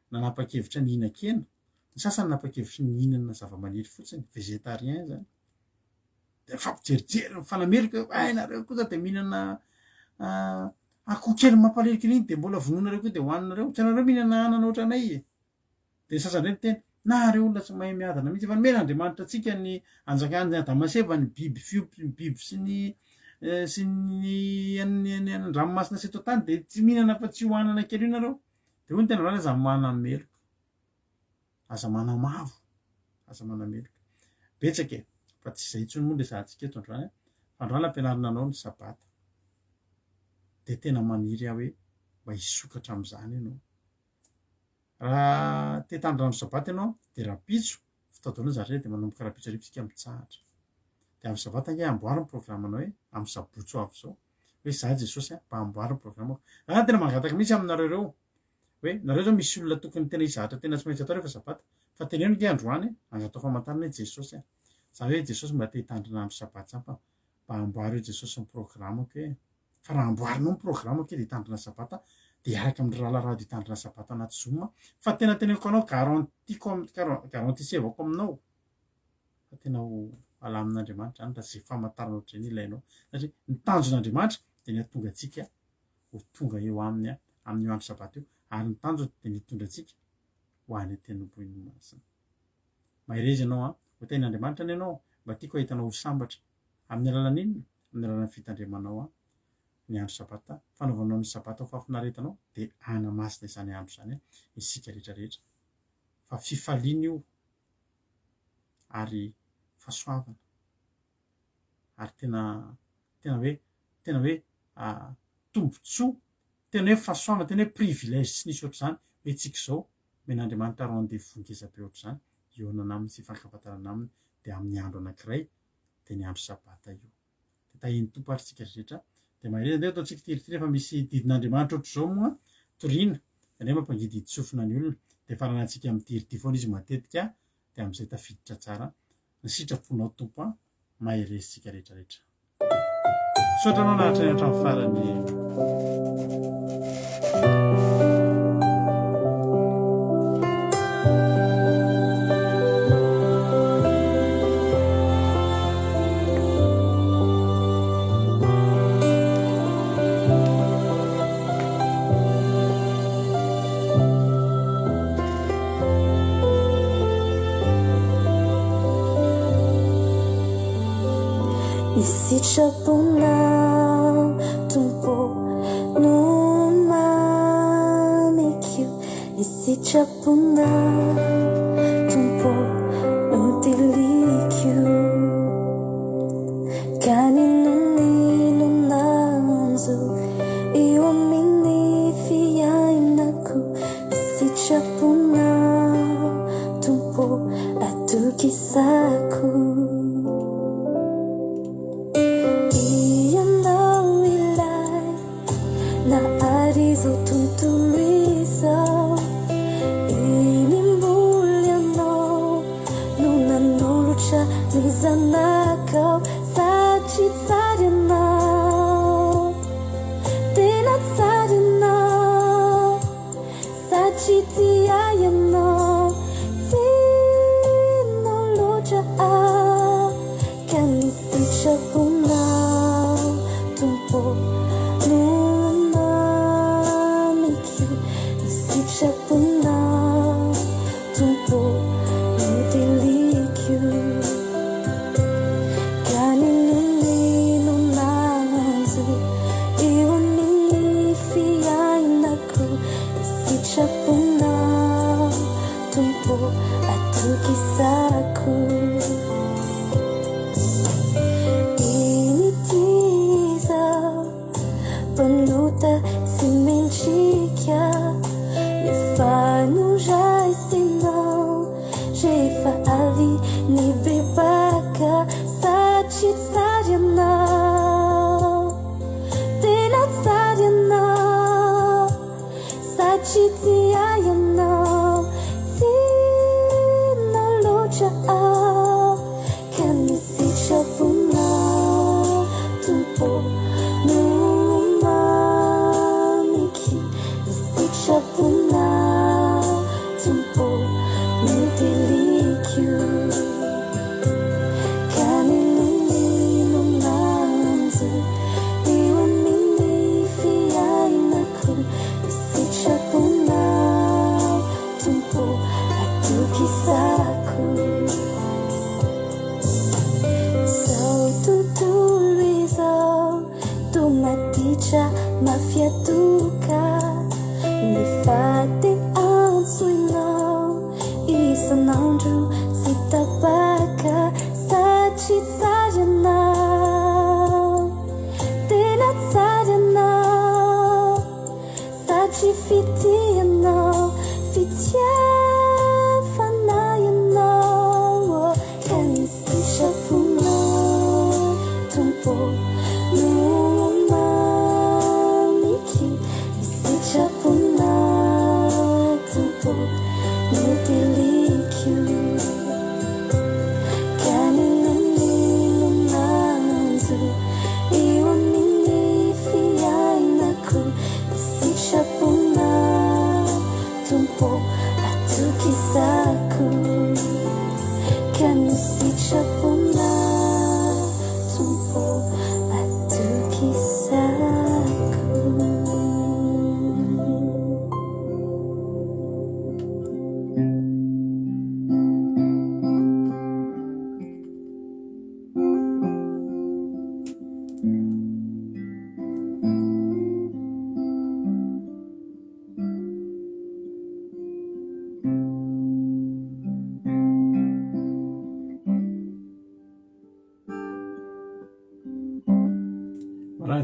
nanapa-kevitra ny hihinan-kena, ny sasany nanapa-kevitra ny hihinana zava-maniry fotsiny, végétarien zany. Dia mifampijerijery mifanamelika nareo kosa dia mihinana akoho kely mampalelika iny dia mbola vononareo koa dia hohaninareo. Tsy anareo mihinana anana ohatra anay. Dia ny sasany ireny teny nareo olona tsy mahay miadana mihitsy efa men'Andriamanitra antsika ny anjakany Adamaseva ny biby fiompy, ny biby sy ny ranomasina sy eto tany dia tsy mihinana fa tsy hohanana kely io nareo. Dia hoy ny tena voalohany aza manameloka, aza manamavo, aza manameloka. Betsaka fa tsy izay intsony moa resahantsika eto androany. Androany ampianarina anao ny sabata. Dia tena maniry aho hoe mba hisokatra amin'izany ianao. Raha te hitandrina andro sabata ianao dia rapitso fitaovana zareo dia manomboka rapitso arivo isika mitsahatra. Dia amin'ny sabata ange amboary ny programanao hoe amin'ny sabotsy ho avy izao hoe za Jesosy mba amboary ny programako. Tena mangataka mihitsy aminareo ireo hoe nareo zao misy olona tokony tena hizahatra tena tsy maintsy atao rehefa sabata. Fa teneno nge androany angatao famantarana hoe Jesosy za hoe Jesosy mba te hitandrina andro sabata zany fa mba amboary eo jesosy ny programako hoe fa raha amboarinao ny programako e de hitandrina sabata de araka amin'ny rahalarahado hitandrina sabata anaty zoom fa tena teneko anao garantisevako aminao fa tena ho alamin'Andriamanitra zany raha zay famantarana ohatrany ilainao satria ny tanjon'Andriamanitra de ny atonga antsika ho tonga eo aminy amin'ny andro sabata eo ary ny tanjona de ny hitondra antsika ho any an-tendrombohiny masina. Mahery ianao ho ten'Andriamanitra ny ianao mba tiako ahitanao ho sambatra amin'ny alalan'inona amin'ny alalan'ny fitandremanao ny andro sabata fanaovanao ny sabata ho fafinaretanao de anamasina izany andro zany isika rehetrarehetra fa fifaliana io ary fahasoavana ary tena hoe tombotsoa tena hoe fahasoavana tena hoe privilège sy nisy ohatr'izany hoe tsika zao men'Andriamanitra rendez-vous ngezabe ohatr'izany ionana aminy sy fankafantarana aminy de amin'ny andro anankiray de ny andro sabata io de tahiny tompo ary tsika rehetra de mahery ndeha ataontsika tiritiri fa misy didin'Andriamanitra ohatr'izao moa toriana ane mampangidy hitsofina ny olona de faranantsika amin'ny tirity foana izy matetika de am'izay tafiditra tsara ny sitraponao tompo maheresitsika rehetrarehetra sotranao nahatra ny hatrany farany Isitraponao tompo no mamekio isitraponao tompo no delikio kaninonino nanzo eo amin'ny fiainako isitraponao tompo atokisako Zanakau sachi tsarina tena tsarina sachi tiayana tinoloja kanisitrapona tumpo numamikyu isitrapona tumpo nudelikyu Isitraponao tompo atokisako initizao panuta tsy mentsika mifanondraisinao rehefa avy ny bebaka satry tsary anao tena tsary anao satry tiayanao tinolotra ka misitraponao tompo no mamiky isitraponao tompo no delikio kaninonino nanzo eo amin'ny fiainako isitraponao tompo atokisako zao tontolo izao tomaditra mafiatoka mifady antso inao isan'andro tsy tapaka satry tsary anao tena tsary anao satry fitianao fitiavanayanao ka misitraponao tompo no mamiky isitraponao tompo no delikio kaninonino nanzo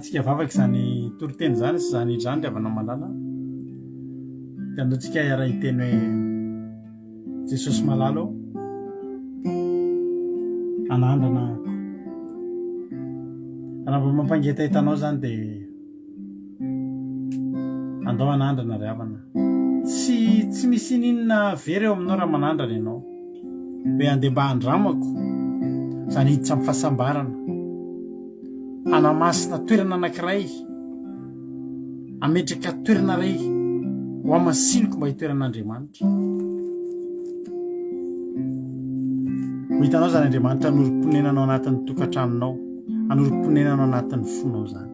antsika vavaka izany toriteny zany sy zany zany riavana malala dia andaontsika iara hiteny hoe Jesosy malala ao anandrana ako raha mba mampangeta hitanao zany dia andao anandrana ry havana tsy misy ninona very eo aminao raha manandrana ianao hoe andeha mba handramako zany hiditra amin'ny fahasambarana anamasina toerana anankiray ametraka toerana ray ho amasiniko mba hitoeran'Andriamanitra ho hitanao zany Andriamanitra anorim-ponenanao anatin'ny tokantranonao anorim-ponenanao anatin'ny fonao zany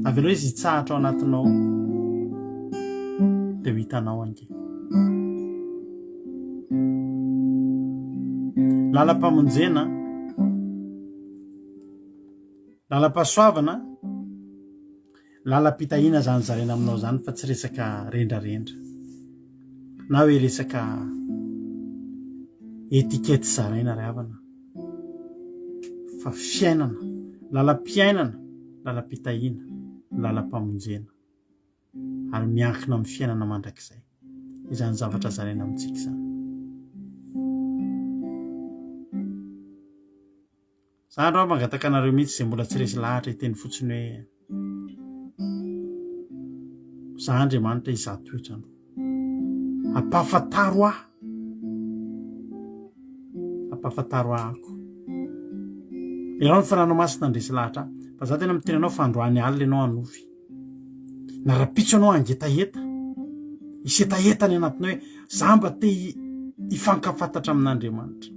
avy aloha izy hitsahatra ao anatinao dia ho hitanao ange lalam-pamonjena lalam-pahasoavana lalam-pitahiana zany zaraina aminao zany fa tsy resaka rendrarendra na hoe resaka etikety zaraina ry havana fa fiainana lalam-piainana lalam-pitahiana lalam-pamonjena ary miankina amin'ny fiainana mandrakizay izany zavatra zaraina amintsika izany za andro aho mangataka anareo mihitsy izay mbola tsy resy lahatra hiteny fotsiny hoe za Andriamanitra izaho toetrandro ampahafantaro ahako ianao ny fananao masina andresy lahatra fa za tena miteny anao fa androany alina ianao anofy na rapitso anao angetaheta isetaeta ny anatinao hoe za mba te hifankafantatra amin'Andriamanitra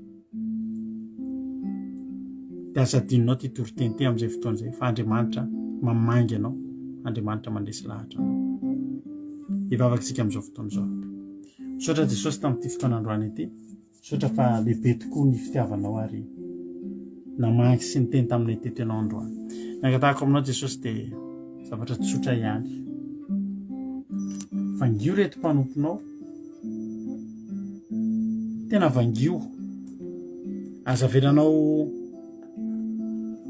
dia aza dininao ty toriteny ty amin'izay fotoana izay fa Andriamanitra mamangy anao Andriamanitra mandresy lahatra anao hivavaka isika amin'izao fotoana izao misaotra Jesosy tamin'ity fotoana androany ity misaotra fa lehibe tokoa ny fitiavanao ary namangy sy ny teny taminay teto ianao androany miangatahako aminao Jesosy dia zavatra tsotra ihany vangio reto mpanomponao tena vangio aza velanao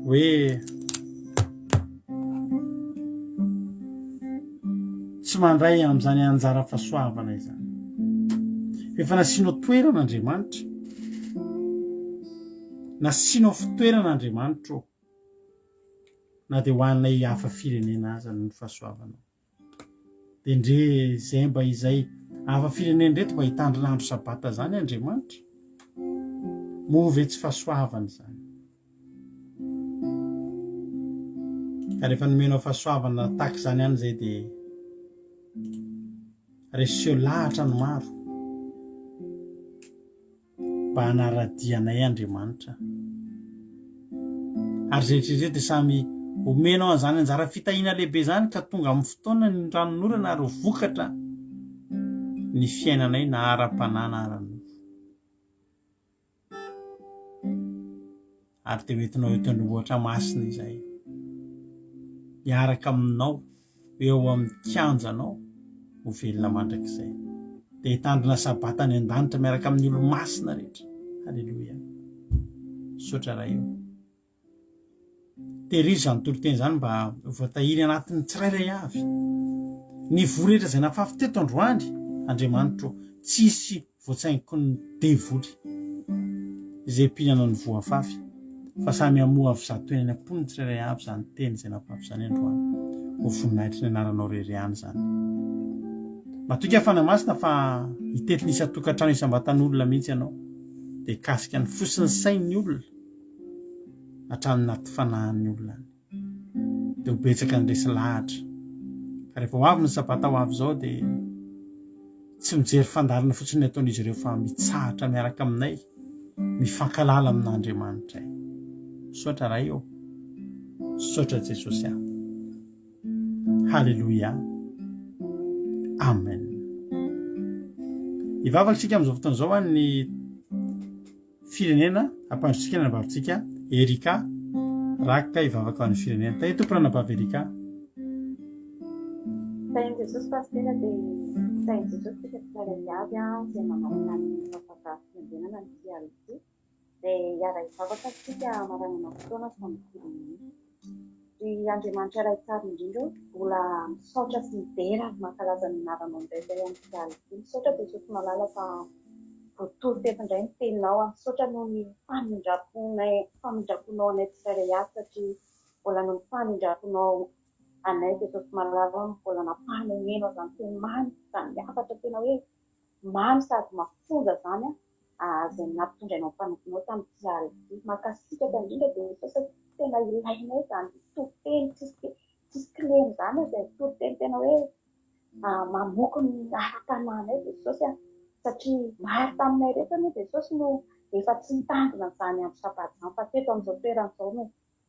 hoe tsy mandray amin'izany anjara fahasoavana izany efa nasianao toerana Andriamanitra nasianao fitoerana Andriamanitra na dia ho anay hafa firenena aza ny fahasoavanao dia ndre izay mba izay hafa firenena reto mba hitandrina andro sabata zany Andriamanitra move tsy fahasoavana zany ka rehefa nomenao fahasoavana tahaka izany ihany izay dia reseo lahatra ny maro mba hanaradianay Andriamanitra ary zehetrarehetra dia samy omenao an'izany anjara fitahiana lehibe zany ka tonga amin'ny fotoana ny ranonorana ary vokatra ny fiainanay na ara-panana ara-nofo ary dia hoentinao eto androvohitra masina izay miaraka aminao eo amin'ny kianjanao ho velona mandrakizay dia hitandrina sabata ny an-danitra miaraka amin'ny olo masina rehetra halleloia sotra raha eo tehirizy izany toriteny izany mba voatahiry anatin'ny tsirairay avy ny voa rehetra izay nafafy teto androany Andriamanitra tsisy voatsaingiko ny devoly izay mpihinana ny voafafy fa samy amoa avy zato eny am-pony tsirairay avy izany teny izay nafafy izany androany ho voninahitra ny anaranao rery zany matoka fanamasina fa hitetiny isa-tokantrano isam-batan'olona mihitsy ianao dia kasika ny fosiny sain'ny olona hatrany naty fanahin'ny olona dia ho betsaka ny resy lahatra ka rehefa ho avy ny sabata ho avy izao dia tsy mijery fandarina fotsiny ataon'izy ireo fa mitsahatra miaraka aminay mifankalala amin'Andriamanitra sotra raha eo sotra Jesosy aho halleloia amen hivavaka isika amin'izao fotoana izao a ny firenena ampandrotsika ny anabavintsika Erika rakika hivavaka ho an'ny firenena tahitompona anabavy Erika sain'i Jesosy pasitera dia sain'i Jesosy tsika tsara iaby izay mamarana ny fafaka fiandenana ny fiarity dia hiara hivavaka tsika maranana fotoana fa mifirenena ry Andriamanitra iray tsara indrindra mbola misaotra sy midera ary mankalaza ny anaranao indray izay amin'ny fialy ity. Misaotra Jesosy malala fa voatory teto indray ny teninao. Misaotra noho ny famindraponao anay tsirairay avy satria mbola noho ny famindraponao anay Jesosy malala mbola nampahanenao izany teny mamy izany miafatra tena hoe mamy sady mafonja izany izay nampitondrainao mpanomponao tamin'ny fialy ity. Mankasitraka indrindra dia Jesosy tena ilainay izany toriteny tsisy kilemy izany izay toriteny tena hoe mamoky ny ara-tanànay Jesosy satria maro taminay rehetra no Jesosy no efa tsy mitandrina izany amin'ny sabaty izany fa teto amin'izao toerana izao no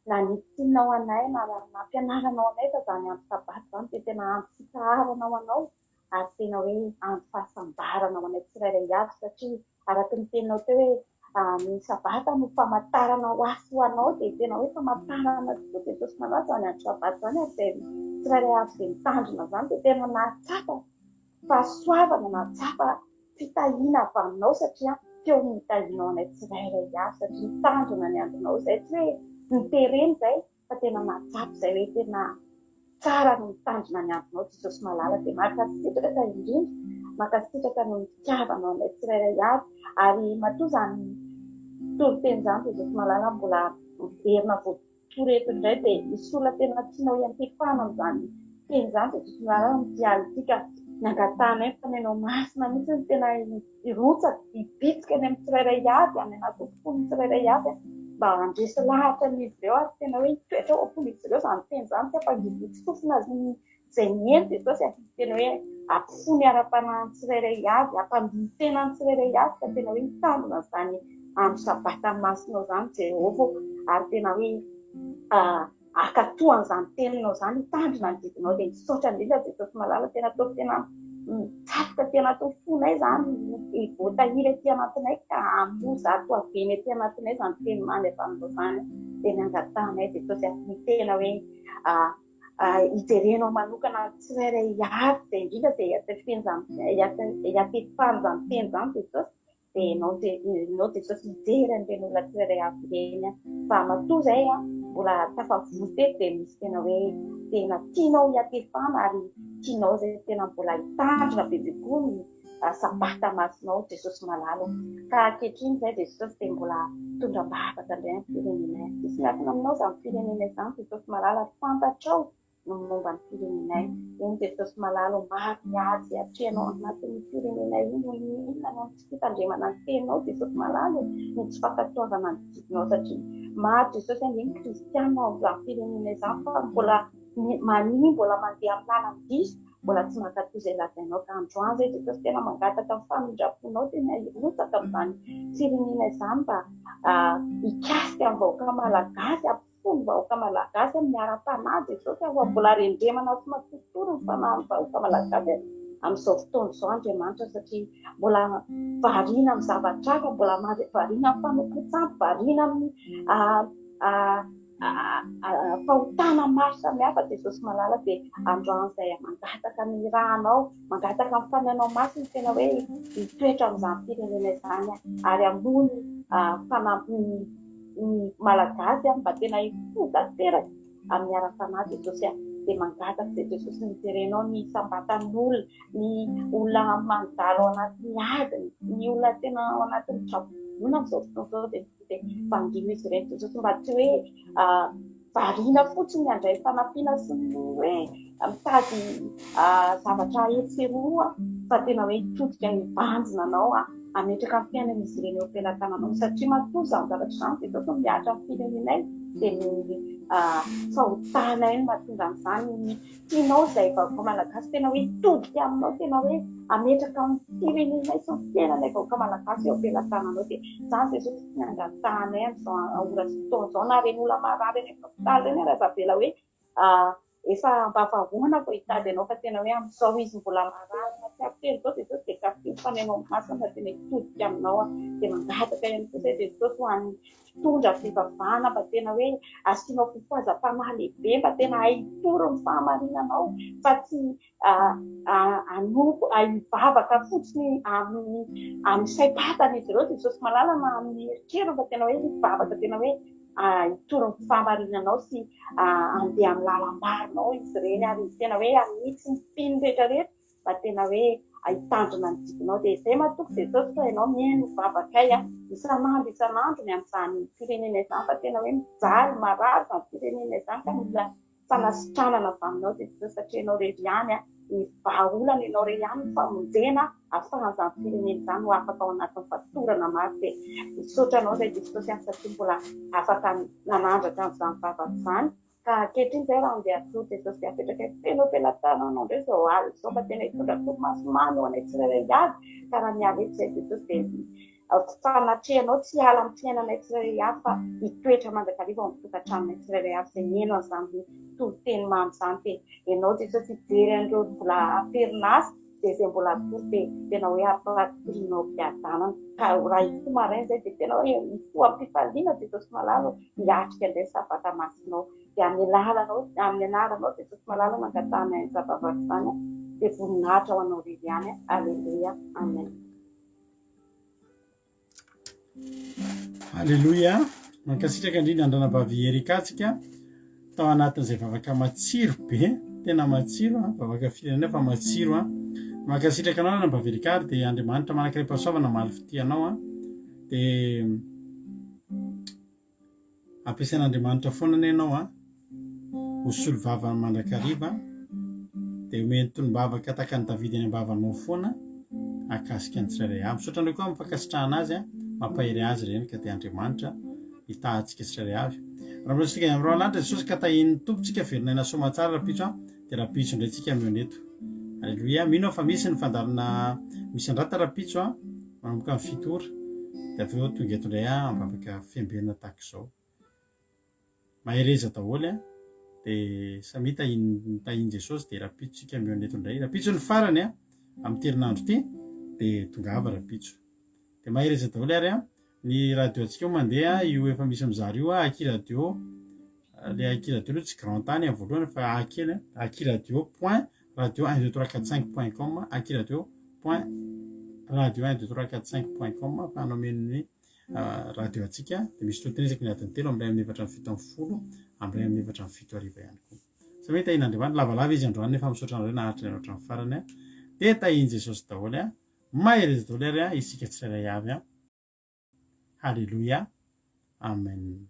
nanitsinao anay na nampianaranao anay fa izany amin'ny sabaty izany dia tena ampy fitaharanao anao ary tena hoe ampy fahasambaranao anay tsirairay avy satria araka ny teninao teo hoe ny sabata no famantarana ho asy ho anao dia tena hoe famantarana tokoa Jesosy malala izany amin'ny sabaty izany ary izay tsirairay avy izay mitandrina izany dia tena nahatsapa fahasoavana nahatsapa fitahiana avy aminao satria teo mitahianao anay tsirairay avy satria mitandrina ny andronao izay tsy hoe nitereny izay fa tena nahatsapa izay hoe tena tsara no mitandrina ny andronao Jesosy malala dia mankasitraka indrindra mankasitraka no fitiavanao anay tsirairay avy ary matoa izany toriteny izany Jesosy malala mbola miverina voatoreto indray dia misy olona tena tianao iantefana amin'izany teny izany Jesosy malala mipialy ity ka nangatanay fanenao masina mihitsy ny tena irotsaka ibitsika any amin'ny tsirairay avy any anaty fony tsirairay avy mba handresy lahatra ny izy ireo ary tena hoe toetra ao am-pony izy ireo izany teny izany tsy ampangivitsy fofona izay mienty Jesosy tena hoe ampifony ara-panahiny tsirairay avy ampandin-tena ny tsirairay avy ka tena hoe mitandrina izany amin'ny sabata masinao izany Jehovah ary tena hoe akatohan' izany teninao izany hitandrina ny didinao dia misaotra indrindra Jesosy malala tena tao tena mitsatoka tena tao fonay izany voatahiry etỳ anatinay ka hamoza ato aveny etỳ anatinay izany teny mamy avy aminao izany dia nangatanay Jesosy ny tena hoe hijerenao manokana tsirairay avy izay indrindra izay hiatefany izany teny izany Jesosy dia ianao Jesosy hijery an'ireny olona tsirairay avy ireny fa matoa izay mbola tafavory teto dia misy tena hoe tena tianao hiatefana ary tianao izay tena mbola hitandrina bebe koa ny sabata masinao Jesosy malala ka ankehitriny izay Jesosy dia mbola tondram-bavaka indray amin'ny firenenay tsisy miafina aminao izany firenenay izany Jesosy malala fantatrao no momba ny firenenay eny Jesosy malala maro miady atrehanao anatin'ny firenenay iny no inona no tsy fitandremana ny teninao Jesosy malala no tsy fankatoavana ny didinao satria maro Jesosy andreny kristianina ao amin'izany firenenay izany fa mbola mbola mandeha amin'ny lalany diso mbola tsy mankatoy izay lazainao ka androany izay Jesosy tena mangataka amin'ny famindraponao tena hirotsaka amin'izany firenena izany mba hikasika amin'ny vahoaka malagasy ampifony vahoaka malagasy amin'ny ara-panahy Jesosy fa mbola rendremana tsy matotory ny fanahy vahoaka malagasy amin'izao fotoana izao Andriamanitra satria mbola variana amin'ny zavatra hafa mbola variana amin'ny fanompontsampy variana amin'ny fahotana maro samihafa Jesosy malala dia androany izay mangataka ny rahanao mangataka amin'ny fanahinao masina tena hoe hitoetra amin'izany firenena izany ary ambony fanampy ny malagasy mba tena hifoka teraka amin'ny ara-panahy Jesosy dia mangataka izay Jesosy nijerenao ny sambatan'olona ny olona mandalo ao anatin'ny adiny ny olona tena ao anatin'ny trabona amin'izao fotoana izao dia mpangiho izy ireny Jesosy mba tsy hoe variana fotsiny andray fanampiana sy ny hoe mitady zavatra etseroa fa tena hoe hitodika ny banjina anao ametraka amin'ny fiainan'izy ireny eo am-pelantananao satria matoa izany zavatra izany Jesosy miatra amin'ny firenenay dia ny fahotanay no mahatonga an'izany tianao izay vahoaka malagasy tena hoe hitodika aminao tena hoe ametraka amin'ny firenenay sy ny fiainanay vahoaka malagasy eo am-pelantananao dia izany Jesosy tsy nangatanay amin'izao ora sy fotoana izao na reny olona marary eny amin'ny reny arazavela hoe efa mba vao hitady ianao fa tena hoe amin'izao izy mbola marary na tsy ampiteny izao Jesosy dia kafy fanenao masina fa tena hitodika aminao dia mangataka ihany koa izay Jesosy ho an'ny fitondra fivavahana mba tena hoe asianao fifohazam-panahy lehibe mba tena hahitory ny fahamarinanao fa tsy hivavaka fotsiny amin'ny saim-patana izy ireo Jesosy malala na amin'ny eritreriny fa tena hoe hivavaka tena hoe hitory ny fahamarinanao sy andeha amin'ny lalam-barinao izy ireny, ary izy tena hoe anitsy ny finy rehetrarehetra mba tena hoe ahitandrina ny dikonao. Dia izay matoky Jesosy fa ianao mihaino vavakay isan'andro ny amin'izany firenena izany, fa tena hoe mijaly marary izany firenena izany ka mila fanasitranana avy aminao Jesosy, satria ianao rery ihany ny vahaolana, ianao rery ihany ny famonjena ahafahan'izany firenena izany ho afaka ao anatin'ny fatorana maro. Dia misaotra anao izay Jesosy any satria mbola afaka nanandratra an'izany vavaka izany. Ka ankehitriny izay raha andeha atoro Jesosy dia apetraka feno am-pelantananao indray izao aly izao, fa tena hitondra torimaso mamy ho anay tsirairay avy. Ka raha miala eto izay Jesosy dia fanatrehanao tsy hala amin'ny fiainanay tsirairay avy, fa hitoetra mandrakariva ao amin'ny tokantranonay tsirairay avy izay mihaino an'izany toro-teny mamy izany. Dia ianao Jesosy hijery an'ireo mbola am-perinasy dia izay mbola atory dia tena hoe ampatorianao mpiadanana. Ka raha ifo maraina izay dia tena hoe ifo am-pifaliana Jesosy malala hiatrika indray safata masinao. Dia amin'ny anaranao Jesosy malala mangatana ny zavavavy izany dia voninahitra ho anao rery ihany. Aleluia, amen. Aleluia. Mankasitraka indrindra andranavavy Erikatsika tao anatin'izay vavaka matsiro be, tena matsiro vavaka firenena fa matsiro mankasitraka anao andranavavy Erikary. Dia Andriamanitra manankiray pasoavana maly fitianao dia ampiasain'Andriamanitra foana ianao ho solo vava mandrakariva, dia omeny tolom-bavaka tahaka ny Davidy any am-bavanao foana akasika ny tsirairay avy. Misaotra anao koa mifankasitrahana azy mampahery azy ireny, ka dia Andriamanitra hitahantsika tsirairay avy. Raha miloatsika amin'irao lanitra Jesosy ka tahin'ny tompontsika veronay soa tsara rapitso dia rapitso indray tsika mioneto. Aleluia. Mino fa misy ny fandarana misy andrata rapitso manomboka amin'ny fito ora, dia avy eo tonga eto indray mivavaka fiambionana tahaka izao. Mahereza daholo dia samy tahiny Jesosy dia rapitso tsika mioneto indray. Rapitso ny farany amin'ny terinandro ity dia tongava rapitso. Dia mahereza daholo ary ny radio antsika mandeha io efa misy amin'izary io Akiradio. Le Akiradio tsy grand tany amin'ny voalohany fa akely akiradio.radio12345.com akiradio.radio12345.com afahanao men'ny radio antsika. Dia misy totonezaky ny adiny 3 amin'ilay amin'ny 7:7 amin'ilay amin'ny 7:7 ihany koa. Samy tahin'Andriamanitra lavalava izy androany nefa misaotra anareo naharitra ny hatrany farany dia tahin Jesosy daholo mahereza daholo ary isika tsirairay avy. Halleluia, amen.